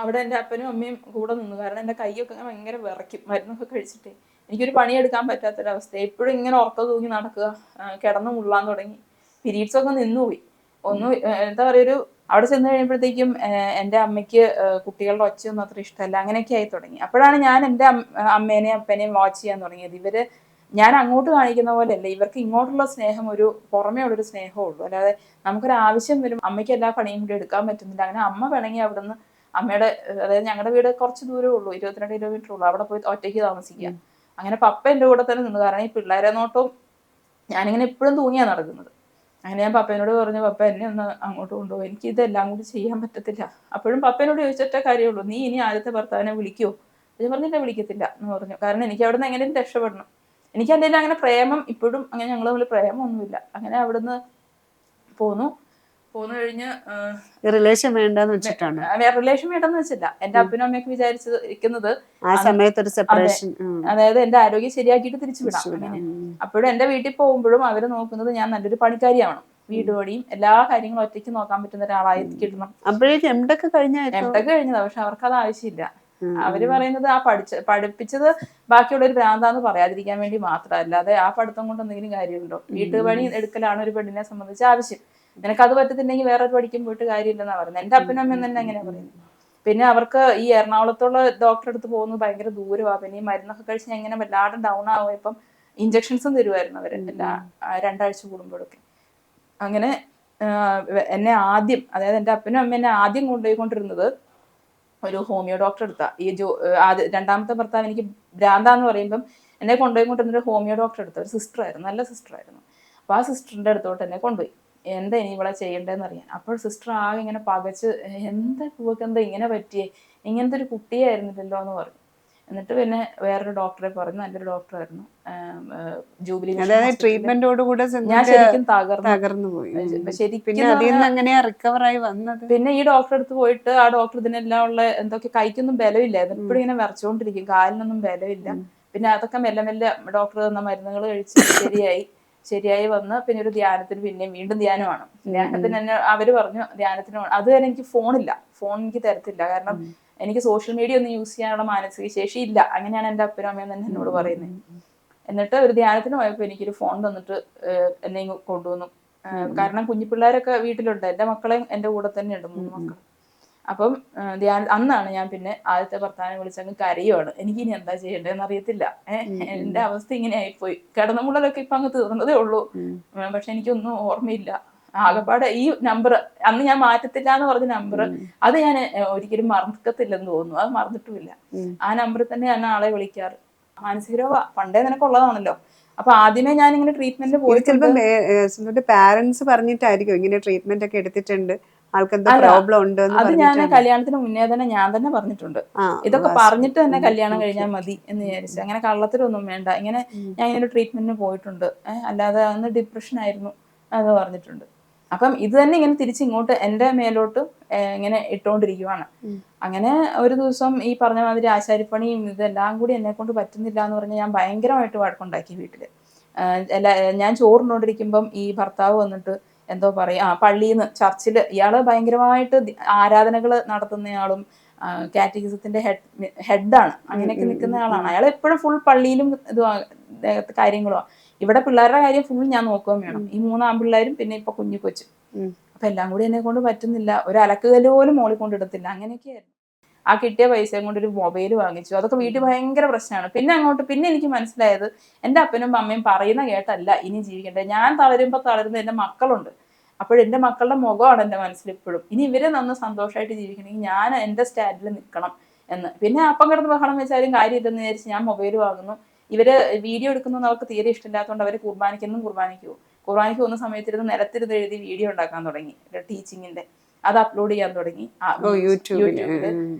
അവിടെ എൻ്റെ അപ്പനും അമ്മയും കൂടെ നിന്നു. കാരണം എൻ്റെ കൈയൊക്കെ അങ്ങനെ ഭയങ്കര വിറയ്ക്കും മരുന്നൊക്കെ കഴിച്ചിട്ടേ. എനിക്കൊരു പണിയെടുക്കാൻ പറ്റാത്തൊരവസ്ഥ. എപ്പോഴും ഇങ്ങനെ ഉറക്കം തൂങ്ങി നടക്കുക, കിടന്ന് മുള്ളാൻ തുടങ്ങി. പീരീഡ്സൊക്കെ നിന്നുപോയി. ഒന്നും എന്താ പറയുക, ഒരു അവിടെ ചെന്ന് കഴിയുമ്പോഴത്തേക്കും എൻ്റെ അമ്മയ്ക്ക് കുട്ടികളുടെ ഒച്ചയൊന്നും അത്ര ഇഷ്ടമല്ല, അങ്ങനെയൊക്കെ ആയി തുടങ്ങി. അപ്പോഴാണ് ഞാൻ എൻ്റെ അമ്മേനെയും അപ്പനെയും വാച്ച് ചെയ്യാൻ തുടങ്ങിയത്. ഇവര് ഞാൻ അങ്ങോട്ട് കാണിക്കുന്ന പോലെയല്ല, ഇവർക്ക് ഇങ്ങോട്ടുള്ള സ്നേഹം ഒരു പുറമേ ഉള്ളൊരു സ്നേഹമേ ഉള്ളൂ. അല്ലാതെ നമുക്കൊരു ആവശ്യം വരും, അമ്മയ്ക്ക് എല്ലാ പണിയും കൂടി എടുക്കാൻ പറ്റുന്നില്ല, അങ്ങനെ അമ്മ വേണമെങ്കിൽ അവിടുന്ന് അമ്മയുടെ, അതായത് ഞങ്ങളുടെ വീട് കുറച്ച് ദൂരമേ ഉള്ളൂ, 22 കിലോമീറ്റർ ഉള്ളൂ, അവിടെ പോയി ഒറ്റയ്ക്ക് താമസിക്കുക. അങ്ങനെ പപ്പ എൻ്റെ കൂടെ തന്നെ നിന്നു. കാരണം ഈ പിള്ളേരെ നോട്ടവും ഞാനിങ്ങനെ എപ്പോഴും തൂങ്ങിയാണ് നടക്കുന്നത്. അങ്ങനെ ഞാൻ പപ്പേനോട് പറഞ്ഞു, പപ്പ എന്നെ ഒന്ന് അങ്ങോട്ട് കൊണ്ടുപോകും, എനിക്ക് ഇതെല്ലാം കൂടി ചെയ്യാൻ പറ്റത്തില്ല. അപ്പോഴും പപ്പേനോട് ചോദിച്ചിട്ടേ കാര്യമുള്ളൂ, നീ ഇനി ആദ്യത്തെ ഭർത്താവിനെ വിളിക്കുമോ? ഞാൻ പറഞ്ഞില്ല, വിളിക്കത്തില്ല എന്ന് പറഞ്ഞു. കാരണം എനിക്ക് അവിടെ നിന്ന് എങ്ങനെയും രക്ഷപ്പെടണം. എനിക്ക് എൻ്റെ അങ്ങനെ പ്രേമം ഇപ്പോഴും, അങ്ങനെ ഞങ്ങൾ തമ്മിൽ പ്രേമമൊന്നുമില്ല. അങ്ങനെ അവിടുന്ന് പോന്നു കഴിഞ്ഞ് റിലേഷൻ വേണ്ടെന്ന് വെച്ചിട്ടാണ്. റിലേഷൻ വേണ്ടെന്ന് വെച്ചില്ല. എന്റെ അപ്പനും അമ്മയൊക്കെ വിചാരിച്ചിരിക്കുന്നത് ആ സമയത്ത് ഒരു സെപ്പറേഷൻ, അതായത് എന്റെ ആരോഗ്യം ശരിയാക്കിയിട്ട് തിരിച്ചു വിടാം അങ്ങനെ. അപ്പോഴും എന്റെ വീട്ടിൽ പോകുമ്പോഴും അവര് നോക്കുന്നത് ഞാൻ നല്ലൊരു പണിക്കാരിയാവണം, വീടുപണിയും എല്ലാ കാര്യങ്ങളും ഒറ്റയ്ക്ക് നോക്കാൻ പറ്റുന്ന ഒരാളായി കിട്ടണം. അപ്പോഴേക്കും എംടെക് കഴിഞ്ഞതാ. പക്ഷെ അവർക്ക് അത് ആവശ്യമില്ല. അവര് പറയുന്നത് ആ പഠിപ്പിച്ചത് ബാക്കിയുള്ള ഒരു ഭ്രാന്താന്ന് പറയാതിരിക്കാൻ വേണ്ടി മാത്രം, അല്ലാതെ ആ പഠിത്തം കൊണ്ട് എന്തെങ്കിലും കാര്യമുണ്ടോ? വീട്ടുപണി എടുക്കലാണ് ഒരു പെണ്ണിനെ സംബന്ധിച്ച് ആവശ്യം. നിനക്ക് അത് പറ്റത്തില്ലെങ്കിൽ വേറെ ഒരു പഠിക്കാൻ പോയിട്ട് കാര്യമില്ലെന്നാ പറയുന്നത്. എന്റെ അപ്പനും അമ്മയും തന്നെ അങ്ങനെയാ പറയുന്നത്. പിന്നെ അവർക്ക് ഈ എറണാകുളത്തുള്ള ഡോക്ടറെ അടുത്ത് പോകുന്നത് ഭയങ്കര ദൂരമാണ്. പിന്നെ ഈ മരുന്നൊക്കെ കഴിച്ച് ഞാൻ ഇങ്ങനെ വല്ലാതെ ഡൗൺ ആവുക. ഇപ്പം ഇഞ്ചക്ഷൻസും തരുമായിരുന്നു അവര് എല്ലാ 2 ആഴ്ച കൂടുമ്പോഴൊക്കെ. അങ്ങനെ എന്നെ ആദ്യം, അതായത് എൻ്റെ അപ്പനും അമ്മ എന്നെ ആദ്യം കൊണ്ടുപോയിക്കൊണ്ടിരുന്നത് ഒരു ഹോമിയോ ഡോക്ടറെ അടുത്താ. രണ്ടാമത്തെ ഭർത്താവ് എനിക്ക് ഭ്രാന്താന്ന് പറയുമ്പം എന്നെ കൊണ്ടുപോയിക്കൊണ്ടിരുന്ന ഒരു ഹോമിയോ ഡോക്ടറെ അടുത്ത ഒരു സിസ്റ്ററായിരുന്നു, നല്ല സിസ്റ്ററായിരുന്നു. അപ്പോൾ ആ സിസ്റ്ററിൻ്റെ അടുത്തോട്ട് എന്നെ കൊണ്ടുപോയി, എന്താ ഇനി ഇവിടെ ചെയ്യേണ്ടതെന്ന് അറിയാൻ. അപ്പോൾ സിസ്റ്റർ ആകെ ഇങ്ങനെ പകച്ച്, എന്താ പൂവൊക്കെ എന്താ ഇങ്ങനെ പറ്റിയേ, ഇങ്ങനത്തെ ഒരു കുട്ടിയായിരുന്നില്ലല്ലോ എന്ന് പറഞ്ഞു. എന്നിട്ട് പിന്നെ വേറൊരു ഡോക്ടറെ പറഞ്ഞു, നല്ലൊരു ഡോക്ടറായിരുന്നു, ജൂബിലി. ട്രീറ്റ്മെന്റോടുകൂടെ ഞാൻ ശരിക്കും തകർന്നു പോയി. റിക്കവർ ആയി വന്നത്. പിന്നെ ഈ ഡോക്ടറെ അടുത്ത് പോയിട്ട് ആ ഡോക്ടർ ഇതിനെല്ലാം ഉള്ള എന്തൊക്കെ കൈക്കൊന്നും ബലമില്ലായിരുന്നു, എപ്പോഴും ഇങ്ങനെ വിറച്ചുകൊണ്ടിരിക്കും, കാലിനൊന്നും ബലമില്ല. പിന്നെ അതൊക്കെ മെല്ലെ മെല്ലെ ഡോക്ടർ തന്ന മരുന്നുകൾ കഴിച്ച് ശരിയായി വന്ന് പിന്നെ ഒരു ധ്യാനത്തിന്, പിന്നെയും വീണ്ടും ധ്യാനമാണ്. ധ്യാനത്തിന് തന്നെ അവര് പറഞ്ഞു ധ്യാനത്തിന്. അതുവരെ എനിക്ക് ഫോൺ എനിക്ക് തരത്തില്ല, കാരണം എനിക്ക് സോഷ്യൽ മീഡിയ ഒന്നും യൂസ് ചെയ്യാനുള്ള മാനസിക ശേഷി ഇല്ല. അങ്ങനെയാണ് എൻ്റെ അപ്പനും അമ്മയും തന്നെ എന്നോട് പറയുന്നത്. എന്നിട്ട് ഒരു ധ്യാനത്തിന് പോയപ്പോൾ എനിക്കൊരു ഫോൺ തന്നിട്ട് എന്നെ കൊണ്ടുവന്നു. കാരണം കുഞ്ഞു പിള്ളേരൊക്കെ വീട്ടിലുണ്ട്, എൻ്റെ മക്കളെയും എൻ്റെ കൂടെ തന്നെ ഉണ്ട്, 3 മക്കൾ. അപ്പം അന്നാണ് ഞാൻ പിന്നെ ആദ്യത്തെ ഭർത്താവിനെ വിളിച്ചങ്ങ് കരയുവാണ്. എനിക്കിനി എന്താ ചെയ്യേണ്ടതെന്ന് അറിയത്തില്ല. എൻ്റെ അവസ്ഥ ഇങ്ങനെ ആയിപ്പോയി. കിടന്നുമുള്ളതൊക്കെ ഇപ്പൊ അങ്ങ് തീർന്നതേ ഉള്ളൂ. പക്ഷെ എനിക്കൊന്നും ഓർമ്മയില്ല. ആകെപ്പാടെ ഈ നമ്പർ, അന്ന് ഞാൻ മാറ്റത്തില്ല എന്ന് പറഞ്ഞ നമ്പർ, അത് ഞാൻ ഒരിക്കലും മറക്കത്തില്ലെന്ന് തോന്നുന്നു. അത് മറന്നിട്ടുമില്ല. ആ നമ്പറിൽ തന്നെ ഞാൻ ആളെ വിളിക്കാറ്. മാനസിക രോഗ പണ്ടേ നിനക്കുള്ളതാണല്ലോ. അപ്പൊ ആദ്യമേ ഞാൻ ഇങ്ങനെ ട്രീറ്റ്മെന്റ് പോയി. ചിലപ്പോൾ പാരന്റ്സ് പറഞ്ഞിട്ടായിരിക്കും ഇങ്ങനെ ട്രീറ്റ്മെന്റ് ഒക്കെ എടുത്തിട്ടുണ്ട്, ആൾക്ക് എന്താ പ്രോബ്ലം ഉണ്ട്. അത് ഞാൻ കല്യാണത്തിന് മുന്നേ തന്നെ ഞാൻ തന്നെ പറഞ്ഞിട്ടുണ്ട്. ഇതൊക്കെ പറഞ്ഞിട്ട് തന്നെ കല്യാണം കഴിഞ്ഞാൽ മതി എന്ന് വിചാരിച്ചു. അങ്ങനെ കള്ളത്തിലൊന്നും വേണ്ട, ഇങ്ങനെ ഞാൻ ഇങ്ങനെ ട്രീറ്റ്മെന്റിന് പോയിട്ടുണ്ട്, അല്ലാതെ അന്ന് ഡിപ്രഷൻ ആയിരുന്നു എന്ന് പറഞ്ഞിട്ടുണ്ട്. അപ്പം ഇത് തന്നെ ഇങ്ങനെ തിരിച്ചിങ്ങോട്ട് എൻ്റെ മേലോട്ട് ഇങ്ങനെ ഇട്ടുകൊണ്ടിരിക്കുവാണ്. അങ്ങനെ ഒരു ദിവസം ഈ പറഞ്ഞ മാതിരി ആശാരിപ്പണിയും ഇതെല്ലാം കൂടി എന്നെ കൊണ്ട് പറ്റുന്നില്ല എന്ന് പറഞ്ഞ് ഞാൻ ഭയങ്കരമായിട്ട് വഴക്കുണ്ടാക്കി വീട്ടില്. ഞാൻ ചോറിനോണ്ടിരിക്കുമ്പം ഈ ഭർത്താവ് വന്നിട്ട് എന്തോ പറയും, പള്ളിയിൽ നിന്ന്, ചർച്ചില്, ഇയാള് ഭയങ്കരമായിട്ട് ആരാധനകൾ നടത്തുന്നയാളും കാറ്റഗിസത്തിന്റെ ഹെഡാണ്, അങ്ങനെയൊക്കെ നിൽക്കുന്ന ആളാണ്. അയാൾ എപ്പോഴും ഫുൾ പള്ളിയിലും കാര്യങ്ങളുമാണ്. ഇവിടെ പിള്ളേരുടെ കാര്യം ഫുൾ ഞാൻ നോക്കുകയും വേണം. ഈ 3 ആൺപിള്ളേരും പിന്നെ ഇപ്പൊ കുഞ്ഞു കൊച്ചു. അപ്പൊ എല്ലാം കൂടി എന്നെ കൊണ്ട് പറ്റുന്നില്ല. ഒരു അലക്കുകല്ല് പോലും മോളിൽ കൊണ്ടിടത്തില്ല. അങ്ങനെയൊക്കെയായിരുന്നു. ആ കിട്ടിയ പൈസയും കൊണ്ട് ഒരു മൊബൈൽ വാങ്ങിച്ചു. അതൊക്കെ വീട്ടിൽ ഭയങ്കര പ്രശ്നമാണ്. പിന്നെ എനിക്ക് മനസ്സിലായത്, എൻ്റെ അപ്പനും അമ്മയും പറയുന്ന കേട്ടല്ല ഇനി ജീവിക്കേണ്ടത്. ഞാൻ തളരുന്ന എൻ്റെ മക്കളുണ്ട്. അപ്പോഴെൻ്റെ മക്കളുടെ മുഖമാണ് എൻ്റെ മനസ്സിൽ ഇപ്പോഴും. ഇനി ഇവരെ നന്ന് സന്തോഷമായിട്ട് ജീവിക്കണമെങ്കിൽ ഞാൻ എൻ്റെ സ്റ്റാൻഡിൽ നിൽക്കണം എന്ന്. പിന്നെ അപ്പം കിടന്ന് ബഹളം വെച്ചാലും കാര്യമില്ലെന്ന് വിചാരിച്ച് ഞാൻ മൊബൈൽ വാങ്ങുന്നു. ഇവര് വീഡിയോ എടുക്കുന്നത് അവർക്ക് തീരെ ഇഷ്ടമില്ലാത്തതുകൊണ്ട് അവർ കുർബാനിക്ക് പോകുന്ന സമയത്തിരുന്ന് നിലത്തിരുന്ന് എഴുതി വീഡിയോ ഉണ്ടാക്കാൻ തുടങ്ങി, ടീച്ചിങ്ങിന്റെ. അത് അപ്ലോഡ് ചെയ്യാൻ തുടങ്ങി യൂട്യൂബില്.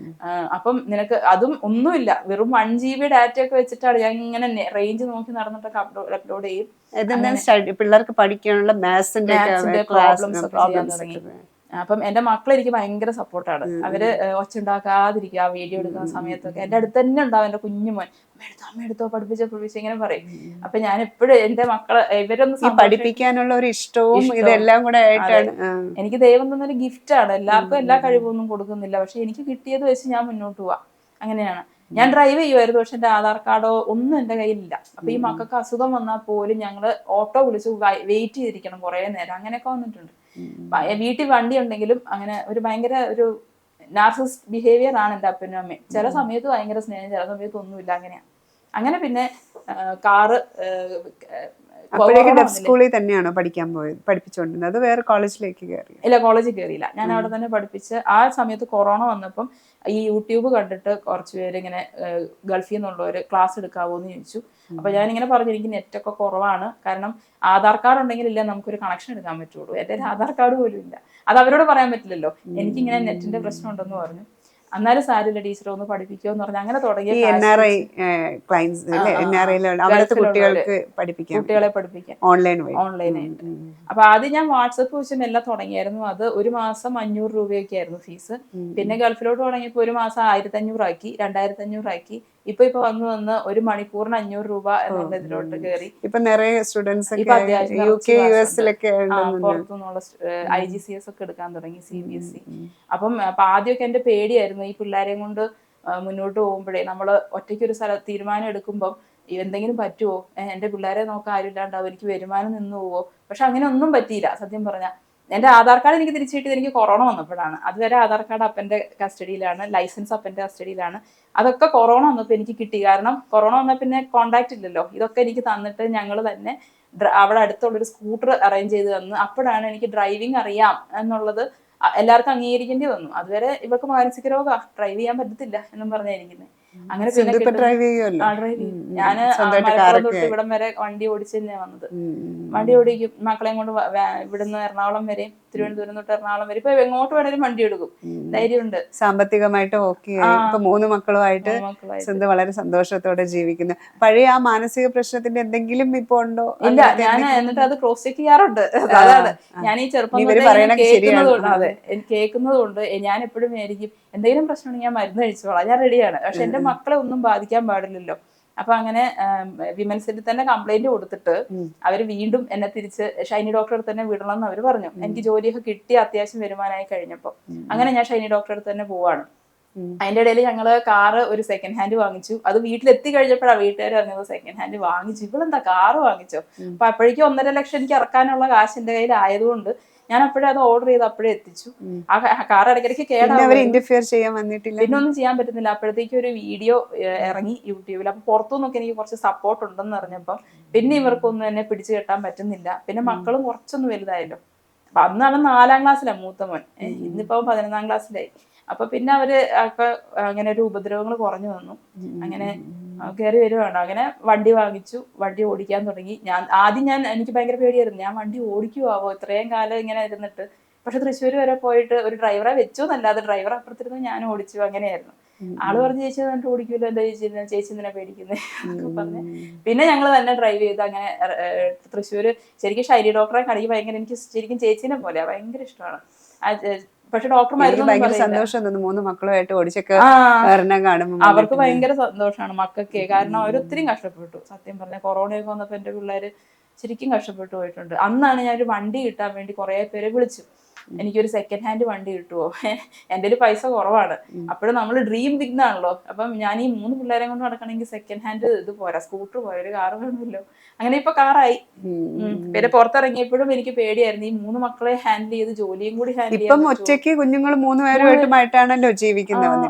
അപ്പം നിനക്ക് അതും ഒന്നുമില്ല, വെറും 1 GB ഡാറ്റ ഒക്കെ വെച്ചിട്ടാണ് ഞാൻ ഇങ്ങനെ റേഞ്ച് നോക്കി നടന്നിട്ടൊക്കെ അപ്ലോഡ് ചെയ്യും. പിള്ളേർക്ക് പഠിക്കാനുള്ള മാത്സിന്റെ പ്രോബ്ലംസ് ഒക്കെ ചെയ്യാൻ തുടങ്ങി. അപ്പം എൻ്റെ മക്കൾ എനിക്ക് ഭയങ്കര സപ്പോർട്ടാണ്. അവര് ഒച്ചുണ്ടാക്കാതിരിക്കുക ആ വീഡിയോ എടുക്കുന്ന സമയത്തൊക്കെ. എൻ്റെ അടുത്ത് തന്നെ ഉണ്ടാവും എൻ്റെ കുഞ്ഞുമോൻ, അമ്മ എടുത്തോ പഠിപ്പിച്ച ഇങ്ങനെ പറയും. അപ്പൊ ഞാൻ എപ്പോഴും എൻ്റെ മക്കളെ ഇവരൊന്ന് പഠിപ്പിക്കാനുള്ള ഒരു ഇഷ്ടവും ഇതെല്ലാം കൂടെ ആയിട്ടാണ്. എനിക്ക് ദൈവം തന്നൊരു ഗിഫ്റ്റാണ്. എല്ലാവർക്കും എല്ലാ കഴിവൊന്നും കൊടുക്കുന്നില്ല, പക്ഷെ എനിക്ക് കിട്ടിയത് വെച്ച് ഞാൻ മുന്നോട്ട് പോവാ. അങ്ങനെയാണ്. ഞാൻ ഡ്രൈവ് ചെയ്യുമായിരുന്നു, പക്ഷെ എൻ്റെ ആധാർ കാർഡോ ഒന്നും എൻ്റെ കയ്യിലില്ല. അപ്പൊ ഈ മക്കൾക്ക് അസുഖം വന്നാൽ പോലും ഞങ്ങള് ഓട്ടോ വിളിച്ച് വെയിറ്റ് ചെയ്തിരിക്കണം കുറെ നേരം. അങ്ങനെയൊക്കെ വന്നിട്ടുണ്ട്. വീട്ടിൽ വണ്ടി ഉണ്ടെങ്കിലും അങ്ങനെ ഒരു ഭയങ്കര ഒരു നാർസിസ്റ്റ് ബിഹേവിയർ ആണ് എൻ്റെ അപ്പനും അമ്മയും. ചില സമയത്ത് ഭയങ്കര സ്നേഹം, ചില സമയത്ത് ഒന്നുമില്ല, അങ്ങനെയാണ്. അങ്ങനെ പിന്നെ കാറ് അപ്പോഴേക്ക് ഡെഫ് സ്കൂളിൽ തന്നെയാണോ പഠിക്കാൻ പോയത്, പഠിപ്പിച്ചുകൊണ്ടിരുന്നത്, അത് വേറെ കോളേജിലേക്ക് കയറി? ഇല്ല, കോളേജിൽ കയറിയില്ല, ഞാൻ അവിടെ തന്നെ പഠിപ്പിച്ച്. ആ സമയത്ത് കൊറോണ വന്നപ്പം ഈ യൂട്യൂബ് കണ്ടിട്ട് കുറച്ച് പേര് ഇങ്ങനെ ഗൾഫിൽ നിന്നുള്ളവർ ക്ലാസ് എടുക്കാവോ എന്ന് ചോദിച്ചു. അപ്പൊ ഞാനിങ്ങനെ പറഞ്ഞു, എനിക്ക് നെറ്റൊക്കെ കുറവാണ്, കാരണം ആധാർ കാർഡ് ഉണ്ടെങ്കിൽ ഇല്ല നമുക്കൊരു കണക്ഷൻ എടുക്കാൻ പറ്റുള്ളൂ, എൻ്റെ ഒരു ആധാർ കാർഡ് പോലും ഇല്ല. അത് അവരോട് പറയാൻ പറ്റില്ലല്ലോ, എനിക്കിങ്ങനെ നെറ്റിന്റെ പ്രശ്നം ഉണ്ടെന്ന് പറഞ്ഞു. എന്നാലും സാരില്ല ടീച്ചർ ഒന്ന് പഠിപ്പിക്കുമോ എന്ന് പറഞ്ഞാൽ അങ്ങനെ തുടങ്ങിയ കുട്ടികളെ പഠിപ്പിക്കാൻ ഓൺലൈനായിട്ട്. അപ്പൊ ആദ്യം ഞാൻ വാട്സപ്പ് വെച്ച് എല്ലാം തുടങ്ങിയായിരുന്നു. അത് ഒരു മാസം 500 രൂപയൊക്കെ ആയിരുന്നു ഫീസ്. പിന്നെ ഗൾഫിലോട്ട് തുടങ്ങിയപ്പോൾ ഒരു മാസം 1500 ആക്കി, 2500 ആക്കി. ഇപ്പൊ വന്ന് ഒരു മണിക്കൂറിന് 500 രൂപ എന്നുള്ള ഇതിലോട്ട് കയറി. ഇപ്പൊ നിറയെ സ്റ്റുഡൻസ് പുറത്തുനിന്നുള്ള IGCS ഒക്കെ എടുക്കാൻ തുടങ്ങി, CBSE. അപ്പം ആദ്യമൊക്കെ എന്റെ പേടിയായിരുന്നു, ഈ പിള്ളേരെയും കൊണ്ട് മുന്നോട്ട് പോകുമ്പോഴേ നമ്മൾ ഒറ്റയ്ക്ക് ഒരു സ്ഥലം തീരുമാനം എടുക്കുമ്പോൾ എന്തെങ്കിലും പറ്റുമോ, എന്റെ പിള്ളേരെ നോക്കാൻ ആരും ഇല്ലാണ്ടാവും, എനിക്ക് വരുമാനം നിന്ന് പോവോ. പക്ഷെ അങ്ങനെ ഒന്നും പറ്റിയില്ല. സത്യം പറഞ്ഞാൽ എന്റെ ആധാർ കാർഡ് എനിക്ക് തിരിച്ചു കിട്ടിയത് എനിക്ക് കൊറോണ വന്നപ്പോഴാണ്. അതുവരെ ആധാർ കാർഡ് അപ്പന്റെ കസ്റ്റഡിയിലാണ്, ലൈസൻസ് അപ്പന്റെ കസ്റ്റഡിയിലാണ്. അതൊക്കെ കൊറോണ വന്നപ്പോൾ എനിക്ക് കിട്ടി. കാരണം കൊറോണ വന്നാൽ പിന്നെ കോണ്ടാക്ട് ഇല്ലല്ലോ. ഇതൊക്കെ എനിക്ക് തന്നിട്ട് ഞങ്ങൾ തന്നെ അവിടെ അടുത്തുള്ളൊരു സ്കൂട്ടർ അറേഞ്ച് ചെയ്ത് തന്നു. അപ്പോഴാണ് എനിക്ക് ഡ്രൈവിംഗ് അറിയാം എന്നുള്ളത് എല്ലാവർക്കും അംഗീകരിക്കേണ്ടി വന്നു. അതുവരെ ഇവർക്ക് മാനസിക രോഗം, ഡ്രൈവ് ചെയ്യാൻ പറ്റത്തില്ല എന്നും പറഞ്ഞായിരിക്കുന്നത്. അങ്ങനെ പിന്നെ ഡ്രൈവ് ചെയ്യും. ഞാന് മലപ്പുറം തൊട്ട് ഇവിടം വരെ വണ്ടി ഓടിച്ച് തന്നെയാ വന്നത്. വണ്ടി ഓടിക്കും, മക്കളെയും കൊണ്ട് ഇവിടുന്ന് എറണാകുളം വരെ, തിരുവനന്തപുരം തൊട്ട് എറണാകുളം വരെ. ഇപ്പൊ എങ്ങോട്ട് വേണേലും വണ്ടി എടുക്കും, ധൈര്യമുണ്ട്. സാമ്പത്തികമായിട്ട് ഓക്കെ, ഇപ്പൊ 3 മക്കളുമായിട്ട് സിന്ധു വളരെ സന്തോഷത്തോടെ ജീവിക്കുന്നു. പഴയ ആ മാനസിക പ്രശ്നത്തിന്റെ എന്തെങ്കിലും ഇപ്പൊ ഉണ്ടോ? ഇല്ല, ഞാൻ എന്നിട്ട് അത് ക്രോസ് ചെക്ക് ചെയ്യാറുണ്ട്. അതാണ് ഞാൻ ഈ ചെറുപ്പം കേൾക്കുന്നത് കൊണ്ട് ഞാൻ എപ്പോഴും വിചാരിക്കും എന്തെങ്കിലും പ്രശ്നമുണ്ടെങ്കിൽ ഞാൻ മരുന്ന് കഴിച്ചോളാം, ഞാൻ റെഡിയാണ്. പക്ഷെ എന്റെ മക്കളെ ഒന്നും ബാധിക്കാൻ പാടില്ലല്ലോ. അപ്പൊ അങ്ങനെ വിമൻസിൽ തന്നെ കംപ്ലൈന്റ് കൊടുത്തിട്ട് അവര് വീണ്ടും എന്നെ തിരിച്ച് ഷൈനി ഡോക്ടറെ തന്നെ വിടണം എന്ന് അവര് പറഞ്ഞു. എനിക്ക് ജോലിയൊക്കെ കിട്ടി, അത്യാവശ്യം വരുമാനമായി കഴിഞ്ഞപ്പോ അങ്ങനെ ഞാൻ ഷൈനി ഡോക്ടറെ തന്നെ പോവാണ്. അതിന്റെ ഇടയിൽ ഞങ്ങള് കാറ് ഒരു സെക്കൻഡ് ഹാൻഡ് വാങ്ങിച്ചു. അത് വീട്ടിലെത്തി കഴിഞ്ഞപ്പോഴാണ് വീട്ടുകാർ അറിഞ്ഞത് സെക്കൻഡ് ഹാൻഡ് വാങ്ങിച്ചു. ഇവളെന്താ കാറ് വാങ്ങിച്ചോ? അപ്പൊ അപ്പോഴേക്കും 1.5 ലക്ഷം എനിക്ക് ഇറക്കാനുള്ള കാശ് എന്റെ കയ്യിൽ ആയതുകൊണ്ട് ഞാൻ അപ്പോഴേ അത് ഓർഡർ ചെയ്ത് അപ്പോഴേ എത്തിച്ചു. ആ കാർ ഇടയ്ക്കിടയ്ക്ക് പിന്നെ ഒന്നും ചെയ്യാൻ പറ്റുന്നില്ല. അപ്പോഴത്തേക്കും ഒരു വീഡിയോ ഇറങ്ങി യൂട്യൂബിൽ. അപ്പൊ പുറത്തുനിന്നൊക്കെ എനിക്ക് കുറച്ച് സപ്പോർട്ട് ഉണ്ടെന്ന് അറിഞ്ഞപ്പം പിന്നെ ഇവർക്കൊന്നും എന്നെ പിടിച്ചു കെട്ടാൻ പറ്റുന്നില്ല. പിന്നെ മക്കളും കുറച്ചൊന്നും വലുതായല്ലോ. അപ്പൊ അന്ന് അവൻ 4ാം ക്ലാസ്സിലാണ് മൂത്ത മോൻ, ഇന്നിപ്പോ 11ാം ക്ലാസ്സിലായി. അപ്പൊ പിന്നെ അവര് അപ്പൊ അങ്ങനെ ഒരു ഉപദ്രവങ്ങൾ കുറഞ്ഞു വന്നു. അങ്ങനെ കയറി വരുവാണ്. അങ്ങനെ വണ്ടി വാങ്ങിച്ചു, വണ്ടി ഓടിക്കാൻ തുടങ്ങി. എനിക്ക് ഭയങ്കര പേടിയായിരുന്നു, ഞാൻ വണ്ടി ഓടിക്കുവാവോ ഇത്രയും കാലം ഇങ്ങനെ ഇരുന്നിട്ട്. പക്ഷെ തൃശ്ശൂർ വരെ പോയിട്ട് ഒരു ഡ്രൈവറെ വെച്ചു എന്നല്ലാതെ ഡ്രൈവർ അപ്പുറത്തിരുന്ന് ഞാൻ ഓടിച്ചു, അങ്ങനെയായിരുന്നു. ആള് പറഞ്ഞ് ചേച്ചി എന്നിട്ട് ഓടിക്കൂല്ലോ, എന്താ ചേച്ചി എന്തിനാ പേടിക്കുന്നത് എന്നൊക്കെ പറഞ്ഞ് പിന്നെ ഞങ്ങൾ തന്നെ ഡ്രൈവ് ചെയ്ത് അങ്ങനെ തൃശ്ശൂര്. ശരിക്കും ഷൈനി ഡോക്ടറെ കടയിൽ ഭയങ്കര, എനിക്ക് ശരിക്കും ചേച്ചീനെ പോലെയാ, ഭയങ്കര ഇഷ്ടമാണ്. പക്ഷെ ഡോക്ടർമാർക്ക് സന്തോഷം, 3 മക്കളുമായിട്ട് ഓടിച്ചൊക്കെ അവർക്ക് ഭയങ്കര സന്തോഷമാണ് മക്കൾക്ക്. കാരണം അവരൊത്തിരി കഷ്ടപ്പെട്ടു. സത്യം പറഞ്ഞ കൊറോണയൊക്കെ വന്നപ്പോ എന്റെ പിള്ളേര് ശരിക്കും കഷ്ടപ്പെട്ടു പോയിട്ടുണ്ട്. അന്നാണ് ഞാനൊരു വണ്ടി കിട്ടാൻ വേണ്ടി കുറെ പേരെ വിളിച്ചു, എനിക്കൊരു സെക്കൻഡ് ഹാൻഡ് വണ്ടി കിട്ടുമോ, എൻ്റെ ഒരു പൈസ കുറവാണ്. അപ്പോഴും നമ്മൾ ഡ്രീം ബിഗ് ആണല്ലോ. അപ്പം ഞാൻ ഈ 3 പിള്ളേരെ കൊണ്ട് നടക്കണമെങ്കിൽ സെക്കൻഡ് ഹാൻഡ് ഇത് പോരാ, സ്കൂട്ടർ പോരാ, ഒരു കാറ് വേണമല്ലോ. അങ്ങനെ ഇപ്പൊ കാറായി. പിന്നെ പുറത്തിറങ്ങിയപ്പോഴും എനിക്ക് പേടിയായിരുന്നു, ഈ 3 മക്കളെ ഹാൻഡിൽ ചെയ്ത് ജോലിയും കൂടി ഹാൻഡിൽ ചെയ്യാൻ. ഒറ്റയ്ക്ക് കുഞ്ഞുങ്ങൾ 3 പേരുമായിട്ടാണല്ലോ ജീവിക്കുന്നത്.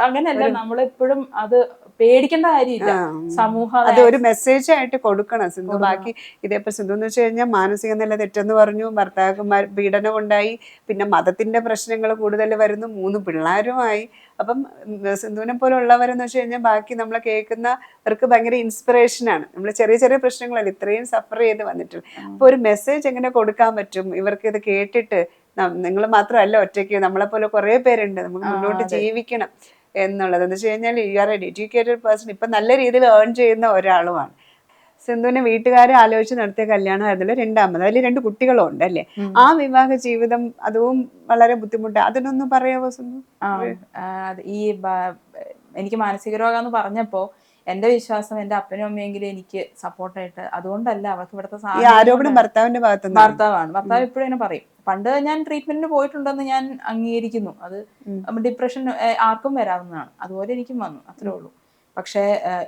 അങ്ങനെയല്ല, നമ്മളെപ്പോഴും അത് പേടിക്കേണ്ട കാര്യമില്ല. സമൂഹം അത് ഒരു മെസ്സേജ് ആയിട്ട് കൊടുക്കണം സിന്ധു. ബാക്കി ഇതേപ്പോ സിന്ധു എന്ന് വെച്ച് കഴിഞ്ഞാൽ മാനസിക നില തെറ്റെന്ന് പറഞ്ഞു, ഭർത്താക്കന്മാർ പീഡനം ഉണ്ടായി, പിന്നെ മതത്തിന്റെ പ്രശ്നങ്ങൾ കൂടുതൽ വരുന്നു, 3 പിള്ളേരുമായി. അപ്പം സിന്ധുവിനെ പോലെ ഉള്ളവരെന്ന് വെച്ച് കഴിഞ്ഞാൽ ബാക്കി നമ്മളെ കേൾക്കുന്നവർക്ക് ഭയങ്കര ഇൻസ്പിറേഷനാണ്. നമ്മൾ ചെറിയ ചെറിയ പ്രശ്നങ്ങളല്ല ഇത്രയും സഫർ ചെയ്ത് വന്നിട്ടുണ്ട്. അപ്പൊ ഒരു മെസ്സേജ് എങ്ങനെ കൊടുക്കാൻ പറ്റും ഇവർക്ക് ഇത് കേട്ടിട്ട്? നിങ്ങൾ മാത്രമല്ല ഒറ്റയ്ക്ക്, നമ്മളെ പോലെ കുറെ പേരുണ്ട്, നമുക്ക് മുന്നോട്ട് ജീവിക്കണം എന്നുള്ളത്. എന്ന് വെച്ച് കഴിഞ്ഞാൽ you are A educated person, ഇപ്പൊ നല്ല രീതിയിൽ ഏൺ ചെയ്യുന്ന ഒരാളുമാണ്. സിന്ധുവിനെ വീട്ടുകാരെ ആലോചിച്ച് നടത്തിയ കല്യാണമായിരുന്നല്ലോ 2ാമത്. അതിൽ 2 കുട്ടികളും ഉണ്ട് അല്ലേ? ആ വിവാഹ ജീവിതം അതും വളരെ ബുദ്ധിമുട്ട്, അതിനൊന്നും പറയാവോ സിന്ധു? എനിക്ക് മാനസിക രോഗം എന്ന് പറഞ്ഞപ്പോ എന്റെ വിശ്വാസം എന്റെ അപ്പനും അമ്മയെങ്കിലും എനിക്ക് സപ്പോർട്ടായിട്ട്, അതുകൊണ്ടല്ല അവർക്ക് ഇവിടുത്തെ ആരോപണം ഭർത്താവിന്റെ ഭർത്താവാണ്. ഭർത്താവ് ഇപ്പോഴും ഇങ്ങനെ പറയും. പണ്ട് ഞാൻ ട്രീറ്റ്മെന്റിന് പോയിട്ടുണ്ടെന്ന് ഞാൻ അംഗീകരിക്കുന്നു. അത് ഡിപ്രഷൻ ആർക്കും വരാവുന്നതാണ്, അതുപോലെ എനിക്കും വന്നു, അത്രേ ഉള്ളൂ. പക്ഷെ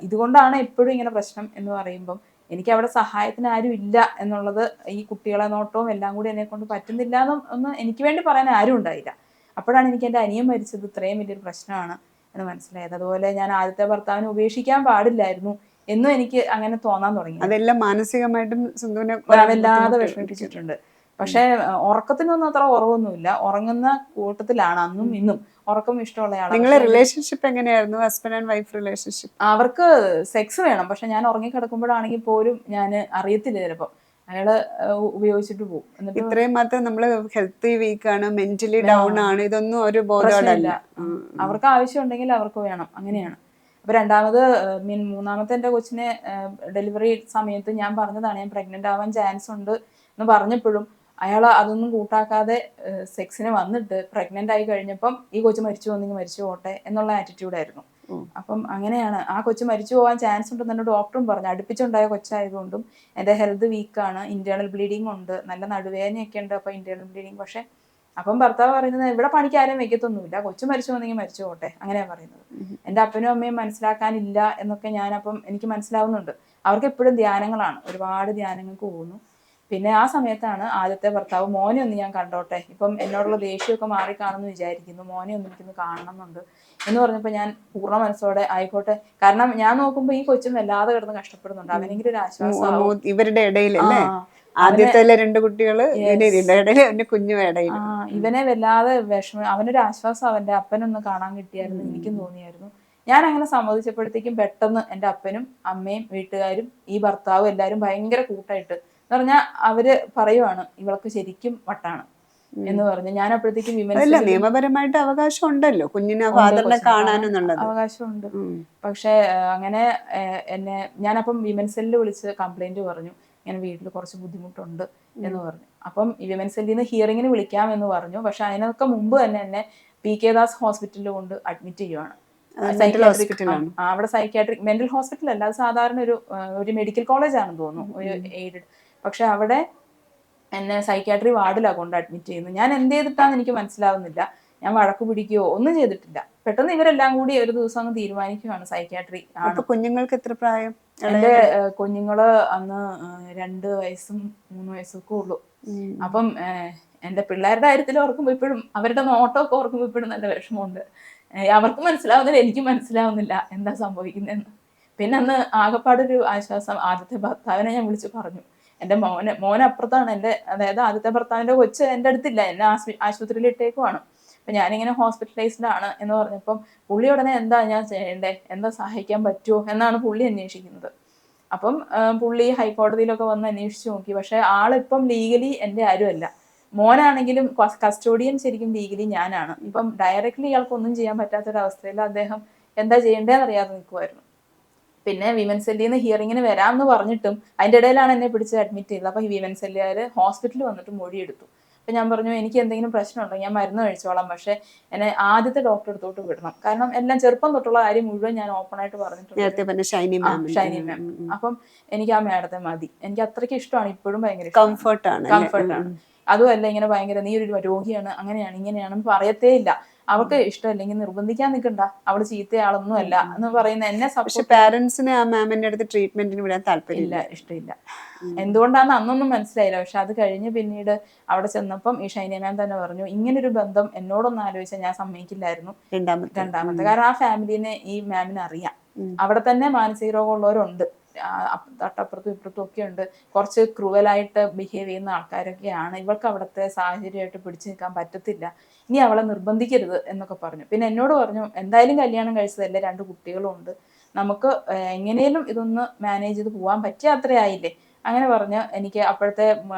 ഇതുകൊണ്ടാണ് എപ്പോഴും ഇങ്ങനെ പ്രശ്നം എന്ന് പറയുമ്പം എനിക്ക് അവിടെ സഹായത്തിന് ആരും ഇല്ല എന്നുള്ളത്, ഈ കുട്ടികളെ നോട്ടവും എല്ലാം കൂടി എന്നെ കൊണ്ട് പറ്റുന്നില്ല എന്ന് എനിക്ക് വേണ്ടി പറയാൻ ആരും ഉണ്ടായില്ല. അപ്പോഴാണ് എനിക്ക് എൻ്റെ അനിയൻ മരിച്ചത് ഇത്രയും വലിയൊരു പ്രശ്നമാണ് എന്ന് മനസ്സിലായത്. അതുപോലെ ഞാൻ ആദ്യത്തെ ഭർത്താവിനെ ഉപേക്ഷിക്കാൻ പാടില്ലായിരുന്നു എന്നും എനിക്ക് അങ്ങനെ തോന്നാൻ തുടങ്ങി. അതെല്ലാം മാനസികമായിട്ടും സിന്ധുവിനെ വല്ലാതെ വിഷമിപ്പിച്ചിട്ടുണ്ട്. പക്ഷെ ഉറക്കത്തിനൊന്നും അത്ര കുറവൊന്നുമില്ല. ഉറങ്ങുന്ന കൂട്ടത്തിലാണ് അന്നും ഇന്നും. ഉറക്കം ഇഷ്ടമുള്ളയാളാണ്. നിങ്ങളെ റിലേഷൻഷിപ്പ് എങ്ങനെയായിരുന്നു? Husband and wife relationship? അവർക്ക് സെക്സ് വേണം, പക്ഷെ ഞാൻ ഉറങ്ങി കിടക്കുമ്പോഴാണെങ്കിൽ പോലും ഞാൻ അറിയത്തില്ല. ചിലപ്പോൾ അയാള് ഉപയോഗിച്ചിട്ട് പോകും. എന്നിട്ട് ഇത്രയും മാത്രം നമ്മള് ഹെൽത്തി വീക്കാണ്, മെന്റലി ഡൗൺ ആണ്, ഇതൊന്നും ഒരു ബോധമല്ല. അവർക്ക് ആവശ്യമുണ്ടെങ്കിൽ അവർക്ക് വേണം, അങ്ങനെയാണ്. അപ്പൊ മൂന്നാമത്തെ എൻ്റെ കൊച്ചിനെ ഡെലിവറി സമയത്ത് ഞാൻ പറഞ്ഞതാണ് ഞാൻ പ്രഗ്നന്റ് ആവാൻ ചാൻസ് ഉണ്ട് എന്ന് പറഞ്ഞപ്പോഴും അയാൾ അതൊന്നും കൂട്ടാക്കാതെ സെക്സിന് വന്നിട്ട് പ്രഗ്നന്റ് ആയി കഴിഞ്ഞപ്പം ഈ കൊച്ചു മരിച്ചു വന്നെങ്കിൽ മരിച്ചു പോട്ടെ എന്നുള്ള ആറ്റിറ്റ്യൂഡായിരുന്നു. അപ്പം അങ്ങനെയാണ്. ആ കൊച്ചു മരിച്ചു പോകാൻ ചാൻസ് ഉണ്ടെന്ന് തന്നെ ഡോക്ടറും പറഞ്ഞു. അടുപ്പിച്ചുണ്ടായ കൊച്ചായതുകൊണ്ടും എൻ്റെ ഹെൽത്ത് വീക്കാണ്, ഇന്റേണൽ ബ്ലീഡിങ് ഉണ്ട്, നല്ല നടുവേദനയൊക്കെ ഉണ്ട്. അപ്പൊ ഇന്റേണൽ ബ്ലീഡിങ്. പക്ഷെ അപ്പം ഭർത്താവ് പറയുന്നത് ഇവിടെ പണിക്ക് ആരും വെക്കത്തൊന്നുമില്ല, കൊച്ചു മരിച്ചു വന്നെങ്കിൽ മരിച്ചു പോട്ടെ, അങ്ങനെയാണ് പറയുന്നത്. എൻ്റെ അപ്പനും അമ്മയും മനസ്സിലാക്കാനില്ല എന്നൊക്കെ എനിക്ക് മനസ്സിലാവുന്നുണ്ട്. അവർക്ക് എപ്പോഴും ധ്യാനങ്ങളാണ്, ഒരുപാട് ധ്യാനങ്ങൾക്ക് പോകുന്നു. പിന്നെ ആ സമയത്താണ് ആദ്യത്തെ ഭർത്താവ് മോനെ ഒന്ന് ഞാൻ കണ്ടോട്ടെ, ഇപ്പം എന്നോടുള്ള ദേഷ്യമൊക്കെ മാറിക്കാണെന്ന് വിചാരിക്കുന്നു, മോനെ ഒന്ന് എനിക്കൊന്ന് കാണണമെന്നുണ്ട് എന്ന് പറഞ്ഞപ്പോൾ ഞാൻ പൂർണ്ണ മനസ്സോടെ ആയിക്കോട്ടെ. കാരണം ഞാൻ നോക്കുമ്പോൾ ഈ കൊച്ചും വല്ലാതെ കിടന്ന് കഷ്ടപ്പെടുന്നുണ്ട്, അവനെങ്കിലും ഒരു ആശ്വാസം ഇവരുടെ ഇടയിലല്ലേ. ആദ്യത്തെ 2 കുട്ടികള് കുഞ്ഞു ഇടയിൽ ഇവനെ വല്ലാതെ അവനൊരു ആശ്വാസം അവന്റെ അപ്പനൊന്ന് കാണാൻ കിട്ടിയായിരുന്നു എനിക്കും തോന്നിയായിരുന്നു. ഞാൻ അങ്ങനെ സമ്മതിച്ചപ്പോഴത്തേക്കും പെട്ടെന്ന് എൻ്റെ അപ്പനും അമ്മയും വീട്ടുകാരും ഈ ഭർത്താവും എല്ലാവരും ഭയങ്കര കൂട്ടായിട്ട് എന്ന് പറഞ്ഞാൽ അവര് പറയുവാണ് ഇവൾക്ക് ശരിക്കും വട്ടാണ് എന്ന് പറഞ്ഞു. ഞാൻ അപ്പോഴത്തേക്കും നിയമപരമായിട്ട് അവകാശം ഉണ്ടല്ലോ കുഞ്ഞിനെ ഫാദറിനെ കാണാനെന്നുള്ളത്, അവകാശമുണ്ട്. പക്ഷെ അങ്ങനെ ഞാനപ്പം വിമൻ സെല്ലിൽ വിളിച്ച് കംപ്ലൈന്റ് പറഞ്ഞു, ഇങ്ങനെ വീട്ടിൽ കുറച്ച് ബുദ്ധിമുട്ടുണ്ട് എന്ന് പറഞ്ഞു. അപ്പം വിമൻ സെല്ലിൽ നിന്ന് ഹിയറിങ്ങിന് വിളിക്കാം എന്ന് പറഞ്ഞു. പക്ഷെ അതിനൊക്കെ മുമ്പ് തന്നെ എന്നെ PK ദാസ് ഹോസ്പിറ്റലിൽ കൊണ്ട് അഡ്മിറ്റ് ചെയ്യുവാണ്. അവിടെ സൈക്യാട്രിക് മെന്റൽ ഹോസ്പിറ്റൽ അല്ല, അത് സാധാരണ ഒരു മെഡിക്കൽ കോളേജ് ആണെന്ന് തോന്നുന്നു, ഒരു എയ്ഡഡ്. പക്ഷെ അവിടെ എന്നെ സൈക്യാട്രി വാർഡിലാണ് കൊണ്ട് അഡ്മിറ്റ് ചെയ്യുന്നത്. ഞാൻ എന്ത് ചെയ്തിട്ടാന്ന് എനിക്ക് മനസ്സിലാവുന്നില്ല. ഞാൻ വഴക്ക് പിടിക്കുകയോ ഒന്നും ചെയ്തിട്ടില്ല. പെട്ടെന്ന് ഇവരെല്ലാം കൂടി ഒരു ദിവസം അങ്ങ് തീരുമാനിക്കുകയാണ് സൈക്യാട്രി ആണ്. കുഞ്ഞുങ്ങൾക്ക് എത്ര പ്രായം? എൻ്റെ കുഞ്ഞുങ്ങള് അന്ന് 2 വയസ്സും 3 വയസ്സും ഒക്കെ ഉള്ളൂ. അപ്പം എൻ്റെ പിള്ളേരുടെ കാര്യത്തിൽ ഓർക്കുമ്പോൾ ഇപ്പോഴും അവരുടെ നോട്ടമൊക്കെ ഓർക്കുമ്പോൾ ഇപ്പോഴും നല്ല വിഷമമുണ്ട്. അവർക്ക് മനസ്സിലാവുന്നില്ല, എനിക്ക് മനസ്സിലാവുന്നില്ല എന്താ സംഭവിക്കുന്നതെന്ന്. പിന്നെ അന്ന് ആകെപ്പാടൊരു ആശ്വാസം ആദ്യത്തെ ഭർത്താവിനെ ഞാൻ വിളിച്ച് പറഞ്ഞു. എൻ്റെ മോനെ അപ്പുറത്താണ്, അതായത് ആദ്യത്തെ ഭർത്താവിൻ്റെ കൊച്ച് എൻ്റെ അടുത്തില്ല, എന്നെ ആശുപത്രിയിൽ ഇട്ടേക്കുവാണ്. അപ്പം ഞാനിങ്ങനെ ഹോസ്പിറ്റലൈസ്ഡ് എന്ന് പറഞ്ഞപ്പം പുള്ളി ഉടനെ എന്താ ഞാൻ ചെയ്യണ്ടേ, എന്താ സഹായിക്കാൻ പറ്റുമോ എന്നാണ് പുള്ളി അന്വേഷിക്കുന്നത്. അപ്പം പുള്ളി ഹൈക്കോടതിയിലൊക്കെ വന്ന് അന്വേഷിച്ച് നോക്കി. പക്ഷെ ആളിപ്പം ലീഗലി എൻ്റെ ആരുമല്ല. മോനാണെങ്കിലും കസ്റ്റോഡിയൻ ശരിക്കും ലീഗലി ഞാനാണ്. ഇപ്പം ഡയറക്റ്റ്ലി ഇയാൾക്കൊന്നും ചെയ്യാൻ പറ്റാത്തൊരവസ്ഥയിൽ അദ്ദേഹം എന്താ ചെയ്യേണ്ടതെന്ന് അറിയാതെ നിൽക്കുമായിരുന്നു. പിന്നെ വിമൻ സെല്ലിൽ നിന്ന് ഹിയറിങ്ങിന് വരാമെന്ന് പറഞ്ഞിട്ടും അതിൻ്റെ ഇടയിലാണ് എന്നെ പിടിച്ച് അഡ്മിറ്റ് ചെയ്തത്. അപ്പം ഈ വിമൻ സെല്ലുകാർ ഹോസ്പിറ്റലിൽ വന്നിട്ട് മൊഴിയെടുത്തു. അപ്പം ഞാൻ പറഞ്ഞു എനിക്ക് എന്തെങ്കിലും പ്രശ്നമുണ്ടോ, ഞാൻ മരുന്ന് കഴിച്ചോളാം, പക്ഷെ എന്നെ ആദ്യത്തെ ഡോക്ടറെ അടുത്തോട്ട് വിടണം. കാരണം എല്ലാം ചെറുപ്പം തൊട്ടുള്ള കാര്യം മുഴുവൻ ഞാൻ ഓപ്പൺ ആയിട്ട് പറഞ്ഞിട്ടുണ്ട്, ഷൈനി മാം. അപ്പം എനിക്ക് ആ മാഡത്തെ മതി, എനിക്ക് അത്രയ്ക്ക് ഇഷ്ടമാണ്, ഇപ്പോഴും ഭയങ്കര കംഫർട്ടാണ്. അതുമല്ല ഇങ്ങനെ ഭയങ്കര നീ ഒരു രോഗിയാണ്, അങ്ങനെയാണ് ഇങ്ങനെയാണെന്ന് പറയത്തേ ഇല്ല. അവർക്ക് ഇഷ്ടമല്ലെങ്കിൽ നിർബന്ധിക്കാൻ നിൽക്കണ്ട, അവള് ചീത്തയാളൊന്നും അല്ല എന്ന് പറയുന്ന എന്നെ. പാരന്റ്സിന് ആ മാമിന്റെ അടുത്ത് ട്രീറ്റ്മെന്റിന് വിടാൻ താല്പര്യമില്ല, ഇഷ്ടമില്ല. എന്തുകൊണ്ടാന്ന് അന്നൊന്നും മനസ്സിലായില്ല. പക്ഷെ അത് കഴിഞ്ഞ് പിന്നീട് അവിടെ ചെന്നപ്പം ഈ ഷൈനി മാം തന്നെ പറഞ്ഞു ഇങ്ങനൊരു ബന്ധം എന്നോടൊന്നും ആലോചിച്ചാൽ ഞാൻ സമ്മതിക്കില്ലായിരുന്നു. രണ്ടാമത്തെ കാരണം ആ ഫാമിലിനെ ഈ മാമിനെ അറിയാം. അവിടെ തന്നെ മാനസിക രോഗമുള്ളവരുണ്ട്, തൊട്ടപ്പുറത്തും ഇപ്പുറത്തും ഒക്കെ ഉണ്ട്. കുറച്ച് ക്രൂവലായിട്ട് ബിഹേവ് ചെയ്യുന്ന ആൾക്കാരൊക്കെയാണ്. ഇവൾക്ക് അവിടുത്തെ സാഹചര്യമായിട്ട് പിടിച്ചു നിൽക്കാൻ പറ്റത്തില്ല, ഇനി അവളെ നിർബന്ധിക്കരുത് എന്നൊക്കെ പറഞ്ഞു. പിന്നെ എന്നോട് പറഞ്ഞു എന്തായാലും കല്യാണം കഴിച്ചതല്ലേ, 2 കുട്ടികളും ഉണ്ട്, നമുക്ക് എങ്ങനെയും ഇതൊന്ന് മാനേജ് ചെയ്ത് പോകാൻ പറ്റിയ അത്രയായില്ലേ, അങ്ങനെ പറഞ്ഞ് എനിക്ക് അപ്പോഴത്തെ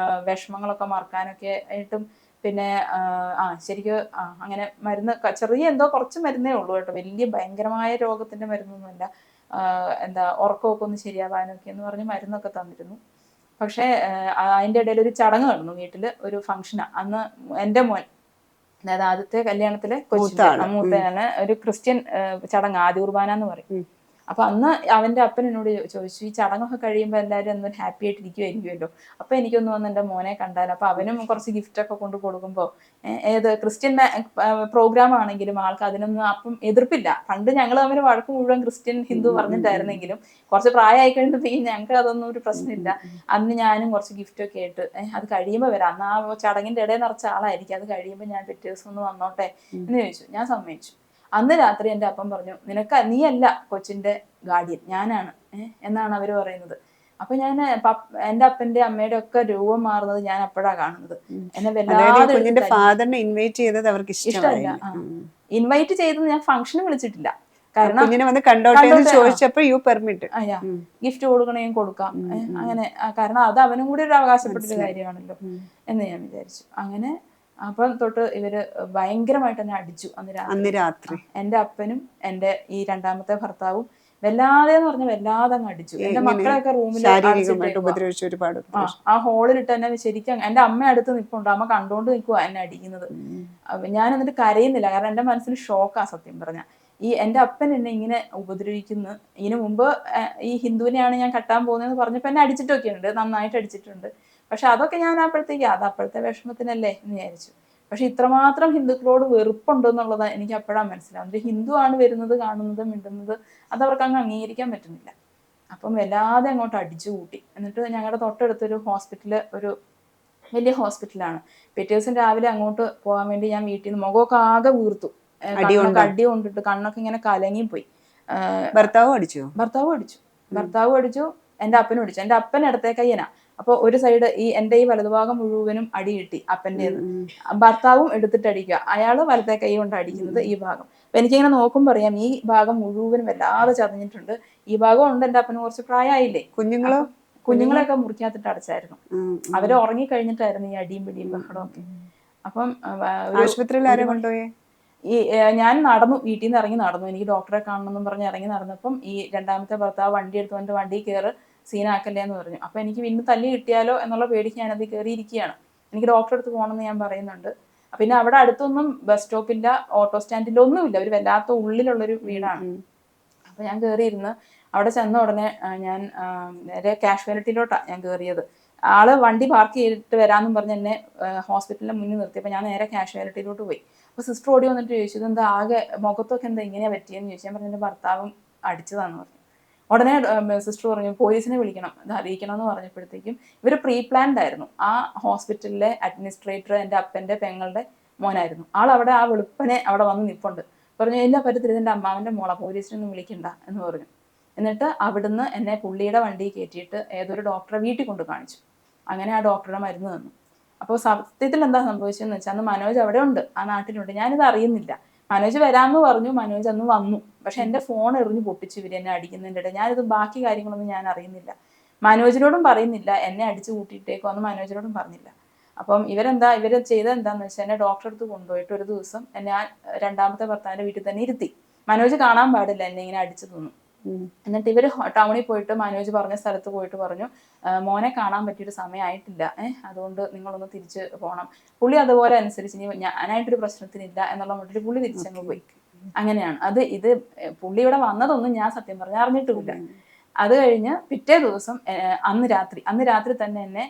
വിഷമങ്ങളൊക്കെ മറക്കാനൊക്കെ ആയിട്ടും. പിന്നെ ശരിക്കും അങ്ങനെ മരുന്ന് ചെറിയ എന്തോ കുറച്ച് മരുന്നേ ഉള്ളൂ കേട്ടോ, വലിയ ഭയങ്കരമായ രോഗത്തിന്റെ മരുന്നൊന്നുമല്ല. എന്താ ഉറക്കമൊക്കെ ഒന്ന് ശരിയാവാനൊക്കെ എന്ന് പറഞ്ഞ് മരുന്നൊക്കെ തന്നിരുന്നു. പക്ഷെ അതിൻ്റെ ഇടയിൽ ഒരു ചടങ്ങ് നടന്നു വീട്ടിൽ, ഒരു ഫംഗ്ഷനാ. അന്ന് എൻ്റെ മോൻ, അതായത് ആദ്യത്തെ കല്യാണത്തിലെ മൂത്തയാണ്, ഒരു ക്രിസ്ത്യൻ ചടങ്ങ്, ആദ്യ കുർബാന എന്ന് പറയും. അപ്പൊ അന്ന് അവന്റെ അപ്പൻ എന്നോട് ചോദിച്ചു, ഈ ചടങ്ങൊക്കെ കഴിയുമ്പോൾ എല്ലാവരും എന്നും ഹാപ്പി ആയിട്ട് ഇരിക്കുമായിരിക്കുമല്ലോ, അപ്പൊ എനിക്കൊന്ന് വന്ന് എന്റെ മോനെ കണ്ടാൽ, അപ്പൊ അവനും കുറച്ച് ഗിഫ്റ്റ് ഒക്കെ കൊണ്ട് കൊടുക്കുമ്പോൾ ഏത് ക്രിസ്ത്യൻ പ്രോഗ്രാം ആണെങ്കിലും ആൾക്ക് അതിനൊന്നും അപ്പം എതിർപ്പില്ല. പണ്ട് ഞങ്ങൾ തമ്മിൽ വഴക്ക് മുഴുവൻ ക്രിസ്ത്യൻ ഹിന്ദു പറഞ്ഞിട്ടായിരുന്നെങ്കിലും കുറച്ച് പ്രായമായി കഴിഞ്ഞപ്പോഴത്തേക്കും ഞങ്ങൾക്ക് അതൊന്നും ഒരു പ്രശ്നമില്ല. അന്ന് ഞാനും കുറച്ച് ഗിഫ്റ്റ് ഒക്കെ ആയിട്ട് അത് കഴിയുമ്പോൾ വരാം, അന്ന് ആ ചടങ്ങിന്റെ ഇടയിൽ നിറച്ച ആളായിരിക്കും, അത് കഴിയുമ്പോൾ ഞാൻ പിറ്റേ ദിവസം ഒന്ന് വന്നോട്ടെ എന്ന് ചോദിച്ചു. ഞാൻ സമ്മതിച്ചു. അന്ന് രാത്രി എൻ്റെ അപ്പം പറഞ്ഞു, നീ അല്ല കൊച്ചിന്റെ ഗാർഡിയൻ, ഞാനാണ് എന്നാണ് അവര് പറയുന്നത്. അപ്പൊ ഞാൻ എന്റെ അപ്പന്റെ അമ്മയുടെ ഒക്കെ രൂപം മാറുന്നത് ഞാൻ അപ്പോഴാ കാണുന്നത്. എന്നെ വല്ലാതെ ഫാദറിനെ ഇൻവൈറ്റ് ചെയ്തത് അവർക്ക് ഇഷ്ടമല്ല. ഇൻവൈറ്റ് ചെയ്തത് ഞാൻ ഫംഗ്ഷന് വിളിച്ചിട്ടില്ല, കാരണം ഗിഫ്റ്റ് കൊടുക്കണമെങ്കിൽ കൊടുക്കാം അങ്ങനെ, കാരണം അത് അവനും കൂടി ഒരു അവകാശപ്പെട്ടൊരു കാര്യമാണല്ലോ എന്ന് ഞാൻ വിചാരിച്ചു. അങ്ങനെ അപ്പം തൊട്ട് ഇവര് ഭയങ്കരമായിട്ട് എന്നെ അടിച്ചു അന്ന് രാത്രി. എന്റെ അപ്പനും എന്റെ ഈ രണ്ടാമത്തെ ഭർത്താവും വല്ലാതെ എന്ന് പറഞ്ഞാൽ വല്ലാതെ അങ്ങ് അടിച്ചു. എന്റെ മക്കളെയൊക്കെ റൂമിൽ ആ ഹോളിലിട്ട് എന്നെ ശരിക്കും, എന്റെ അമ്മ അടുത്ത് നിൽപ്പുണ്ട്, അമ്മ കണ്ടോണ്ട് നിൽക്കുക എന്നെ അടിക്കുന്നത്. ഞാൻ എന്നിട്ട് കരയുന്നില്ല, കാരണം എന്റെ മനസ്സിന് ഷോക്കാ സത്യം പറഞ്ഞ. ഈ എന്റെ അപ്പൻ എന്നെ ഇങ്ങനെ ഉപദ്രവിക്കുന്നു. ഇതിനു മുമ്പ് ഈ ഹിന്ദുവിനെയാണ് ഞാൻ കെട്ടാൻ പോകുന്നതെന്ന് പറഞ്ഞപ്പോ എന്നെ അടിച്ചിട്ടൊക്കെ ഉണ്ട്, നന്നായിട്ട് അടിച്ചിട്ടുണ്ട്. പക്ഷെ അതൊക്കെ ഞാൻ അത് അപ്പോഴത്തെ വിഷമത്തിനല്ലേ എന്ന് വിചാരിച്ചു. പക്ഷെ ഇത്രമാത്രം ഹിന്ദുക്കളോട് വെറുപ്പുണ്ടെന്നുള്ളത് എനിക്ക് അപ്പോഴാണ് മനസ്സിലാവുന്നത്. ഹിന്ദു ആണ് വരുന്നത്, കാണുന്നത്, മിണ്ടുന്നത്, അതവർക്ക് അങ്ങ് അംഗീകരിക്കാൻ പറ്റുന്നില്ല. അപ്പം വല്ലാതെ അങ്ങോട്ട് അടിച്ചു കൂട്ടി. എന്നിട്ട് ഞങ്ങളുടെ തൊട്ടടുത്തൊരു ഹോസ്പിറ്റല്, ഒരു വലിയ ഹോസ്പിറ്റലാണ്. പിറ്റേ ദിവസം രാവിലെ അങ്ങോട്ട് പോകാൻ വേണ്ടി ഞാൻ വീട്ടിൽ നിന്ന്, മുഖമൊക്കെ ആകെ വീർത്തു, അടി കൊണ്ടിട്ട് കണ്ണൊക്കെ ഇങ്ങനെ കലങ്ങിപ്പോയി. ഭർത്താവും അടിച്ചു, എന്റെ അപ്പനും അടിച്ചു. എന്റെ അപ്പൻ ഇടത്തെ കയ്യനാ, അപ്പൊ ഒരു സൈഡ് എന്റെ ഈ വലതുഭാഗം മുഴുവനും അടി കിട്ടി അപ്പൻ്റെത്. ഭർത്താവും എടുത്തിട്ട് അടിക്കുക, അയാള് വലത്തെ കൈ കൊണ്ട് അടിക്കുന്നത് ഈ ഭാഗം. അപ്പൊ എനിക്കിങ്ങനെ നോക്കുമ്പോൾ അറിയാം ഈ ഭാഗം മുഴുവനും വല്ലാതെ ചതഞ്ഞിട്ടുണ്ട്. ഈ ഭാഗം ഉണ്ട്, എന്റെ അപ്പന് കുറച്ച് പ്രായമായില്ലേ. കുഞ്ഞുങ്ങളെയൊക്കെ മുറിക്കാത്തിട്ട് അടച്ചായിരുന്നു. അവര് ഉറങ്ങി കഴിഞ്ഞിട്ടായിരുന്നു ഈ അടിയും പിടിയും ബഹളവും ഒക്കെ. അപ്പം ഞാൻ നടന്നു, വീട്ടിൽ നിന്ന് ഇറങ്ങി നടന്നു, എനിക്ക് ഡോക്ടറെ കാണണമെന്നും പറഞ്ഞ് ഇറങ്ങി നടന്നപ്പം ഈ രണ്ടാമത്തെ ഭർത്താവ് വണ്ടി എടുത്ത് വന്നിട്ട് വണ്ടി കയറ്, സീനാക്കല്ലേ എന്ന് പറഞ്ഞു. അപ്പൊ എനിക്ക് ഇന്ന് തല്ലി കിട്ടിയാലോ എന്നുള്ള പേടിക്ക് ഞാനത് കയറിയിരിക്കുകയാണ്. എനിക്ക് ഡോക്ടറെ അടുത്ത് പോകണമെന്ന് ഞാൻ പറയുന്നുണ്ട്. പിന്നെ അവിടെ അടുത്തൊന്നും ബസ് സ്റ്റോപ്പില്ല, ഓട്ടോ സ്റ്റാൻഡില്ല, ഒന്നുമില്ല, ഒരു വല്ലാത്ത ഉള്ളിലുള്ളൊരു വീടാണ്. അപ്പൊ ഞാൻ കയറിയിരുന്ന് അവിടെ ചെന്ന ഉടനെ ഞാൻ നേരെ കാഷ്വാലിറ്റിയിലോട്ടാണ് ഞാൻ കയറിയത്. ആള് വണ്ടി പാർക്ക് ചെയ്തിട്ട് വരാമെന്നും പറഞ്ഞ് എന്നെ ഹോസ്പിറ്റലിന്റെ മുന്നിൽ നിർത്തിയപ്പോൾ ഞാൻ നേരെ കാഷ്വാലിറ്റിയിലോട്ട് പോയി. അപ്പൊ സിസ്റ്റർ ഓടി വന്നിട്ട് ചോദിച്ചു, ഇതെന്താ ആകെ മുഖത്തൊക്കെ എന്താ ഇങ്ങനെയാ പറ്റിയെന്ന് ചോദിച്ചു. ഞാൻ പറഞ്ഞു എന്റെ ഭർത്താവും അടിച്ചതാന്ന് പറഞ്ഞു. ഉടനെ സിസ്റ്റർ പറഞ്ഞു പോലീസിനെ വിളിക്കണം, ഇത് അറിയിക്കണം എന്ന് പറഞ്ഞപ്പോഴത്തേക്കും ഇവർ പ്രീ പ്ലാൻഡ് ആയിരുന്നു. ആ ഹോസ്പിറ്റലിലെ അഡ്മിനിസ്ട്രേറ്റർ എൻ്റെ അപ്പൻ്റെ പെങ്ങളുടെ മോനായിരുന്നു. അവിടെ ആ വെളുപ്പനെ അവിടെ വന്ന് നിൽപ്പുണ്ട്. പറഞ്ഞു എല്ലാ പറ്റത്തില്ല, ഇതിൻ്റെ അമ്മാവൻ്റെ മോളാ, പോലീസിനൊന്നും വിളിക്കണ്ട എന്ന് പറഞ്ഞു. എന്നിട്ട് അവിടുന്ന് എന്നെ പുള്ളിയുടെ വണ്ടി കയറ്റിയിട്ട് ഏതൊരു ഡോക്ടറെ വീട്ടിൽ കൊണ്ട് കാണിച്ചു. അങ്ങനെ ആ ഡോക്ടറുടെ മരുന്ന് തന്നു. അപ്പോൾ സത്യത്തിൽ എന്താ സംഭവിച്ചതെന്ന് വെച്ചാൽ അന്ന് മനോജ് അവിടെ ഉണ്ട്, ആ നാട്ടിലുണ്ട്, ഞാനിത് അറിയുന്നില്ല. മനോജ് വരാമെന്ന് പറഞ്ഞു, മനോജ് അന്ന് വന്നു. പക്ഷെ എൻ്റെ ഫോൺ എറിഞ്ഞ് പൊട്ടിച്ചു ഇവര് എന്നെ അടിക്കുന്നതിൻ്റെ ഇടയിൽ. ഞാനിത് ബാക്കി കാര്യങ്ങളൊന്നും ഞാൻ അറിയുന്നില്ല, മനോജിനോടും പറയുന്നില്ല, എന്നെ അടിച്ചു കൂട്ടിയിട്ടേക്കോ അന്ന് മനോജിനോടും പറഞ്ഞില്ല. അപ്പം ഇവര് ചെയ്തത് എന്താണെന്ന് വെച്ചാൽ എന്നെ ഡോക്ടറെ അടുത്ത് കൊണ്ടുപോയിട്ട് ഒരു ദിവസം എന്നെ ആ രണ്ടാമത്തെ ഭർത്താവിൻ്റെ വീട്ടിൽ തന്നെ ഇരുത്തി. മനോജ് കാണാൻ പാടില്ല എന്നെ ഇങ്ങനെ അടിച്ചു തോന്നും. എന്നിട്ട് ഇവര് ടൗണിൽ പോയിട്ട് മനോജ് പറഞ്ഞ സ്ഥലത്ത് പോയിട്ട് പറഞ്ഞു, മോനെ കാണാൻ പറ്റിയൊരു സമയമായിട്ടില്ല, അതുകൊണ്ട് നിങ്ങളൊന്ന് തിരിച്ച് പോകണം. പുള്ളി അതുപോലെ അനുസരിച്ച് ഇനി ഞാനായിട്ടൊരു പ്രശ്നത്തിനില്ല എന്നുള്ള മട്ടിൽ പുള്ളി തിരിച്ചങ്ങ് പോയി. അങ്ങനെയാണ് ഇത് പുള്ളി ഇവിടെ വന്നതൊന്നും ഞാൻ സത്യം പറഞ്ഞാൽ അറിഞ്ഞിട്ടുമില്ല. അത് കഴിഞ്ഞ് പിറ്റേ ദിവസം അന്ന് രാത്രി തന്നെ എന്നെ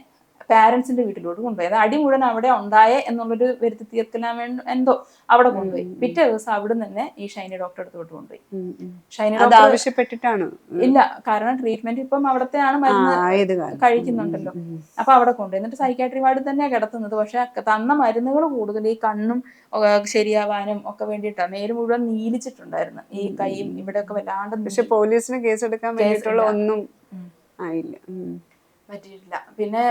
പാരന്റ്സിന്റെ വീട്ടിലോട്ട് കൊണ്ടുപോയി. അത് അടി മുഴുവൻ അവിടെ ഉണ്ടായേ എന്നുള്ളൊരു വരുത്തി തീർക്കാൻ വേണ്ടി എന്തോ അവിടെ കൊണ്ടുപോയി. പിറ്റേ ദിവസം അവിടെ തന്നെ ഈ ഷൈനി ഡോക്ടറെ അടുത്തോട്ട് കൊണ്ടുപോയി. ഷൈനി ഡോക്ടർ ആവശ്യപ്പെട്ടിട്ടാണ് ഇല്ല, കാരണം ട്രീറ്റ്മെന്റ് ഇപ്പം അവിടത്തെയാണ് മരുന്ന് കഴിക്കുന്നുണ്ടല്ലോ. അപ്പൊ അവിടെ കൊണ്ടുപോയി. എന്നിട്ട് സൈക്കാട്രി വാർഡിൽ തന്നെയാണ് കിടത്തുന്നത്. പക്ഷെ തന്ന മരുന്നുകൾ കൂടുതൽ ഈ കണ്ണും ശരിയാവാനും ഒക്കെ വേണ്ടിയിട്ടാണ്. മേല് മുഴുവൻ നീലിച്ചിട്ടുണ്ടായിരുന്നു, ഈ കൈയും ഇവിടെയൊക്കെ വല്ലാണ്ട്. പക്ഷെ പോലീസിന് കേസെടുക്കാൻ വേണ്ടിയിട്ടുള്ള ഒന്നും ആയില്ല, പറ്റിയിട്ടില്ല. പിന്നെ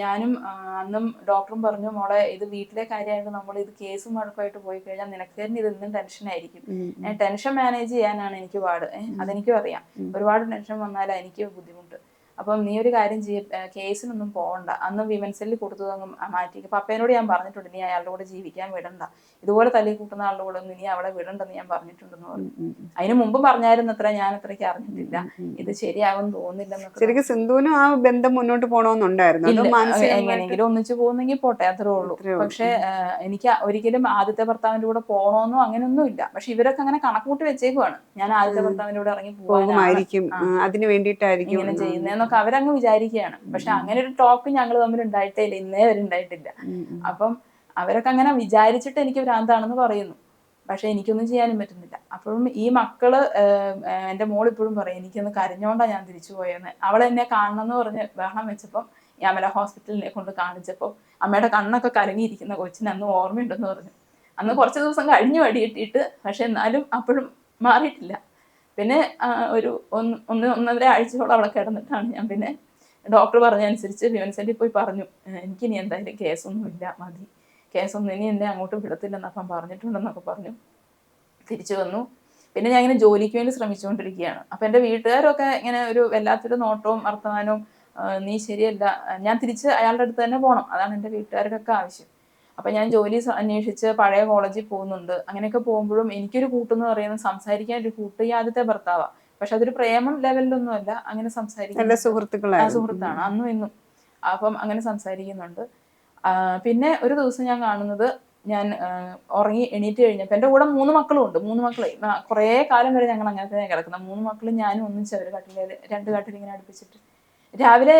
ഞാനും അന്നും ഡോക്ടറും പറഞ്ഞു, മോളെ ഇത് വീട്ടിലെ കാര്യമായിട്ട് നമ്മൾ ഇത് കേസും വഴക്കുമായിട്ട് പോയി കഴിഞ്ഞാൽ നിനക്ക് തന്നെ ഇതെന്നും ടെൻഷനായിരിക്കും. ടെൻഷൻ മാനേജ് ചെയ്യാനാണ് എനിക്ക് പാട്, അതെനിക്കും അറിയാം. ഒരുപാട് ടെൻഷൻ വന്നാൽ എനിക്ക് ബുദ്ധിമുട്ട്. അപ്പം നീ ഒരു കാര്യം കേസിനൊന്നും പോകണ്ട. അന്ന് വിമൻസെല്ലിൽ കൊടുത്തത് അങ്ങ് മാറ്റി. പപ്പേനോട് ഞാൻ പറഞ്ഞിട്ടുണ്ട്, നീ അയാളുടെ കൂടെ ജീവിക്കാൻ വിടണ്ട, ഇതുപോലെ തല്ലി കൂട്ടുന്ന ആളുടെ കൂടെ ഒന്നും ഇനി അവളെ വിടണ്ടെന്ന് ഞാൻ പറഞ്ഞിട്ടുണ്ടെന്ന് പറഞ്ഞു. അതിന് മുമ്പ് പറഞ്ഞായിരുന്നു അത്ര, ഞാൻ അത്രയ്ക്ക് അറിഞ്ഞിട്ടില്ല, ഇത് ശരിയാകും തോന്നുന്നില്ലെന്നൊക്കെ. ശരിക്കും സിന്ധുവിനും ആ ബന്ധം മുന്നോട്ട് പോകണമെന്നുണ്ടായിരുന്നു, എങ്ങനെയെങ്കിലും ഒന്നിച്ചു പോകുന്നെങ്കിൽ പോട്ടെ, അത്രേ ഉള്ളൂ. പക്ഷെ എനിക്ക് ഒരിക്കലും ആദ്യത്തെ ഭർത്താവിന്റെ കൂടെ പോകണമെന്നോ അങ്ങനെയൊന്നും ഇല്ല. പക്ഷെ ഇവരൊക്കെ അങ്ങനെ കണക്കൂട്ടി വെച്ചേക്കുവാണ്, ഞാൻ ആദ്യത്തെ ഭർത്താവിന്റെ കൂടെ ഇറങ്ങി പോകുമായിരിക്കും, അതിന് വേണ്ടിയിട്ടായിരിക്കും ഇങ്ങനെ ചെയ്യുന്നതെന്നൊക്കെ അവരങ്ങ് വിചാരിക്കുകയാണ്. പക്ഷെ അങ്ങനെ ഒരു ടോക്ക് ഞങ്ങൾ തമ്മിൽ ഉണ്ടായിട്ടേ ഇല്ല, ഇന്നേ വരെ ഉണ്ടായിട്ടില്ല. അപ്പം അവരൊക്കെ അങ്ങനെ വിചാരിച്ചിട്ട് എനിക്ക് ഭ്രാന്താണെന്ന് പറയുന്നു. പക്ഷെ എനിക്കൊന്നും ചെയ്യാനും പറ്റുന്നില്ല. അപ്പോഴും ഈ മക്കള്, എൻ്റെ മോൾ ഇപ്പോഴും പറയും എനിക്കൊന്ന് കരഞ്ഞോണ്ടാണ് ഞാൻ തിരിച്ചു പോയെന്ന്. അവളെന്നെ കാണണമെന്ന് പറഞ്ഞ് ബഹളം വെച്ചപ്പം യാമല ഹോസ്പിറ്റലിനെ കൊണ്ട് കാണിച്ചപ്പോൾ അമ്മയുടെ കണ്ണൊക്കെ കലങ്ങിയിരിക്കുന്ന കൊച്ചിന് അന്ന് ഓർമ്മയുണ്ടെന്ന് പറഞ്ഞു. അന്ന് കുറച്ച് ദിവസം കഴിഞ്ഞു അടി കിട്ടിയിട്ട്, പക്ഷെ എന്നാലും അപ്പോഴും മാറിയിട്ടില്ല. പിന്നെ ഒരു ഒന്നര ആഴ്ചയോളം അവിടെ കിടന്നിട്ടാണ് ഞാൻ പിന്നെ ഡോക്ടർ പറഞ്ഞതനുസരിച്ച് വിമൻസെന്റിൽ പോയി പറഞ്ഞു, എനിക്കിനി എന്തായാലും കേസൊന്നുമില്ല, മതി, കേസൊന്നും ഇനി എന്നെ അങ്ങോട്ട് വിടത്തില്ലെന്ന് അപ്പം പറഞ്ഞിട്ടുണ്ടെന്നൊക്കെ പറഞ്ഞു. തിരിച്ചു വന്നു. പിന്നെ ഞാൻ ഇങ്ങനെ ജോലിക്ക് വേണ്ടി ശ്രമിച്ചുകൊണ്ടിരിക്കുകയാണ്. അപ്പം എൻ്റെ വീട്ടുകാരൊക്കെ ഇങ്ങനെ ഒരു വല്ലാത്തൊരു നോട്ടവും വർത്തമാനവും, നീ ശരിയല്ല, ഞാൻ തിരിച്ച് അയാളുടെ അടുത്ത് തന്നെ പോകണം, അതാണ് എൻ്റെ വീട്ടുകാരുടെയൊക്കെ ആവശ്യം. അപ്പം ഞാൻ ജോലി അന്വേഷിച്ച് പഴയ കോളേജിൽ പോകുന്നുണ്ട്. അങ്ങനെയൊക്കെ പോകുമ്പോഴും എനിക്കൊരു കൂട്ടെന്ന് പറയുന്നത്, സംസാരിക്കാൻ ഒരു കൂട്ട് ഈ ആദ്യത്തെ ഭർത്താവാണ്. പക്ഷെ അതൊരു പ്രേമം ലെവലിലൊന്നും അല്ല, അങ്ങനെ സംസാരിക്കുന്ന സുഹൃത്താണ് അന്നും ഇന്നും. അപ്പം അങ്ങനെ സംസാരിക്കുന്നുണ്ട്. പിന്നെ ഒരു ദിവസം ഞാൻ കാണുന്നത്, ഞാൻ ഉറങ്ങി എണീറ്റ് കഴിഞ്ഞപ്പോൾ എൻ്റെ കൂടെ 3 മക്കളും ഉണ്ട്. 3 മക്കളെ കുറേ കാലം വരെ ഞങ്ങൾ അങ്ങനെ തന്നെ കിടക്കുന്നത്. 3 മക്കളും ഞാനും ഒന്നിച്ച് ഒരു കട്ടിലേൽ 2 കട്ടിൽ ഇങ്ങനെ അടുപ്പിച്ചിട്ട് രാവിലെ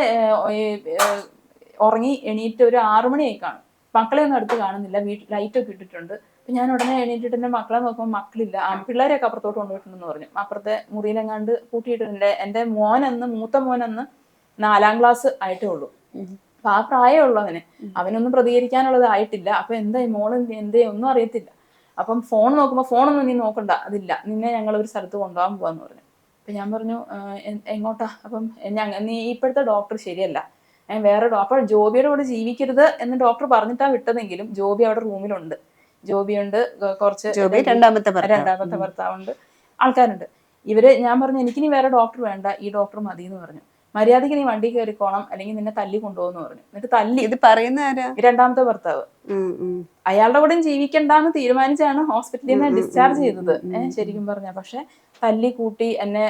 ഉറങ്ങി എണീറ്റ് ഒരു 6 മണിയായി കാണും. മക്കളെ ഒന്നും അടുത്ത് കാണുന്നില്ല, വീട്ടിൽ ലൈറ്റൊക്കെ ഇട്ടിട്ടുണ്ട്. അപ്പം ഞാൻ ഉടനെ എണീറ്റിട്ട് എൻ്റെ മക്കളെ നോക്കുമ്പോൾ മക്കളില്ല. പിള്ളേരെയൊക്കെ അപ്പുറത്തോട്ട് കൊണ്ടുപോയിട്ടുണ്ടെന്ന് പറഞ്ഞു. അപ്പുറത്തെ മുറിയിലെങ്ങാണ്ട് കൂട്ടിയിട്ടുണ്ട്. എൻ്റെ മൂത്ത മോനന്ന് 4ാം ക്ലാസ് ആയിട്ടേ ഉള്ളൂ. അപ്പൊ ആ പ്രായമുള്ളവന്, അവനൊന്നും പ്രതികരിക്കാനുള്ളതായിട്ടില്ല. അപ്പൊ എന്തായി മോള് എന്തേ ഒന്നും അറിയത്തില്ല. അപ്പം ഫോൺ നോക്കുമ്പോൾ ഫോണൊന്നും നീ നോക്കണ്ട, അതില്ല, നിന്നെ ഞങ്ങൾ ഒരു സ്ഥലത്ത് കൊണ്ടുപോകാൻ പോവാന്ന് പറഞ്ഞു. അപ്പൊ ഞാൻ പറഞ്ഞു എങ്ങോട്ടാ? അപ്പം നീ ഇപ്പോഴത്തെ ഡോക്ടർ ശരിയല്ല, വേറെ അപ്പോൾ ജോബിയുടെ കൂടെ ജീവിക്കരുത് എന്ന് ഡോക്ടർ പറഞ്ഞിട്ടാ വിട്ടതെങ്കിലും ജോബി അവിടെ റൂമിലുണ്ട്. ജോബിയുണ്ട്, കുറച്ച് രണ്ടാമത്തെ ഭർത്താവുണ്ട്, ആൾക്കാരുണ്ട്. ഞാൻ പറഞ്ഞു എനിക്കിനി വേറെ ഡോക്ടർ വേണ്ട, ഈ ഡോക്ടർ മതി എന്ന് പറഞ്ഞു. മര്യാദയ്ക്ക് നീ വണ്ടി കയറിക്കോണം, അല്ലെങ്കിൽ നിന്നെ തല്ലി കൊണ്ടുപോകുന്നു പറഞ്ഞു. എന്നിട്ട് തല്ലി. ഇത് പറയുന്ന രണ്ടാമത്തെ ഭർത്താവ്. അയാളുടെ കൂടെ ജീവിക്കണ്ടെന്ന് തീരുമാനിച്ചാണ് ഹോസ്പിറ്റലിൽ നിന്ന് ഡിസ്ചാർജ് ചെയ്തത്, ശരിക്കും പറഞ്ഞ. പക്ഷെ തല്ലി കൂട്ടി എന്നെ,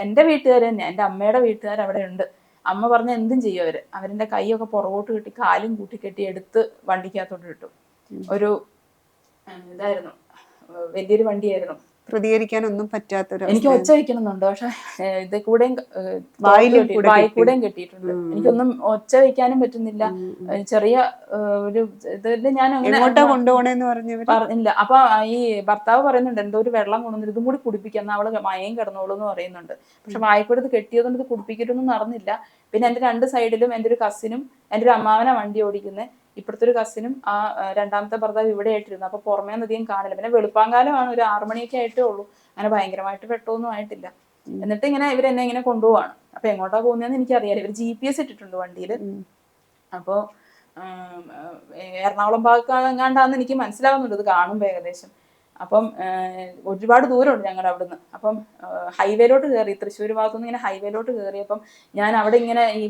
എൻ്റെ വീട്ടുകാർ തന്നെ, എൻ്റെ അമ്മയുടെ വീട്ടുകാർ അവിടെ ഉണ്ട്. അമ്മ പറഞ്ഞ എന്തും ചെയ്യും അവര്. അവരുടെ കൈയൊക്കെ പുറകോട്ട് കെട്ടി കാലും കൂട്ടി കെട്ടി എടുത്ത് വണ്ടിക്കകത്തോട്ട് ഇട്ടു. ഒരു ഇതായിരുന്നു, വലിയൊരു വണ്ടിയായിരുന്നു. പ്രതികരിക്കാനൊന്നും പറ്റാത്തൊരു, എനിക്ക് ഒച്ച വയ്ക്കണമെന്നുണ്ട്, പക്ഷെ ഇത് കൂടെയും വായിക്കൂടെയും കെട്ടിയിട്ടുണ്ട്. എനിക്കൊന്നും ഒച്ച വയ്ക്കാനും പറ്റുന്നില്ല. ചെറിയ ഒരു ഇതില് ഞാൻ കൊണ്ടുപോകണേന്ന് പറഞ്ഞില്ല. അപ്പൊ ഈ ഭർത്താവ് പറയുന്നുണ്ട് എന്തോ ഒരു വെള്ളം കൊണ്ടുവന്നിട്ട് ഇതും കൂടി കുടിപ്പിക്കുന്ന, അവള് മയം കിടന്നോളൂ എന്ന് പറയുന്നുണ്ട്. പക്ഷെ വായിക്കൂടെ ഇത് കെട്ടിയതുകൊണ്ട് ഇത് കുടിപ്പിക്കലൊന്നും നടന്നില്ല. പിന്നെ എൻ്റെ 2 സൈഡിലും എൻ്റെ ഒരു കസിനും എൻ്റെ ഒരു അമ്മാവനെ വണ്ടി ഓടിക്കുന്നത്, ഇപ്പുറത്തെ ഒരു കസിനും ആ രണ്ടാമത്തെ ഭർത്താവ് ഇവിടെ ആയിട്ടിരുന്നു. അപ്പൊ പുറമേ അധികം കാണില്ല. പിന്നെ വെളുപ്പാങ്കാലമാണ്, ഒരു 6 മണിയൊക്കെ ആയിട്ടേ ഉള്ളൂ. അങ്ങനെ ഭയങ്കരമായിട്ട് വെട്ടമൊന്നും ആയിട്ടില്ല. എന്നിട്ട് ഇങ്ങനെ ഇവരെന്നെ ഇങ്ങനെ കൊണ്ടുപോവാണ്. അപ്പൊ എങ്ങോട്ടാ പോകുന്നതെന്ന് എനിക്കറിയാലോ. ഇവർ GPS ഇട്ടിട്ടുണ്ട് വണ്ടിയിൽ. അപ്പോൾ എറണാകുളം ഭാഗത്തെങ്ങാണ്ടാന്ന് എനിക്ക് മനസ്സിലാവുന്നുണ്ട് ഇത് കാണുമ്പോൾ ഏകദേശം. അപ്പം ഒരുപാട് ദൂരമുണ്ട് ഞങ്ങളുടെ അവിടുന്ന്. അപ്പം ഹൈവേയിലോട്ട് കയറി, തൃശ്ശൂർ ഭാഗത്തുനിന്ന് ഇങ്ങനെ ഹൈവേയിലോട്ട് കയറിയപ്പം ഞാൻ അവിടെ ഇങ്ങനെ ഈ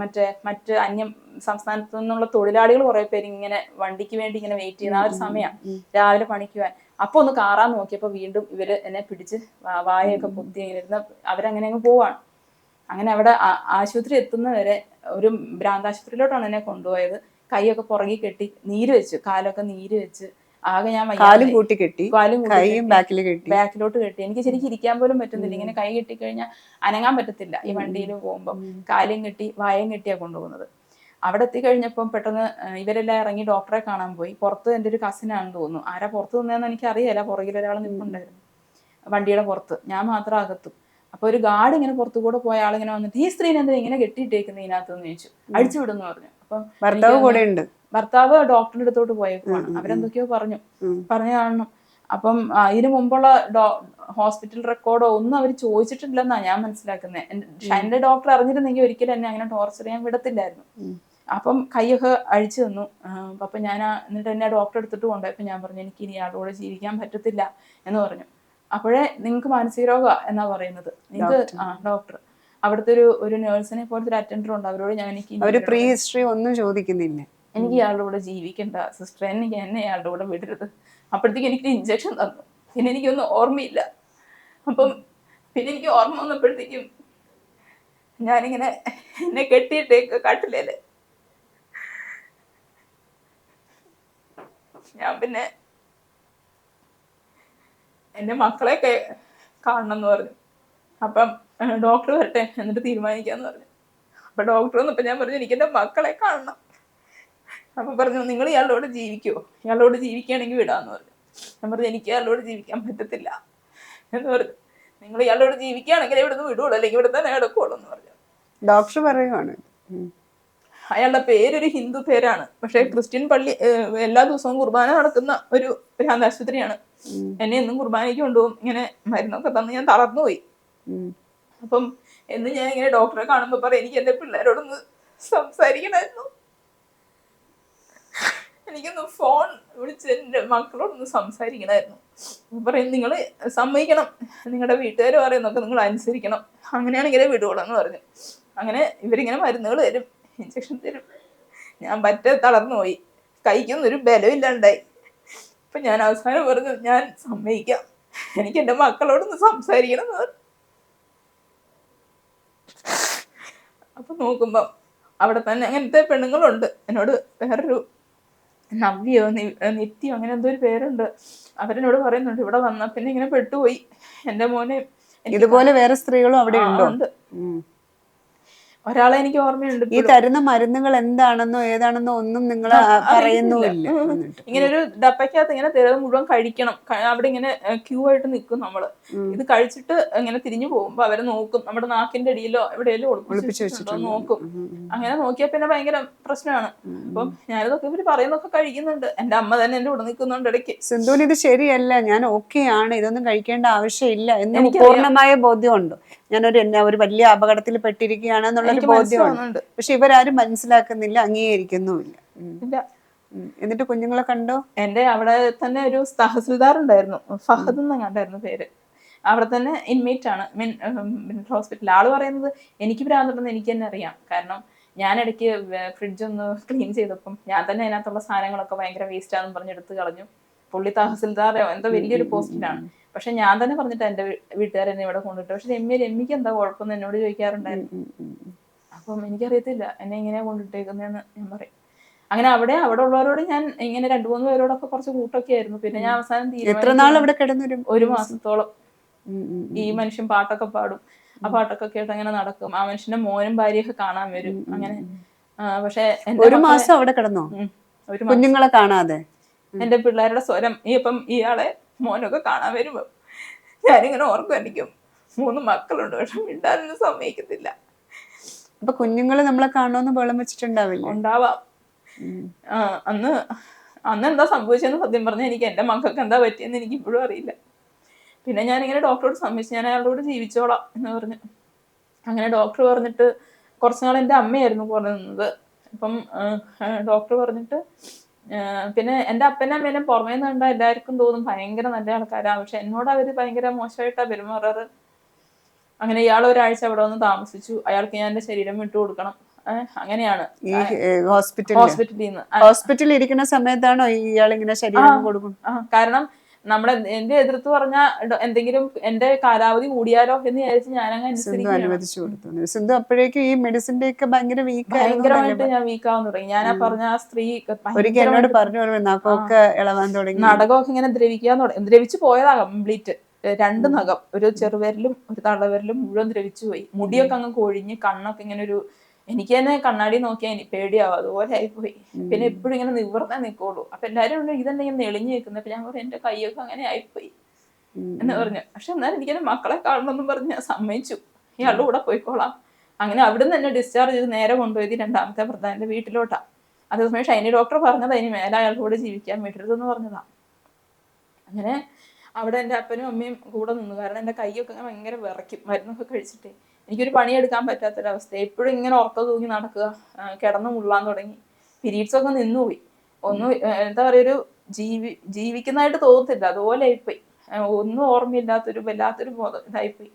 മറ്റ് അന്യ സംസ്ഥാനത്തു നിന്നുള്ള തൊഴിലാളികൾ കുറെ പേര് ഇങ്ങനെ വണ്ടിക്ക് വേണ്ടി ഇങ്ങനെ വെയിറ്റ് ചെയ്യുന്ന ആ ഒരു സമയം, രാവിലെ പണിക്ക് പോകാൻ. അപ്പൊ ഒന്ന് കാറാൻ നോക്കിയപ്പോൾ വീണ്ടും ഇവര് എന്നെ പിടിച്ച് വായൊക്കെ പൊത്തി ഇങ്ങനെ ഇരുന്ന് അവരങ്ങനെ അങ്ങ് പോവാണ്. അങ്ങനെ അവിടെ ആശുപത്രി എത്തുന്നവരെ, ഒരു ഭ്രാന്താശുപത്രിയിലോട്ടാണ് എന്നെ കൊണ്ടുപോയത്. കൈയൊക്കെ പുറകെ കെട്ടി നീര് വെച്ചു, കാലൊക്കെ നീര് വെച്ച് ആകെ ഞാൻ ബാക്കിലോട്ട് കെട്ടി. എനിക്ക് ശരിക്കും ഇരിക്കാൻ പോലും പറ്റുന്നില്ല. ഇങ്ങനെ കൈ കെട്ടിക്കഴിഞ്ഞാൽ അനങ്ങാൻ പറ്റത്തില്ല. ഈ വണ്ടിയിൽ പോകുമ്പോൾ കാലും കെട്ടി വായും കെട്ടിയാണ് കൊണ്ടുപോകുന്നത്. അവിടെ എത്തിക്കഴിഞ്ഞപ്പം പെട്ടെന്ന് ഇവരെല്ലാം ഇറങ്ങി ഡോക്ടറെ കാണാൻ പോയി. പുറത്ത് എൻ്റെ ഒരു കസിനാണെന്ന് തോന്നുന്നു. ആരാ പുറത്ത് നിന്നതെന്ന് എനിക്കറിയില്ല. പുറകിൽ ഒരാൾ നിൽപ്പുണ്ടായിരുന്നു വണ്ടിയുടെ പുറത്ത്, ഞാൻ മാത്രം അകത്തും. അപ്പൊ ഒരു ഗാർഡ് ഇങ്ങനെ പുറത്തു കൂടെ പോയ ആളിങ്ങനെ വന്നിട്ട് ഈ സ്ത്രീനെ എന്തിനാ ഇങ്ങനെ കെട്ടിയിട്ടേക്കുന്നത് ഇതിനകത്തെന്ന് ചോദിച്ചു. അഴിച്ചു വിടുന്നു പറഞ്ഞു. അപ്പം ഭർത്താവ് ഡോക്ടറിന്റെ അടുത്തോട്ട് പോയേക്കുവാണ്. അവരെന്തൊക്കെയോ പറഞ്ഞു കാണണം. അപ്പം ഇതിനു മുമ്പുള്ള ഹോസ്പിറ്റൽ റെക്കോർഡോ ഒന്നും അവർ ചോദിച്ചിട്ടില്ലെന്നാണ് ഞാൻ മനസ്സിലാക്കുന്നത്. എൻ്റെ ഡോക്ടർ അറിഞ്ഞിരുന്നെങ്കിൽ ഒരിക്കലും എന്നെ അങ്ങനെ ടോർച്ചർ ചെയ്യാൻ വിടത്തില്ലായിരുന്നു. അപ്പം കൈയൊക്കെ അഴിച്ചു തന്നു. അപ്പൊ ഞാൻ എന്നിട്ട് എന്നെ ഡോക്ടറെ എടുത്തിട്ട് കൊണ്ടുപോയപ്പോൾ ഞാൻ പറഞ്ഞു എനിക്ക് ഇനി ആളോട് ജീവിക്കാൻ പറ്റത്തില്ല എന്ന് പറഞ്ഞു. അപ്പോഴേ നിങ്ങൾക്ക് മാനസിക രോഗ എന്നാ പറയുന്നത്. നിങ്ങൾക്ക് ഡോക്ടർ അവിടുത്തെ ഒരു നേഴ്സിനെ പോലത്തെ ഒരു അറ്റൻഡർ ഉണ്ട്. അവരോട് ഞാൻ പ്രീ ഹിസ്റ്ററി ഒന്നും ചോദിക്കുന്നില്ല. എനിക്ക് ഇയാളുടെ കൂടെ ജീവിക്കണ്ട സിസ്റ്റർ, എന്നെ ഇയാളുടെ കൂടെ വിടരുത്. അപ്പോഴത്തേക്ക് എനിക്ക് ഇഞ്ചക്ഷൻ തന്നു. പിന്നെ എനിക്കൊന്നും ഓർമ്മയില്ല. അപ്പം പിന്നെ എനിക്ക് ഓർമ്മ വന്നപ്പോഴത്തേക്കും ഞാനിങ്ങനെ എന്നെ കെട്ടിയിട്ടേക്ക് കട്ടിലേല്. ഞാൻ പിന്നെ എൻ്റെ മക്കളെയൊക്കെ കാണണം എന്ന് പറഞ്ഞു. അപ്പം ഡോക്ടർ വരട്ടെ എന്നിട്ട് തീരുമാനിക്കാന്ന് പറഞ്ഞു. അപ്പൊ ഡോക്ടർ വന്നപ്പോ ഞാൻ പറഞ്ഞു എനിക്ക് എൻ്റെ മക്കളെ കാണണം. അപ്പൊ പറഞ്ഞു നിങ്ങൾ ഇയാളോട് ജീവിക്കുവോ? ഇയാളോട് ജീവിക്കുകയാണെങ്കിൽ വിടാന്ന് പറഞ്ഞു. ഞാൻ പറഞ്ഞു എനിക്ക് ഇയാളോട് ജീവിക്കാൻ പറ്റത്തില്ല എന്ന് പറഞ്ഞു. നിങ്ങൾ ഇയാളോട് ജീവിക്കുകയാണെങ്കിൽ ഇവിടുന്ന് വിടുള്ളൂ, അല്ലെങ്കിൽ ഇവിടെ തന്നെ കിടക്കുള്ളൂ എന്ന് പറഞ്ഞു. ഡോക്ടർ പറയുവാണ്. അയാളുടെ പേരൊരു ഹിന്ദു പേരാണ്, പക്ഷെ ക്രിസ്ത്യൻ പള്ളി എല്ലാ ദിവസവും കുർബാന നടക്കുന്ന ഒരു ഭ്രാന്താശുപത്രിയാണ്. എന്നെ എന്നും കുർബാനയ്ക്ക് കൊണ്ടുപോകും. ഇങ്ങനെ മരുന്നൊക്കെ തന്ന് ഞാൻ തളർന്നുപോയി. അപ്പം എന്ന് ഞാൻ ഇങ്ങനെ ഡോക്ടറെ കാണുമ്പോ പറയും എനിക്ക് എൻ്റെ പിള്ളേരോടൊന്ന് സംസാരിക്കണമായിരുന്നു, എനിക്കൊന്ന് ഫോൺ വിളിച്ച് എൻ്റെ മക്കളോടൊന്ന് സംസാരിക്കണമായിരുന്നു. പറയും നിങ്ങൾ സമ്മതിക്കണം, നിങ്ങളുടെ വീട്ടുകാർ പറയുന്നൊക്കെ നിങ്ങൾ അനുസരിക്കണം, അങ്ങനെയാണെങ്കിൽ വിടുകയുള്ളൂ എന്ന് പറഞ്ഞു. അങ്ങനെ ഇവരിങ്ങനെ മരുന്നുകൾ തരും, ഇഞ്ചക്ഷൻ തരും. ഞാൻ പറ്റേ തളർന്നു പോയി, കൈക്കൊന്നൊരു ബലമില്ലാണ്ടായി. അപ്പൊ ഞാൻ അവസാനം പറഞ്ഞു ഞാൻ സമ്മതിക്കാം, എനിക്ക് എൻ്റെ മക്കളോടൊന്ന് സംസാരിക്കണം എന്ന് പറഞ്ഞു. അപ്പൊ നോക്കുമ്പോ അവിടെ തന്നെ അങ്ങനത്തെ പെണ്ണുങ്ങളുണ്ട്. എന്നോട് വേറൊരു നവ്യോ നിത്യോ അങ്ങനെ എന്തോ ഒരു പേരുണ്ട്, അവരെന്നോട് പറയുന്നുണ്ട് ഇവിടെ വന്ന പിന്നെ ഇങ്ങനെ പെട്ടുപോയി എൻ്റെ മോനെ. ഇതുപോലെ വേറെ സ്ത്രീകളും അവിടെ ഉണ്ട്. ഒരാളെ എനിക്ക് ഓർമ്മയുണ്ട്. ഈ തരുന്ന മരുന്നുകൾ എന്താണെന്നോ ഏതാണെന്നോ ഒന്നും നിങ്ങൾ പറയുന്നുമില്ല. ഇങ്ങനെ ഒരു ഡപ്പയ്ക്കകത്ത് ഇങ്ങനെ തരുന്നത് മുഴുവൻ കഴിക്കണം. അവിടെ ഇങ്ങനെ ക്യൂ ആയിട്ട് നിൽക്കും നമ്മള്. ഇത് കഴിച്ചിട്ട് ഇങ്ങനെ തിരിഞ്ഞു പോകുമ്പോ അവരെ നോക്കും, നമ്മുടെ നാക്കിന്റെ അടിയിലോ എവിടെയെങ്കിലും ഒളിപ്പിച്ച് വെച്ചിട്ടുണ്ടോ നോക്കും. അങ്ങനെ നോക്കിയാൽ പിന്നെ ഭയങ്കര പ്രശ്നമാണ്. അപ്പം ഞാനിതൊക്കെ ഇവര് പറയുന്നൊക്കെ കഴിക്കുന്നുണ്ട്. എന്റെ അമ്മ തന്നെ എന്റെ കൂടെ നിൽക്കുന്നുണ്ട് ഇടയ്ക്ക്. സിന്ധുവിന് ഇത് ശരിയല്ല, ഞാൻ ഓക്കെയാണ്, ഇതൊന്നും കഴിക്കേണ്ട ആവശ്യമില്ല എന്ന് പൂർണ്ണമായ ബോധ്യമുണ്ട്. ഒരു വലിയ അപകടത്തിൽ പെട്ടിരിക്കുകയാണെന്നുള്ള ബോധ്യമുണ്ട്. പക്ഷെ ഇവരാരും മനസ്സിലാക്കുന്നില്ല, അംഗീകരിക്കുന്നുമില്ല. എന്നിട്ട് കുഞ്ഞുങ്ങളെ കണ്ടോ? എന്റെ അവിടെ തന്നെ ഒരു തഹസിൽദാർ ഉണ്ടായിരുന്നു, ഫഹദ് എന്നങ്ങാണ്ടായിരുന്നു പേര്. അവിടെ തന്നെ ഇൻമേറ്റ് ആണ് ഹോസ്പിറ്റലിൽ. ആള് പറയുന്നത് എനിക്ക് ഭ്രാന്തുണ്ടെന്ന് എനിക്ക് തന്നെ അറിയാം. കാരണം ഞാൻ ഇടയ്ക്ക് ഫ്രിഡ്ജ് ഒന്ന് ക്ലീൻ ചെയ്തപ്പം ഞാൻ തന്നെ അതിനകത്തുള്ള സാധനങ്ങളൊക്കെ ഭയങ്കര വേസ്റ്റ് ആണെന്ന് പറഞ്ഞ് എടുത്ത് കളഞ്ഞു. പുള്ളി തഹസിൽദാർ എന്തോ വലിയൊരു പോസ്റ്റിലാണ്. പക്ഷെ ഞാൻ തന്നെ പറഞ്ഞിട്ട് എന്റെ വീട്ടുകാരെന്നെ ഇവിടെ കൊണ്ടിട്ട്. പക്ഷെ രമ്യക്ക് എന്താ കുഴപ്പമെന്ന് എന്നോട് ചോദിക്കാറുണ്ടായിരുന്നു. അപ്പം എനിക്കറിയത്തില്ല എന്നെ ഇങ്ങനെ കൊണ്ടിട്ടേക്കുന്നതെന്ന് ഞാൻ പറയും. അങ്ങനെ അവിടെ ഉള്ളവരോട് ഞാൻ ഇങ്ങനെ 2-3 പേരോടൊക്കെ കുറച്ച് കൂട്ടൊക്കെ ആയിരുന്നു. പിന്നെ ഞാൻ അവസാനം തീരുമാനിച്ചു 1 മാസത്തോളം ഈ മനുഷ്യൻ പാട്ടൊക്കെ പാടും. ആ പാട്ടൊക്കെ കേട്ട് അങ്ങനെ നടക്കും. ആ മനുഷ്യന്റെ മോനും ഭാര്യയൊക്കെ കാണാൻ വരും. അങ്ങനെ പക്ഷെ 1 മാസം അവിടെ കിടന്നോ? കുഞ്ഞുങ്ങളെ കാണാതെ? എന്റെ പിള്ളേരുടെ സ്വരം ഇയാളെ മോനൊക്കെ കാണാൻ വരുമ്പോ ഞാനിങ്ങനെ ഓർക്കും, എനിക്കും 3 മക്കളുണ്ട്, പക്ഷെ മിണ്ടാനൊന്നും സമ്മതിക്കത്തില്ല. അപ്പൊ കുഞ്ഞുങ്ങള് നമ്മളെ കാണുമെന്ന് ബഹളം വെച്ചിട്ടുണ്ടാവില്ല? ഉണ്ടാവാം. അന്ന് എന്താ സംഭവിച്ചെന്ന് സത്യം പറഞ്ഞാൽ എനിക്ക് എന്റെ മക്കൾക്ക് എന്താ പറ്റിയെന്ന് എനിക്ക് ഇപ്പോഴും അറിയില്ല. പിന്നെ ഞാനിങ്ങനെ ഡോക്ടറോട് സമ്മതിച്ചു, ഞാൻ അയാളോട് ജീവിച്ചോളാം എന്ന് പറഞ്ഞു. അങ്ങനെ ഡോക്ടർ പറഞ്ഞിട്ട് കുറച്ച് നാൾ എൻ്റെ അമ്മയായിരുന്നു കൂടെ നിന്നത്. അപ്പം ഡോക്ടർ പറഞ്ഞിട്ട് പിന്നെ എൻ്റെ അപ്പനും അമ്മേനും പുറമേ നിന്ന് കണ്ടാൽ എല്ലാവർക്കും തോന്നും ഭയങ്കര നല്ല ആൾക്കാരാണ്, പക്ഷെ എന്നോട് അവര് ഭയങ്കര മോശമായിട്ടാണ് പെരുമാറാറ്. അങ്ങനെ ഇയാൾ ഒരാഴ്ച അവിടെ വന്ന് താമസിച്ചു. അയാൾക്ക് ഞാൻ എൻ്റെ ശരീരം വിട്ടു കൊടുക്കണം. അങ്ങനെയാണ് ഹോസ്പിറ്റലിൽ ഇരിക്കുന്ന സമയത്താണോ ഇയാൾ ഇങ്ങനെ ശരീരം കൊടുക്കും? കാരണം നമ്മുടെ എന്റെ എതിർത്ത് പറഞ്ഞ എന്തെങ്കിലും എന്റെ കാലാവധി കൂടിയാലോ എന്ന് വിചാരിച്ച് ഞാനങ്ങ് അനുവദിച്ചു കൊടുത്തു. സിന്ധു അപ്പോഴേക്കും ഈ മെഡിസിന്റെ ഒക്കെ ഭയങ്കരമായിട്ട് ഞാൻ വീക്കാവാൻ തുടങ്ങി. ഞാൻ പറഞ്ഞ ആ സ്ത്രീ എന്നോട് പറഞ്ഞു നഖമൊക്കെ ഇളവാൻ തുടങ്ങി, നഖമൊക്കെ ഇങ്ങനെ ദ്രവിച്ചു പോയതാ കംപ്ലീറ്റ്. 2 നഖം, ഒരു ചെറുവിരലും ഒരു തള്ളവിരലും മുഴുവൻ ദ്രവിച്ചു പോയി. മുടിയൊക്കെ അങ്ങ് കൊഴിഞ്ഞ് കണ്ണൊക്കെ ഇങ്ങനെ ഒരു, എനിക്ക് തന്നെ കണ്ണാടി നോക്കിയാൽ എനിക്ക് പേടിയാവും, അതുപോലെ ആയിപ്പോയി. പിന്നെ എപ്പോഴും ഇങ്ങനെ നിവർന്നേ നിൽക്കുള്ളൂ. അപ്പൊ എല്ലാരും ഇതെന്നെ ഇങ്ങനെ നെളിഞ്ഞു നിൽക്കുന്നത്. അപ്പൊ ഞാൻ പറഞ്ഞു എന്റെ കൈയൊക്കെ അങ്ങനെ ആയിപ്പോയി എന്ന് പറഞ്ഞു. പക്ഷെ എന്നാലും എനിക്കെന്നെ മക്കളെ കാണണമെന്നും പറഞ്ഞ് ഞാൻ സമ്മതിച്ചു. ഇയാളുടെ കൂടെ പോയിക്കോളാം. അങ്ങനെ അവിടുന്ന് എന്നെ ഡിസ്ചാർജ് ചെയ്ത് നേരെ കൊണ്ടുപോയത് 2ാമത്തെ ഭർത്താവിന്റെ വീട്ടിലോട്ടാ. അതേസമയം ഷൈനി ഡോക്ടർ പറഞ്ഞത് അതിന് മേലെ അയാളുടെ കൂടെ ജീവിക്കാൻ വിടരുതെന്ന് പറഞ്ഞതാ. അങ്ങനെ അവിടെ എൻ്റെ അപ്പനും അമ്മയും കൂടെ നിന്നു. കാരണം എൻ്റെ കൈയൊക്കെ ഭയങ്കര വിറയ്ക്കും മരുന്നൊക്കെ കഴിച്ചിട്ടേ. എനിക്കൊരു പണിയെടുക്കാൻ പറ്റാത്തൊരവസ്ഥ. എപ്പോഴും ഇങ്ങനെ ഉറക്കം തൂങ്ങി നടക്കുക, കിടന്നു മുള്ളാൻ തുടങ്ങി. പീരീഡ്സൊക്കെ നിന്നുപോയി. ഒന്നും എന്താ പറയുക, ഒരു ജീവിക്കുന്നതായിട്ട് തോന്നത്തില്ല, അതുപോലെ ആയിപ്പോയി. ഒന്നും ഓർമ്മയില്ലാത്തൊരു വല്ലാത്തൊരു ഇതായിപ്പോയി.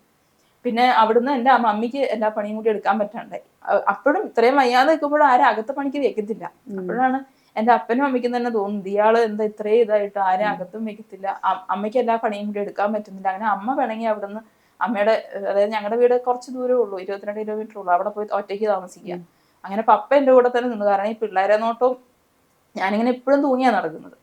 പിന്നെ അവിടുന്ന് എൻ്റെ മമ്മിക്ക് എല്ലാ പണിയും കൂടി എടുക്കാൻ പറ്റാണ്ടായി. അപ്പോഴും ഇത്രയും വയ്യാതെ നിൽക്കുമ്പോഴും ആരും അകത്ത് പണിക്ക് വെക്കത്തില്ല. അപ്പോഴാണ് എൻ്റെ അപ്പനും അമ്മയ്ക്കും തന്നെ തോന്നുന്നത് ഇയാള് എന്താ ഇത്രയും ഇതായിട്ട് ആരും അകത്തും വെക്കത്തില്ല, അമ്മയ്ക്ക് എല്ലാ പണിയും കൂടി എടുക്കാൻ പറ്റുന്നില്ല. അങ്ങനെ അമ്മ വേണമെങ്കിൽ അവിടുന്ന് അമ്മയുടെ, അതായത് ഞങ്ങളുടെ വീട് കുറച്ച് ദൂരമേ ഉള്ളൂ, 22 കിലോമീറ്റർ ഉള്ളൂ, അവിടെ പോയി ഒറ്റയ്ക്ക് താമസിക്കുക. അങ്ങനെ പപ്പ എൻ്റെ കൂടെ തന്നെ നിന്ന്, കാരണം ഈ പിള്ളേരെ നോട്ടവും ഞാനിങ്ങനെ എപ്പോഴും തൂങ്ങിയാ നടക്കുന്നത്.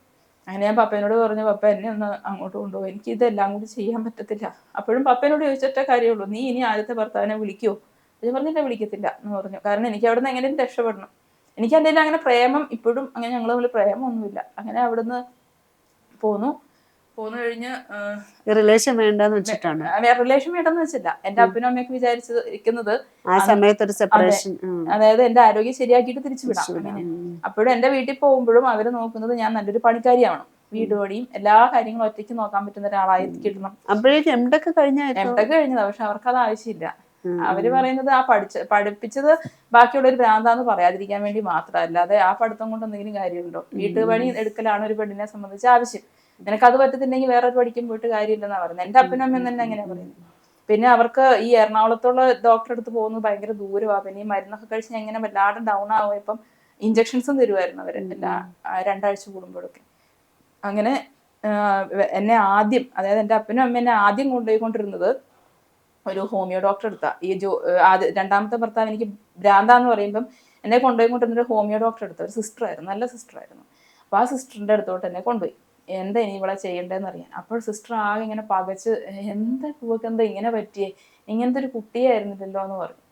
അങ്ങനെ ഞാൻ പപ്പേനോട് പറഞ്ഞു, പപ്പ എന്നെ ഒന്ന് അങ്ങോട്ട് കൊണ്ടുപോകും, എനിക്ക് ഇതെല്ലാം കൂടി ചെയ്യാൻ പറ്റത്തില്ല. അപ്പോഴും പപ്പേനോട് ചോദിച്ചിട്ടേ കാര്യമുള്ളൂ, നീ ഇനി ആദ്യത്തെ ഭർത്താവിനെ വിളിക്കുമോ? ഞാൻ പറഞ്ഞില്ല, വിളിക്കത്തില്ല എന്ന് പറഞ്ഞു. കാരണം എനിക്ക് അവിടെ നിന്ന് എങ്ങനെയും രക്ഷപ്പെടണം. എനിക്ക് എൻ്റെ അങ്ങനെ പ്രേമം ഇപ്പോഴും അങ്ങനെ ഞങ്ങൾ തമ്മിൽ പ്രേമമൊന്നുമില്ല. അങ്ങനെ അവിടുന്ന് പോന്നു കഴിഞ്ഞ് റിലേഷൻ വേണ്ടെന്ന് വെച്ചിട്ടാണ്. റിലേഷൻ വേണ്ടെന്ന് വെച്ചില്ല. എൻ്റെ അപ്പനും അമ്മയൊക്കെ വിചാരിച്ചിരിക്കുന്നത് ആ സമയത്ത് ഒരു സെപ്പറേഷൻ, അതായത് എന്റെ ആരോഗ്യം ശരിയാക്കിയിട്ട് തിരിച്ചു വിടാം അങ്ങനെ. അപ്പോഴും എന്റെ വീട്ടിൽ പോകുമ്പോഴും അവര് നോക്കുന്നത് ഞാൻ നല്ലൊരു പണിക്കാരിയാവണം, വീട് പണിയും എല്ലാ കാര്യങ്ങളും ഒറ്റയ്ക്ക് നോക്കാൻ പറ്റുന്ന ഒരാളായി കിട്ടണം. അപ്പോഴേക്കും എംടെക് കഴിഞ്ഞതാ, പക്ഷെ അവർക്ക് അത് ആവശ്യമില്ല. അവര് പറയുന്നത് ആ പഠിപ്പിച്ചത് ബാക്കിയുള്ള ഒരു ഭ്രാന്താന്ന് പറയാതിരിക്കാൻ വേണ്ടി മാത്രം, അല്ലാതെ ആ പഠിത്തം കൊണ്ട് എന്തെങ്കിലും കാര്യമുണ്ടോ? വീട്ടുപണി എടുക്കലാണ് ഒരു പെണ്ണിനെ സംബന്ധിച്ച് ആവശ്യം. നിനക്ക് അത് പറ്റത്തില്ലെങ്കിൽ വേറൊരു പഠിക്കാൻ പോയിട്ട് കാര്യമില്ലെന്നാ പറയുന്നത്. എന്റെ അപ്പനും അമ്മയും തന്നെ അങ്ങനെയാ പറയുന്നത്. പിന്നെ അവർക്ക് ഈ എറണാകുളത്തുള്ള ഡോക്ടറെ അടുത്ത് പോകുന്നത് ഭയങ്കര ദൂരമാണ്. പിന്നെ ഈ മരുന്നൊക്കെ കഴിച്ച് ഞാൻ ഇങ്ങനെ വല്ലാണ്ട് ഡൗൺ ആവും. ഇപ്പം ഇഞ്ചക്ഷൻസും തരുമായിരുന്നു അവര് എല്ലാ 2 ആഴ്ച കൂടുമ്പോഴൊക്കെ. അങ്ങനെ എന്നെ ആദ്യം, അതായത് എൻ്റെ അപ്പനും അമ്മ എന്നെ ആദ്യം കൊണ്ടുപോയിക്കൊണ്ടിരുന്നത് ഒരു ഹോമിയോ ഡോക്ടറെ അടുത്താ. ഈ രണ്ടാമത്തെ ഭർത്താവ് എനിക്ക് ഭ്രാന്താന്ന് പറയുമ്പം എന്നെ കൊണ്ടുപോയിക്കൊണ്ടിരുന്നൊരു ഹോമിയോ ഡോക്ടറെ അടുത്ത ഒരു സിസ്റ്ററായിരുന്നു, നല്ല സിസ്റ്ററായിരുന്നു. അപ്പൊ ആ സിസ്റ്ററിന്റെ അടുത്തോട്ട് എന്നെ കൊണ്ടുപോയി, എന്താ ഇനി ഇവിടെ ചെയ്യേണ്ടതെന്ന് അറിയാൻ. അപ്പോൾ സിസ്റ്റർ ആകെ ഇങ്ങനെ പകച്ച്, എന്താ പൂവൊക്കെ എന്താ ഇങ്ങനെ പറ്റിയേ, ഇങ്ങനത്തെ ഒരു കുട്ടിയായിരുന്നില്ലല്ലോ എന്ന് പറഞ്ഞു.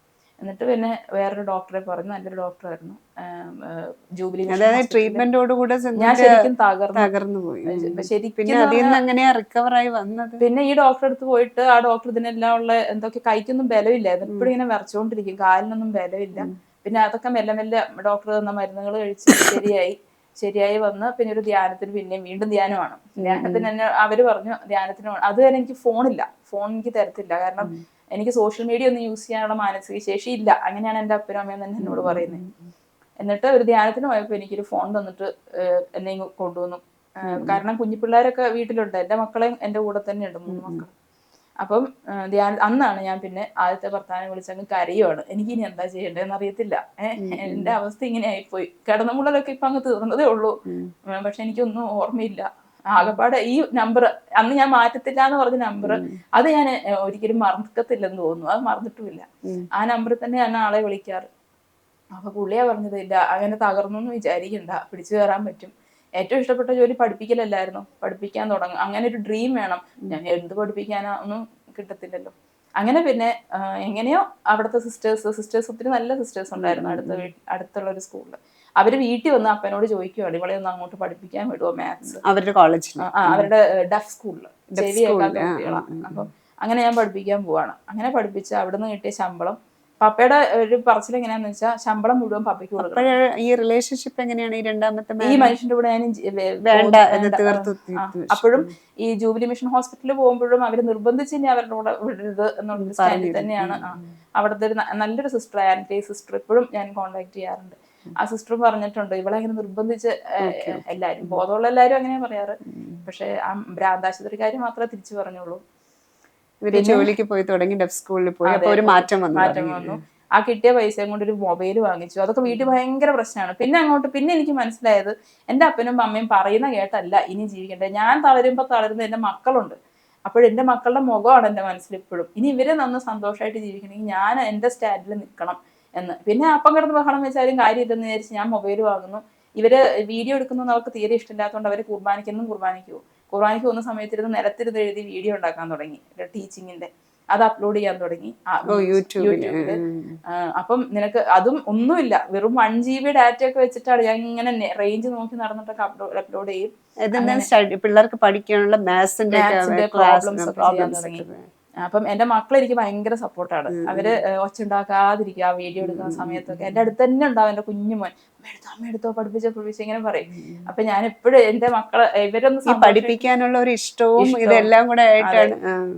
എന്നിട്ട് പിന്നെ വേറൊരു ഡോക്ടറെ പറഞ്ഞു, നല്ലൊരു ഡോക്ടറായിരുന്നു, ജൂബിലി ട്രീറ്റ്മെന്റോടുകൂടെ ഞാൻ ശരിക്കും തകർന്നു പോയി. പിന്നെ ഈ ഡോക്ടറെ അടുത്ത് പോയിട്ട് ആ ഡോക്ടർ ഇതിനെല്ലാം ഉള്ള എന്തൊക്കെ കൈക്കൊന്നും ബലമില്ലായിരുന്നു, എപ്പോഴും ഇങ്ങനെ വിറച്ചുകൊണ്ടിരിക്കും, കാലിനൊന്നും ബലമില്ല. പിന്നെ അതൊക്കെ മെല്ലെ മെല്ലെ ഡോക്ടർ തന്ന മരുന്നുകൾ കഴിച്ച് ശരിയായി വന്ന് പിന്നെ ഒരു ധ്യാനത്തിന്, പിന്നെയും വീണ്ടും ധ്യാനമാണ്. ധ്യാനത്തിന് തന്നെ അവര് പറഞ്ഞു ധ്യാനത്തിന്. അതുവരെ എനിക്ക് ഫോണില്ല, ഫോൺ എനിക്ക് തരത്തില്ല, കാരണം എനിക്ക് സോഷ്യൽ മീഡിയ ഒന്നും യൂസ് ചെയ്യാനുള്ള മാനസിക ശേഷി ഇല്ല. അങ്ങനെയാണ് എൻ്റെ അപ്പനും അമ്മയും തന്നെ എന്നോട് പറയുന്നത്. എന്നിട്ട് ഒരു ധ്യാനത്തിന് പോയപ്പോൾ എനിക്കൊരു ഫോൺ തന്നിട്ട് എന്നെ കൊണ്ടുവന്നു. കാരണം കുഞ്ഞു പിള്ളേരൊക്കെ വീട്ടിലുണ്ട്, എൻ്റെ മക്കളെയും എൻ്റെ കൂടെ തന്നെ ഉണ്ട്, 3 മക്കൾ. അപ്പം അന്നാണ് ഞാൻ പിന്നെ ആദ്യത്തെ ഭർത്താവിനെ വിളിച്ചങ്ങ് കരയുവാണ്. എനിക്കിനി എന്താ ചെയ്യേണ്ടതെന്ന് അറിയത്തില്ല. എൻ്റെ അവസ്ഥ ഇങ്ങനെ ആയിപ്പോയി. കിടന്നുമുള്ളതൊക്കെ ഇപ്പൊ അങ്ങ് തീർന്നതേ ഉള്ളൂ, പക്ഷെ എനിക്കൊന്നും ഓർമ്മയില്ല. ആകപ്പാടെ ഈ നമ്പർ അന്ന് ഞാൻ മാറ്റത്തില്ല എന്ന് പറഞ്ഞ നമ്പർ, അത് ഞാൻ ഒരിക്കലും മറക്കത്തില്ലെന്ന് തോന്നുന്നു, അത് മറന്നിട്ടുമില്ല. ആ നമ്പറിൽ തന്നെ ഞാൻ ആളെ വിളിക്കാറ്. അപ്പൊ പുള്ളിയാ പറഞ്ഞത്, ഇല്ല അങ്ങനെ തകർന്നൊന്നും വിചാരിക്കണ്ട, പിടിച്ചു കയറാൻ പറ്റും. ഏറ്റവും ഇഷ്ടപ്പെട്ട ജോലി പഠിപ്പിക്കലല്ലായിരുന്നു, പഠിപ്പിക്കാൻ തുടങ്ങും, അങ്ങനെ ഒരു ഡ്രീം വേണം. ഞാൻ എന്ത് പഠിപ്പിക്കാനാ, ഒന്നും കിട്ടത്തില്ലല്ലോ. അങ്ങനെ പിന്നെ എങ്ങനെയോ അവിടുത്തെ സിസ്റ്റേഴ്സ് ഒത്തിരി നല്ല സിസ്റ്റേഴ്സ് ഉണ്ടായിരുന്നു അടുത്തുള്ള ഒരു സ്കൂളിൽ. അവര് വീട്ടിൽ വന്ന് അപ്പനോട് ചോദിക്കുവാണ്, ഇവളെ ഒന്ന് അങ്ങോട്ട് പഠിപ്പിക്കാൻ വിടുവോ മാത്സ്, അവരുടെ കോളേജിൽ, അവരുടെ ഡഫ് സ്കൂളില്, ചെവി കേൾക്കാത്ത കുട്ടികളാണ്. അപ്പൊ അങ്ങനെ ഞാൻ പഠിപ്പിക്കാൻ പോവാണ്. അങ്ങനെ പഠിപ്പിച്ച് അവിടുന്ന് കിട്ടിയ ശമ്പളം, പപ്പയുടെ ഒരു പറച്ചിൽ എങ്ങനെയാന്ന് വെച്ചാൽ ശമ്പളം മുഴുവൻ പപ്പയ്ക്ക് കൊടുക്കണം. ഈ റിലേഷൻഷിപ്പ് എങ്ങനെയാണ് ഈ രണ്ടാമത്തെ ഈ മനുഷ്യന്റെ കൂടെ ഞാൻ അപ്പോഴും ഈ ജൂബിലി മിഷൻ ഹോസ്പിറ്റലിൽ പോകുമ്പോഴും അവര് നിർബന്ധിച്ച് ഇനി അവരുടെ കൂടെ വിടരുത് എന്നുള്ള സ്റ്റാൻഡിൽ തന്നെയാണ്. അവിടുത്തെ ഒരു നല്ലൊരു സിസ്റ്റർ, ആൻറ്റി സിസ്റ്റർ, ഇപ്പോഴും ഞാൻ കോണ്ടാക്ട് ചെയ്യാറുണ്ട്. ആ സിസ്റ്റർ പറഞ്ഞിട്ടുണ്ട്, ഇവളെ അങ്ങനെ നിർബന്ധിച്ച് എല്ലാരും, ബോധമുള്ള എല്ലാരും അങ്ങനെയാ പറയാറ്, പക്ഷെ ആ ഭ്രാന്താശുപത്രിക്കാര് മാത്രമേ തിരിച്ചു പറഞ്ഞുള്ളൂ. ജോലിക്ക് പോയി തുടങ്ങി, ഡഫ് സ്കൂളിൽ പോയി, അപ്പൊ ഒരു മാറ്റം വന്നു. ആ കിട്ടിയ പൈസയും കൊണ്ട് ഒരു മൊബൈൽ വാങ്ങിച്ചു. അതൊക്കെ വീട്ടിൽ ഭയങ്കര പ്രശ്നമാണ്. പിന്നെ എനിക്ക് മനസ്സിലായത്, എൻ്റെ അപ്പനും അമ്മയും പറയുന്ന കേട്ടല്ല ഇനി ജീവിക്കേണ്ടത്. ഞാൻ തളരുന്ന എൻ്റെ മക്കളുണ്ട്. അപ്പോഴെന്റെ മക്കളുടെ മുഖമാണ് എൻ്റെ മനസ്സിൽ ഇപ്പോഴും. ഇനി ഇവരെ നന്ന് സന്തോഷമായിട്ട് ജീവിക്കണമെങ്കിൽ ഞാൻ എൻ്റെ സ്റ്റാൻഡിൽ നിൽക്കണം എന്ന്. പിന്നെ അപ്പം കിടന്ന് ബഹളം വെച്ചാലും കാര്യമില്ലെന്ന് വിചാരിച്ച് ഞാൻ മൊബൈൽ വാങ്ങുന്നു. ഇവര് വീഡിയോ എടുക്കുന്നത് അവർക്ക് തീരെ ഇഷ്ടമില്ലാത്തതുകൊണ്ട് അവര് കുർബാനയ്ക്ക് പോകുന്ന സമയത്തിരുന്ന് നിലത്തിരുന്ന് എഴുതി വീഡിയോ ഉണ്ടാക്കാൻ തുടങ്ങി, ടീച്ചിങ്ങിന്റെ. അത് അപ്ലോഡ് ചെയ്യാൻ തുടങ്ങി യൂട്യൂബില്. അപ്പം നിനക്ക് അതും ഒന്നുമില്ല, വെറും 1 GB ഡാറ്റ ഒക്കെ വെച്ചിട്ടാണ് ഞാൻ ഇങ്ങനെ റേഞ്ച് നോക്കി നടന്നിട്ടൊക്കെ അപ്ലോഡ് ചെയ്യും. പിള്ളേർക്ക് പഠിക്കാനുള്ള മാത്സിന്റെ പ്രോബ്ലംസ് ഒക്കെ ചെയ്യാൻ തുടങ്ങി. അപ്പം എന്റെ മക്കൾ എനിക്ക് ഭയങ്കര സപ്പോർട്ടാണ്. അവര് ഒച്ചുണ്ടാക്കാതിരിക്കുക ആ വീഡിയോ എടുക്കുന്ന സമയത്തൊക്കെ. എന്റെ അടുത്ത് തന്നെ ഉണ്ടാവും എന്റെ കുഞ്ഞുമോൻ, അമ്മ എടുത്തോ പഠിപ്പിച്ച ഇങ്ങനെ പറയും. അപ്പൊ ഞാൻ എപ്പോഴും എന്റെ മക്കളെ ഇവരൊന്ന് പഠിപ്പിക്കാനുള്ള ഒരു ഇഷ്ടവും ഇതെല്ലാം കൂടെ ആയിട്ടാണ്.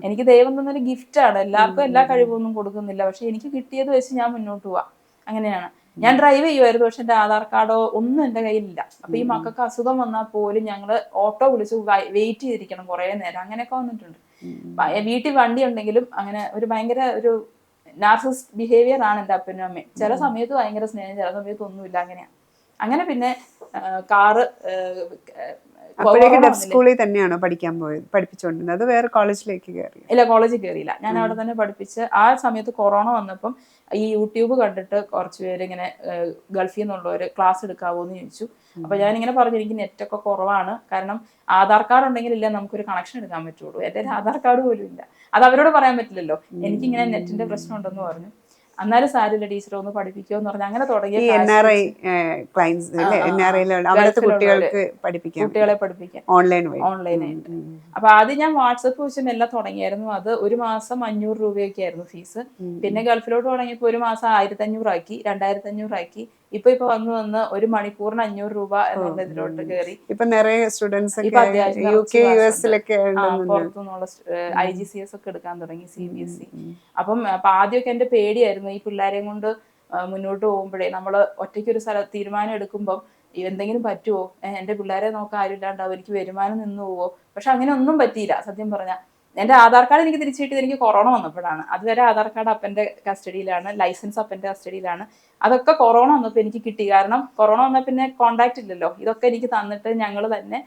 എനിക്ക് ദൈവം തന്നൊരു ഗിഫ്റ്റ് ആണ്. എല്ലാവർക്കും എല്ലാ കഴിവൊന്നും കൊടുക്കുന്നില്ല, പക്ഷെ എനിക്ക് കിട്ടിയത് വെച്ച് ഞാൻ മുന്നോട്ട് പോവാം, അങ്ങനെയാണ്. ഞാൻ ഡ്രൈവ് ചെയ്യുമായിരുന്നു, പക്ഷെ എന്റെ ആധാർ കാർഡോ ഒന്നും എന്റെ കയ്യിലില്ല. അപ്പൊ ഈ മക്കൾക്ക് അസുഖം വന്നാൽ പോലും ഞങ്ങള് ഓട്ടോ വിളിച്ച് വെയിറ്റ് ചെയ്തിരിക്കണം കുറെ നേരം, അങ്ങനെയൊക്കെ വന്നിട്ടുണ്ട്. വീട്ടിൽ വണ്ടി ഉണ്ടെങ്കിലും അങ്ങനെ ഒരു ഭയങ്കര ഒരു നാർസിസ്റ്റ് ബിഹേവിയർ ആണ് എന്റെ അപ്പനും അമ്മയും. ചില സമയത്ത് ഭയങ്കര സ്നേഹം, ചില സമയത്ത് ഒന്നുമില്ല, അങ്ങനെയാ. അങ്ങനെ പിന്നെ കാറ് അപ്പോഴേക്ക് ഡെഫ് സ്കൂളിൽ തന്നെയാണോ പഠിക്കാൻ പോയത്, പഠിപ്പിച്ചുകൊണ്ടിരുന്നത്, അത് വേറെ കോളേജിലേക്ക് കയറി? ഇല്ല, കോളേജിൽ കയറിയില്ല, ഞാൻ അവിടെ തന്നെ പഠിപ്പിച്ച്. ആ സമയത്ത് കൊറോണ വന്നപ്പം ഈ യൂട്യൂബ് കണ്ടിട്ട് കുറച്ച് പേര് ഇങ്ങനെ ഗൾഫിൽ നിന്നുള്ളവര് ക്ലാസ് എടുക്കാവോ എന്ന് ചോദിച്ചു. അപ്പൊ ഞാനിങ്ങനെ പറഞ്ഞു, എനിക്ക് നെറ്റൊക്കെ കുറവാണ്, കാരണം ആധാർ കാർഡ് ഉണ്ടെങ്കിൽ ഇല്ലേ നമുക്കൊരു കണക്ഷൻ എടുക്കാൻ പറ്റുള്ളൂ, എന്റെ ആധാർ കാർഡ് പോലും ഇല്ല. അത് അവരോട് പറയാൻ പറ്റില്ലല്ലോ, എനിക്കിങ്ങനെ നെറ്റിന്റെ പ്രശ്നം ഉണ്ടെന്ന് പറഞ്ഞു. എന്നാലും സാരില്ല ടീച്ചർ ഒന്ന് പഠിപ്പിക്കുമോ എന്ന് പറഞ്ഞാൽ അങ്ങനെ തുടങ്ങിയ കുട്ടികളെ പഠിപ്പിക്കാൻ ഓൺലൈനായിട്ട്. അപ്പൊ ആദ്യം ഞാൻ വാട്സപ്പ് വെച്ച് മെല്ലെ തുടങ്ങിയായിരുന്നു. അത് ഒരു മാസം 500 രൂപയൊക്കെ ആയിരുന്നു ഫീസ്. പിന്നെ ഗൾഫിലോട്ട് തുടങ്ങിയപ്പോൾ ഒരു മാസം 1500 ആക്കി, 2500 ആക്കി. ഇപ്പൊ വന്ന് ഒരു മണിക്കൂറിന് 500 രൂപ എന്നുള്ള ഇതിലോട്ട് കയറി. ഇപ്പൊ നിറയെ സ്റ്റുഡൻസ് പുറത്തുനിന്നുള്ള IGCS ഒക്കെ എടുക്കാൻ തുടങ്ങി, CBSE. അപ്പം ആദ്യമൊക്കെ എന്റെ പേടിയായിരുന്നു, ഈ പിള്ളേരെയും കൊണ്ട് മുന്നോട്ട് പോകുമ്പോഴേ നമ്മള് ഒറ്റയ്ക്ക് ഒരു സ്ഥലം തീരുമാനം എടുക്കുമ്പോൾ എന്തെങ്കിലും പറ്റുമോ, എന്റെ പിള്ളേരെ നോക്കാൻ ആരും ഇല്ലാണ്ടാവും, എനിക്ക് വരുമാനം നിന്ന് പോവോ. പക്ഷെ അങ്ങനെ ഒന്നും പറ്റിയില്ല സത്യം പറഞ്ഞാൽ. എന്റെ ആധാർ കാർഡ് എനിക്ക് തിരിച്ചു കിട്ടിയത് എനിക്ക് കൊറോണ വന്നപ്പോഴാണ്. അതുവരെ ആധാർ കാർഡ് അപ്പന്റെ കസ്റ്റഡിയിലാണ്, ലൈസൻസ് അപ്പന്റെ കസ്റ്റഡിയിലാണ്. അതൊക്കെ കൊറോണ വന്നപ്പോൾ എനിക്ക് കിട്ടി. കാരണം കൊറോണ വന്നാൽ പിന്നെ കോണ്ടാക്ട് ഇല്ലല്ലോ. ഇതൊക്കെ എനിക്ക് തന്നിട്ട് ഞങ്ങൾ തന്നെ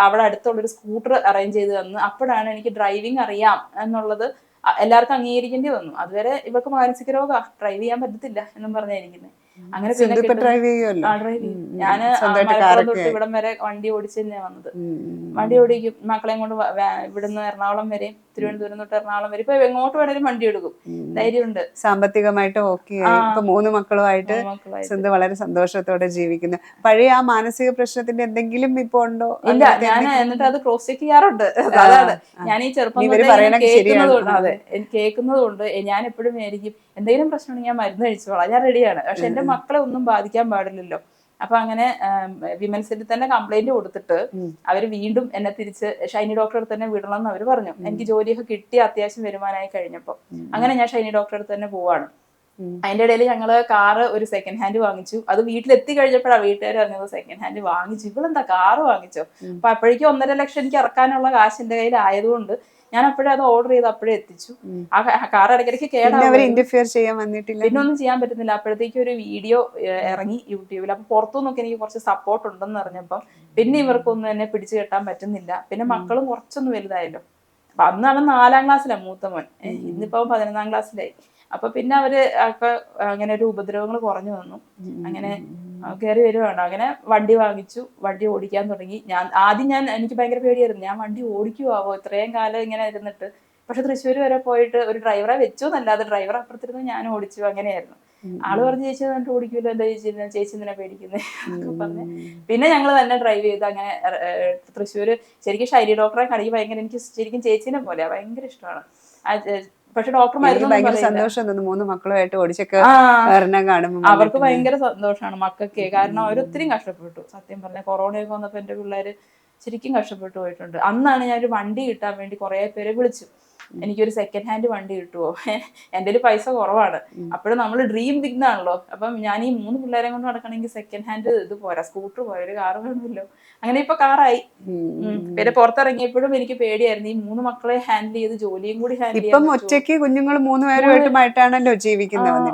അവിടെ അടുത്തുള്ളൊരു സ്കൂട്ടർ അറേഞ്ച് ചെയ്ത് തന്നു. അപ്പോഴാണ് എനിക്ക് ഡ്രൈവിംഗ് അറിയാം എന്നുള്ളത് എല്ലാവർക്കും അംഗീകരിക്കേണ്ടി വന്നു. അതുവരെ ഇവർക്ക് മാനസിക രോഗം, ഡ്രൈവ് ചെയ്യാൻ പറ്റത്തില്ല എന്നും പറഞ്ഞായിരിക്കുന്നത്. അങ്ങനെ പിന്നെ ഡ്രൈവ് ചെയ്യും. ഞാന് മലപ്പുറം തൊട്ട് ഇവിടം വരെ വണ്ടി ഓടിച്ച് തന്നെയാ വന്നത്. വണ്ടി ഓടിക്കും, മക്കളെയും കൊണ്ട് ഇവിടുന്ന് എറണാകുളം വരെ, തിരുവനന്തപുരം തൊട്ട് എറണാകുളം വരെ. ഇപ്പൊ എങ്ങോട്ട് വേണേലും വണ്ടി എടുക്കും, ധൈര്യമുണ്ട്. സാമ്പത്തികമായിട്ട് ഓക്കെ ആയി. ഇപ്പൊ 3 മക്കളുമായിട്ട് സിന്ധു വളരെ സന്തോഷത്തോടെ ജീവിക്കുന്നു. പഴയ ആ മാനസിക പ്രശ്നത്തിന്റെ എന്തെങ്കിലും ഇപ്പൊ ഉണ്ടോ? ഇല്ല, ഞാൻ എന്നിട്ട് അത് ക്രോസ് ചെക്ക് ചെയ്യാറുണ്ട്. അതാണ് ഞാൻ ഈ ചെറുപ്പം കേൾക്കുന്നത് കൊണ്ട് ഞാൻ എപ്പോഴും വിചാരിക്കും എന്തെങ്കിലും പ്രശ്നമുണ്ടെങ്കിൽ ഞാൻ മരുന്ന് കഴിച്ചോളാം, ഞാൻ റെഡിയാണ്. പക്ഷെ എന്റെ മക്കളെ ഒന്നും ബാധിക്കാൻ പാടില്ലല്ലോ. അപ്പൊ അങ്ങനെ വിമൻസിൽ തന്നെ കംപ്ലൈന്റ് കൊടുത്തിട്ട് അവര് വീണ്ടും എന്നെ തിരിച്ച് ഷൈനി ഡോക്ടറെ തന്നെ വിടണം എന്ന് അവര് പറഞ്ഞു. എനിക്ക് ജോലിയൊക്കെ കിട്ടി, അത്യാവശ്യം വരുമാനമായി കഴിഞ്ഞപ്പോ അങ്ങനെ ഞാൻ ഷൈനി ഡോക്ടറെ തന്നെ പോവാണ്. അതിന്റെ ഇടയിൽ ഞങ്ങള് കാറ് ഒരു സെക്കൻഡ് ഹാൻഡ് വാങ്ങിച്ചു. അത് വീട്ടിലെത്തി കഴിഞ്ഞപ്പോഴാണ് വീട്ടുകാർ അറിഞ്ഞത് സെക്കൻഡ് ഹാൻഡ് വാങ്ങിച്ചു, ഇവളെന്താ കാറ് വാങ്ങിച്ചോ. അപ്പൊ അപ്പോഴേക്കും 1.5 ലക്ഷം എനിക്ക് ഇറക്കാനുള്ള കാശ് എന്റെ കയ്യിൽ ആയതുകൊണ്ട് ഞാൻ അപ്പോഴേ അത് ഓർഡർ ചെയ്ത് അപ്പോഴേ എത്തിച്ചു. ആ കാർ ഇടയ്ക്കിടയ്ക്ക് പിന്നെ ഒന്നും ചെയ്യാൻ പറ്റുന്നില്ല. അപ്പോഴത്തേക്കും ഒരു വീഡിയോ ഇറങ്ങി യൂട്യൂബിൽ. അപ്പൊ പുറത്തുനിന്നൊക്കെ എനിക്ക് കുറച്ച് സപ്പോർട്ട് ഉണ്ടെന്ന് അറിഞ്ഞപ്പം പിന്നെ ഇവർക്കൊന്നും എന്നെ പിടിച്ചു കെട്ടാൻ പറ്റുന്നില്ല. പിന്നെ മക്കളും കുറച്ചൊന്നും വലുതായല്ലോ. അപ്പൊ അന്ന് അവൻ 4ാം ക്ലാസ്സിലാണ് മൂത്ത മോൻ, ഇന്നിപ്പോ 11ാം ക്ലാസ്സിലായി. അപ്പൊ പിന്നെ അവര് അപ്പൊ അങ്ങനെ ഒരു ഉപദ്രവങ്ങൾ കുറഞ്ഞു വന്നു. അങ്ങനെ കയറി വരുവാണ്. അങ്ങനെ വണ്ടി വാങ്ങിച്ചു, വണ്ടി ഓടിക്കാൻ തുടങ്ങി. എനിക്ക് ഭയങ്കര പേടിയായിരുന്നു, ഞാൻ വണ്ടി ഓടിക്കുവാവോ ഇത്രയും കാലം ഇങ്ങനെ ഇരുന്നിട്ട്. പക്ഷെ തൃശ്ശൂർ വരെ പോയിട്ട് ഒരു ഡ്രൈവറെ വെച്ചു എന്നല്ലാതെ ഡ്രൈവർ അപ്പുറത്തിരുന്ന് ഞാൻ ഓടിച്ചു, അങ്ങനെയായിരുന്നു. ആള് പറഞ്ഞ് ചേച്ചി എന്നിട്ട് ഓടിക്കൂല്ലോ, എന്താ ചേച്ചി എന്തിനാ പേടിക്കുന്നത് എന്നൊക്കെ പറഞ്ഞ് പിന്നെ ഞങ്ങൾ തന്നെ ഡ്രൈവ് ചെയ്ത് അങ്ങനെ തൃശ്ശൂര്. ശരിക്കും ഷൈനി ഡോക്ടറെ കടയിൽ ഭയങ്കര, എനിക്ക് ശരിക്കും ചേച്ചീനെ പോലെയാ, ഭയങ്കര ഇഷ്ടമാണ്. പക്ഷെ ഡോക്ടർമാർക്ക് സന്തോഷം 3 മക്കളുമായിട്ട് ഓടിച്ചൊക്കെ അവർക്ക് ഭയങ്കര സന്തോഷമാണ് മക്കൾക്ക്. കാരണം അവരൊത്തിരി കഷ്ടപ്പെട്ടു സത്യം പറഞ്ഞ. കൊറോണയൊക്കെ വന്നപ്പോ എന്റെ പിള്ളേര് ശരിക്കും കഷ്ടപ്പെട്ടു പോയിട്ടുണ്ട്. അന്നാണ് ഞാനൊരു വണ്ടി കിട്ടാൻ വേണ്ടി കുറെ പേരെ വിളിച്ചു, എനിക്കൊരു സെക്കൻഡ് ഹാൻഡ് വണ്ടി കിട്ടുമോ, എൻ്റെ ഒരു പൈസ കുറവാണ്. അപ്പോഴും നമ്മൾ ഡ്രീം ബിഗ് ആണല്ലോ. അപ്പം ഞാൻ ഈ 3 പിള്ളേരെ കൊണ്ട് നടക്കണമെങ്കിൽ സെക്കൻഡ് ഹാൻഡ് ഇത് പോരാ, സ്കൂട്ടർ പോരാ, ഒരു കാറ് വേണമല്ലോ. അങ്ങനെ ഇപ്പൊ കാറായി. പിന്നെ പുറത്തിറങ്ങിയപ്പോഴും എനിക്ക് പേടിയായിരുന്നു, ഈ 3 മക്കളെ ഹാൻഡിൽ ചെയ്ത് ജോലിയും കൂടി ഹാൻഡിൽ ചെയ്യാൻ. ഒറ്റയ്ക്ക് കുഞ്ഞുങ്ങൾ 3 പേരുമായിട്ടാണല്ലോ ജീവിക്കുന്നത്.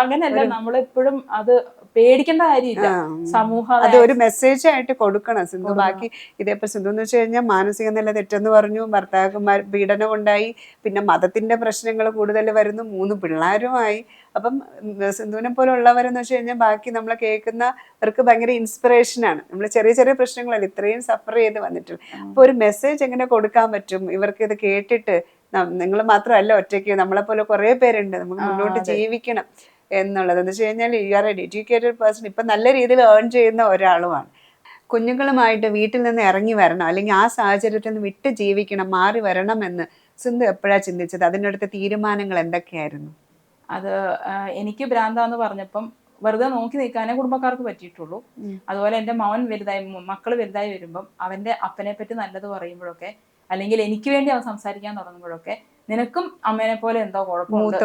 അങ്ങനെയല്ല, നമ്മളെപ്പോഴും അത് പേടിക്കേണ്ട കാര്യമില്ല. സമൂഹം അത് ഒരു മെസ്സേജ് ആയിട്ട് കൊടുക്കണം സിന്ധു. ബാക്കി ഇതേപ്പോ സിന്ധു എന്ന് വെച്ച് കഴിഞ്ഞാൽ മാനസിക നില തെറ്റെന്ന് പറഞ്ഞു, ഭർത്താക്കന്മാർ പീഡനം ഉണ്ടായി, പിന്നെ മതത്തിന്റെ പ്രശ്നങ്ങൾ കൂടുതൽ വരുന്നു, 3 പിള്ളേരുമായി. അപ്പം സിന്ധുവിനെ പോലെ ഉള്ളവരെന്ന് വെച്ച് കഴിഞ്ഞാൽ ബാക്കി നമ്മളെ കേൾക്കുന്നവർക്ക് ഭയങ്കര ഇൻസ്പിറേഷനാണ്. നമ്മൾ ചെറിയ ചെറിയ പ്രശ്നങ്ങളല്ല ഇത്രയും സഫർ ചെയ്ത് വന്നിട്ടുണ്ട്. അപ്പൊ ഒരു മെസ്സേജ് എങ്ങനെ കൊടുക്കാൻ പറ്റും ഇവർക്ക് ഇത് കേട്ടിട്ട്? നിങ്ങൾ മാത്രമല്ല ഒറ്റയ്ക്ക്, നമ്മളെ പോലെ കുറെ പേരുണ്ട്, നമുക്ക് മുന്നോട്ട് ജീവിക്കണം എന്നുള്ളത്. എന്ന് വെച്ച് കഴിഞ്ഞാൽ you are A educated person, ഇപ്പം നല്ല രീതിയിൽ ഏൺ ചെയ്യുന്ന ഒരാളുമാണ്. കുഞ്ഞുങ്ങളുമായിട്ട് വീട്ടിൽ നിന്ന് ഇറങ്ങി വരണം, അല്ലെങ്കിൽ ആ സാഹചര്യത്തിൽ നിന്ന് വിട്ട് ജീവിക്കണം, മാറി വരണം എന്ന് സിന്ധു എപ്പോഴാണ് ചിന്തിച്ചത്? അതിനടുത്ത തീരുമാനങ്ങൾ എന്തൊക്കെയായിരുന്നു? അത് എനിക്ക് ഭ്രാന്താന്ന് പറഞ്ഞപ്പം വെറുതെ നോക്കി നിൽക്കാനേ കുടുംബക്കാർക്ക് പറ്റിയിട്ടുള്ളൂ. അതുപോലെ എൻ്റെ മക്കള് വലുതായി വരുമ്പം അവന്റെ അപ്പനെ പറ്റി നല്ലത് പറയുമ്പോഴൊക്കെ, അല്ലെങ്കിൽ എനിക്ക് വേണ്ടി അവൻ സംസാരിക്കാൻ തുടങ്ങുമ്പോഴൊക്കെ, നിനക്കും അമ്മേനെ പോലെ എന്തോ കുഴപ്പമുണ്ട്,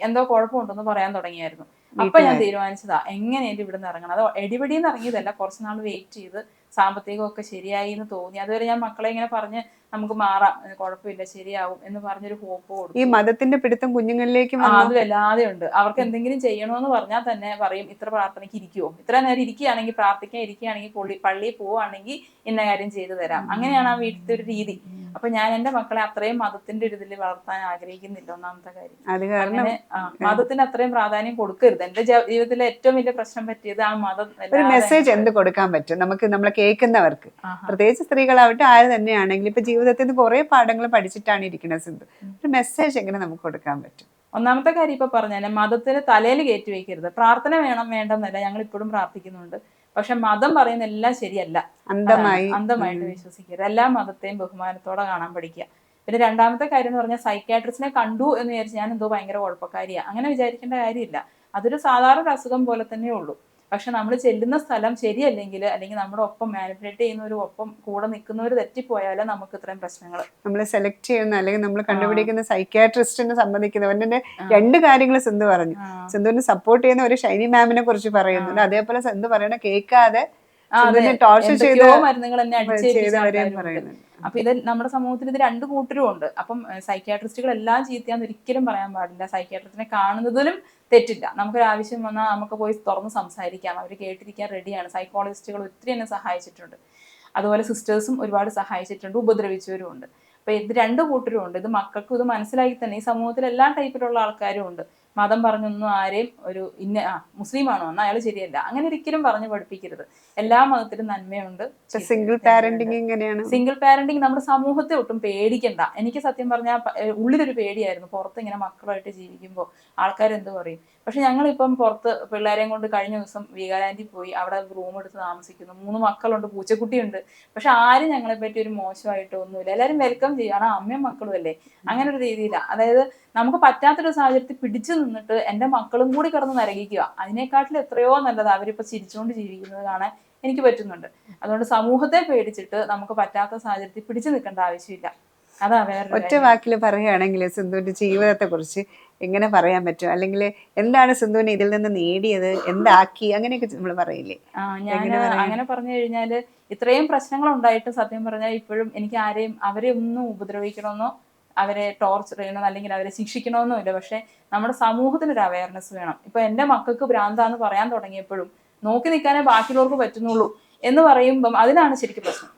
എന്തോ കുഴപ്പമുണ്ടെന്ന് പറയാൻ തുടങ്ങിയായിരുന്നു. അപ്പൊ ഞാൻ തീരുമാനിച്ചതാ എങ്ങനെയായിട്ട് ഇവിടെ നിന്ന് ഇറങ്ങണം. അത് എടിപിടിന്ന് ഇറങ്ങിയതല്ല, കുറച്ചുനാൾ വെയിറ്റ് ചെയ്ത് സാമ്പത്തികമൊക്കെ ശരിയായി എന്ന് തോന്നി. അതുവരെ ഞാൻ മക്കളെ ഇങ്ങനെ പറഞ്ഞ് നമുക്ക് മാറാം, കുഴപ്പമില്ല, ശരിയാവും എന്ന് പറഞ്ഞൊരു ഹോപ്പ് കൊടുത്തു. ഈ മതത്തിന്റെ പിടുത്തം കുഞ്ഞുങ്ങളിലേക്ക് അത് വല്ലാതെ ഉണ്ട്. അവർക്ക് എന്തെങ്കിലും ചെയ്യണമെന്ന് പറഞ്ഞാൽ തന്നെ പറയും, ഇത്ര പ്രാർത്ഥനയ്ക്ക് ഇരിക്കുവോ, ഇത്ര നേരം ഇരിക്കുകയാണെങ്കിൽ, പ്രാർത്ഥിക്കാൻ ഇരിക്കുകയാണെങ്കിൽ, പള്ളിയിൽ പോവുകയാണെങ്കിൽ ഇന്ന കാര്യം ചെയ്തു തരാം. അങ്ങനെയാണ് ആ വീട്ടിലത്തെ ഒരു രീതി. അപ്പൊ ഞാൻ എന്റെ മക്കളെ അത്രയും മതത്തിന്റെ ഒരു ഇതിൽ വളർത്താൻ ആഗ്രഹിക്കുന്നില്ല. ഒന്നാമത്തെ കാര്യം അങ്ങനെ മതത്തിന് അത്രയും പ്രാധാന്യം കൊടുക്കരുത്. എന്റെ ജീവിതത്തിലെ ഏറ്റവും വലിയ പ്രശ്നം പറ്റിയത് ആ മതം. ഒരു മെസ്സേജ് എന്ത് കൊടുക്കാൻ പറ്റും നമുക്ക്, നമ്മളെ കേൾക്കുന്നവർക്ക്, പ്രത്യേകിച്ച് സ്ത്രീകളാവട്ടെ ആര് തന്നെയാണെങ്കിലും ഇപ്പൊ ജീവിതത്തിൽ നിന്ന് കുറെ പാഠങ്ങൾ പഠിച്ചിട്ടാണ് ഇരിക്കുന്നത് സിന്ധു, ഒരു മെസ്സേജ് എങ്ങനെ നമുക്ക് കൊടുക്കാൻ പറ്റും? ഒന്നാമത്തെ കാര്യം ഇപ്പൊ പറഞ്ഞാൽ മതത്തിന് തലയിൽ കയറ്റി വെക്കരുത്. പ്രാർത്ഥന വേണം വേണ്ടെന്നല്ല, ഞങ്ങൾ ഇപ്പോഴും പ്രാർത്ഥിക്കുന്നുണ്ട്. പക്ഷെ മതം പറയുന്ന എല്ലാം ശരിയല്ല. അന്ധമായിട്ട് വിശ്വസിക്കരുത്. എല്ലാ മതത്തെയും ബഹുമാനത്തോടെ കാണാൻ പഠിക്കുക. പിന്നെ രണ്ടാമത്തെ കാര്യം എന്ന് പറഞ്ഞാൽ സൈക്കാട്രിസ്റ്റിനെ കണ്ടു എന്ന് വിചാരിച്ച് ഞാൻ എന്തോ ഭയങ്കര കുഴപ്പക്കാരിയാ, അങ്ങനെ വിചാരിക്കേണ്ട കാര്യമില്ല. അതൊരു സാധാരണ അസുഖം പോലെ തന്നെ ഉള്ളൂ. പക്ഷെ നമ്മൾ ചെല്ലുന്ന സ്ഥലം ശരിയല്ലെങ്കിൽ, അല്ലെങ്കിൽ നമ്മുടെ ഒപ്പം മാനിപ്പുലേറ്റ് ചെയ്യുന്നവരും ഒപ്പം കൂടെ നിൽക്കുന്നവർ തെറ്റിപ്പോയാലും നമുക്ക് ഇത്രയും പ്രശ്നങ്ങൾ. നമ്മൾ സെലക്ട് ചെയ്യുന്ന അല്ലെങ്കിൽ നമ്മൾ കണ്ടുപിടിക്കുന്ന സൈക്യാട്രിസ്റ്റിനെ സംബന്ധിക്കുന്നവന്റെ രണ്ട് കാര്യങ്ങൾ സിന്ധു പറഞ്ഞു. സിന്ധുവിനെ സപ്പോർട്ട് ചെയ്യുന്ന ഒരു ഷൈനി മാമിനെ കുറിച്ച് പറയുന്നുണ്ട്. അതേപോലെ സിന്ധു പറയണ കേൾക്കാതെ ടോർച്ചർ ചെയ്ത മരുന്നുകൾ തന്നെ പറയുന്നുണ്ട്. അപ്പൊ ഇത് നമ്മുടെ സമൂഹത്തിൽ ഇത് രണ്ട് കൂട്ടരും ഉണ്ട്. അപ്പം സൈക്യാട്രിസ്റ്റുകൾ എല്ലാം ചീത്തയാന്ന് ഒരിക്കലും പറയാൻ പാടില്ല. സൈക്യാട്രിസ്റ്റിനെ കാണുന്നതിലും തെറ്റില്ല. നമുക്കൊരു ആവശ്യം വന്നാൽ നമുക്ക് പോയി തുറന്ന് സംസാരിക്കാം, അവർ കേട്ടിരിക്കാൻ റെഡിയാണ്. സൈക്കോളജിസ്റ്റുകൾ ഒത്തിരി എന്നെ സഹായിച്ചിട്ടുണ്ട്. അതുപോലെ സിസ്റ്റേഴ്സും ഒരുപാട് സഹായിച്ചിട്ടുണ്ട്, ഉപദ്രവിച്ചവരും ഉണ്ട്. അപ്പൊ ഇത് രണ്ട് കൂട്ടരും ഉണ്ട്. ഇത് മക്കൾക്കും ഇത് മനസ്സിലാക്കി തന്നെ ഈ സമൂഹത്തിൽ എല്ലാ ടൈപ്പിലുള്ള ആൾക്കാരും ഉണ്ട്. മതം പറഞ്ഞൊന്നും ആരെയും ഒരു മുസ്ലിമാണോ എന്നാൽ അയാൾ ശരിയല്ല, അങ്ങനെ ഒരിക്കലും പറഞ്ഞു പഠിപ്പിക്കരുത്. എല്ലാ മതത്തിലും നന്മയുണ്ട്. സിംഗിൾ പാരന്റിങ് എങ്ങനെയാണ്? സിംഗിൾ പാരന്റിങ് നമ്മുടെ സമൂഹത്തെ ഒട്ടും പേടിക്കണ്ട. എനിക്ക് സത്യം പറഞ്ഞാൽ ഉള്ളിലൊരു പേടിയായിരുന്നു, പുറത്ത് ഇങ്ങനെ മക്കളായിട്ട് ജീവിക്കുമ്പോൾ ആൾക്കാരെന്ത് പറയും. പക്ഷെ ഞങ്ങളിപ്പം പുറത്ത് പിള്ളേരെയും കൊണ്ട് കഴിഞ്ഞ ദിവസം വീഗാലാൻഡിൽ പോയി, അവിടെ റൂം എടുത്ത് താമസിക്കുന്നു. 3 മക്കളുണ്ട്, പൂച്ചക്കുട്ടിയുണ്ട്. പക്ഷെ ആരും ഞങ്ങളെ പറ്റി ഒരു മോശമായിട്ടോ ഒന്നുമില്ല. എല്ലാവരും വെൽക്കം ചെയ്യണം, അമ്മയും മക്കളും അല്ലേ, അങ്ങനെ ഒരു രീതിയിലാണ്. അതായത് നമുക്ക് പറ്റാത്തൊരു സാഹചര്യത്തിൽ പിടിച്ചു നിന്നിട്ട് എന്റെ മക്കളും കൂടി കിടന്ന് നരകിക്കുക, അതിനേക്കാട്ടിൽ എത്രയോ നല്ലത് അവരിപ്പോ ചിരിച്ചുകൊണ്ട് ജീവിക്കുന്നത് കാണാൻ എനിക്ക് പറ്റുന്നുണ്ട്. അതുകൊണ്ട് സമൂഹത്തെ പേടിച്ചിട്ട് നമുക്ക് പറ്റാത്ത സാഹചര്യത്തിൽ പിടിച്ചു നിൽക്കേണ്ട ആവശ്യമില്ല. അതാ വേറെ ഒറ്റ വാക്കിൽ പറയുകയാണെങ്കിൽ സിന്ധുവിന്റെ ജീവിതത്തെ കുറിച്ച് എങ്ങനെ പറയാൻ പറ്റും, അല്ലെങ്കിൽ എന്താണ് സിന്ധുവിനെ ഇതിൽ നിന്ന് നേടിയത്, എന്താക്കി, അങ്ങനെയൊക്കെ നമ്മൾ പറയില്ലേ? ഞാൻ അങ്ങനെ പറഞ്ഞു കഴിഞ്ഞാല് ഇത്രയും പ്രശ്നങ്ങൾ ഉണ്ടായിട്ട് സത്യം പറഞ്ഞാൽ ഇപ്പോഴും എനിക്ക് അവരെ ഒന്നും ഉപദ്രവിക്കണമെന്നോ അവരെ ടോർച്ചർ ചെയ്യണമെന്നോ അല്ലെങ്കിൽ അവരെ ശിക്ഷിക്കണമെന്നോ ഇല്ല. പക്ഷെ നമ്മുടെ സമൂഹത്തിനൊരു അവയർനെസ് വേണം. ഇപ്പൊ എന്റെ മക്കൾക്ക് ഭ്രാന്താന്ന് പറയാൻ തുടങ്ങിയപ്പോഴും നോക്കി നിൽക്കാനേ ബാക്കിയുള്ളവർക്ക് പറ്റുന്നുള്ളൂ എന്ന് പറയുമ്പം അതിനാണ് ശരിക്കും പ്രശ്നം.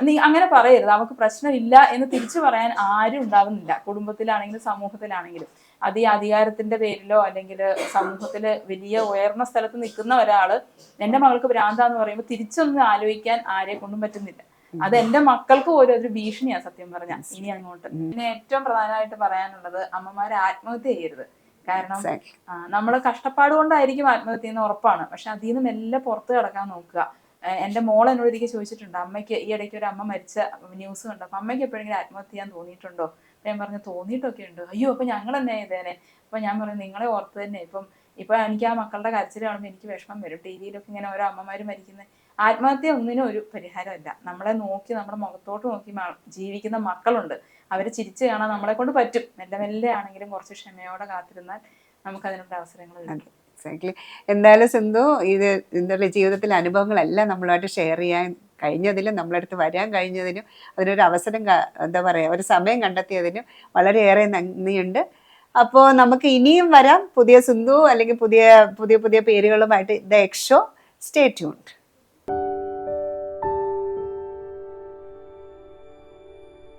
നീ അങ്ങനെ പറയരുത്, അവർക്ക് പ്രശ്നമില്ല എന്ന് തിരിച്ചു പറയാൻ ആരും ഉണ്ടാവുന്നില്ല, കുടുംബത്തിലാണെങ്കിലും സമൂഹത്തിലാണെങ്കിലും. അത് ഈ അധികാരത്തിന്റെ പേരിലോ അല്ലെങ്കിൽ സമൂഹത്തില് വലിയ ഉയർന്ന സ്ഥലത്ത് നിൽക്കുന്ന ഒരാള് എന്റെ മകൾക്ക് ഭ്രാന്താന്ന് പറയുമ്പോൾ തിരിച്ചൊന്നും ആലോചിക്കാൻ ആരെ കൊണ്ടും പറ്റുന്നില്ല. അത് എന്റെ മക്കൾക്ക് പോലും ഒരു ഭീഷണിയാണ് സത്യം പറഞ്ഞാൽ ഇനി അങ്ങോട്ട്. പിന്നെ ഏറ്റവും പ്രധാനമായിട്ട് പറയാനുള്ളത്, അമ്മമാരെ ആത്മഹത്യ ചെയ്യരുത്. കാരണം നമ്മള് കഷ്ടപ്പാട് കൊണ്ടായിരിക്കും ആത്മഹത്യ ചെയ്യുന്ന ഉറപ്പാണ്. പക്ഷെ അതിൽ നിന്ന് മെല്ലെ പുറത്ത് കിടക്കാൻ നോക്കുക. എന്റെ മോൾ എന്നോട് ഒരിക്കൽ ചോദിച്ചിട്ടുണ്ട്, അമ്മയ്ക്ക് ഈ ഇടയ്ക്ക് ഒരു അമ്മ മരിച്ച ന്യൂസ് കണ്ടു, അപ്പൊ അമ്മയ്ക്ക് എപ്പോഴെങ്കിലും ആത്മഹത്യ ചെയ്യാൻ തോന്നിയിട്ടുണ്ടോ? ഞാൻ പറഞ്ഞു തോന്നിയിട്ടൊക്കെ ഉണ്ട്. അയ്യോ അപ്പൊ ഞങ്ങൾ തന്നെ ചെയ്തേനെ. അപ്പൊ ഞാൻ പറഞ്ഞു നിങ്ങളെ ഓർത്ത് തന്നെ. ഇപ്പൊ എനിക്ക് ആ മക്കളുടെ കരച്ചിൽ കാണുമ്പോൾ എനിക്ക് വിഷമം വരും. ടിവിയിലൊക്കെ ഇങ്ങനെ ഓരോ അമ്മമാര് മരിക്കുന്നത്. ആത്മഹത്യ ഒന്നിനും ഒരു പരിഹാരമല്ല. നമ്മളെ നോക്കി നമ്മുടെ മുഖത്തോട്ട് നോക്കി ജീവിക്കുന്ന മക്കളുണ്ട്, അവര് ചിരിച്ചു കാണാൻ നമ്മളെ കൊണ്ട് പറ്റും. മെല്ലെ മെല്ലെ ആണെങ്കിലും കുറച്ച് ക്ഷമയോടെ കാത്തിരുന്നാൽ നമുക്ക് അതിനുള്ള അവസരങ്ങൾ കിട്ടും. എക്സാക്ട്ലി. എന്തായാലും സിന്ധു ഇത് എന്താ ജീവിതത്തിലെ അനുഭവങ്ങളെല്ലാം നമ്മളുമായിട്ട് ഷെയർ ചെയ്യാൻ കഴിഞ്ഞതിലും നമ്മളടുത്ത് വരാൻ കഴിഞ്ഞതിനും അതിനൊരു അവസരം എന്താ പറയുക ഒരു സമയം കണ്ടെത്തിയതിനും വളരെയേറെ നന്ദിയുണ്ട്. അപ്പോൾ നമുക്ക് ഇനിയും വരാം പുതിയ സിന്ധു അല്ലെങ്കിൽ പുതിയ പുതിയ പുതിയ പേരുകളുമായിട്ട്. The X show. Stay tuned.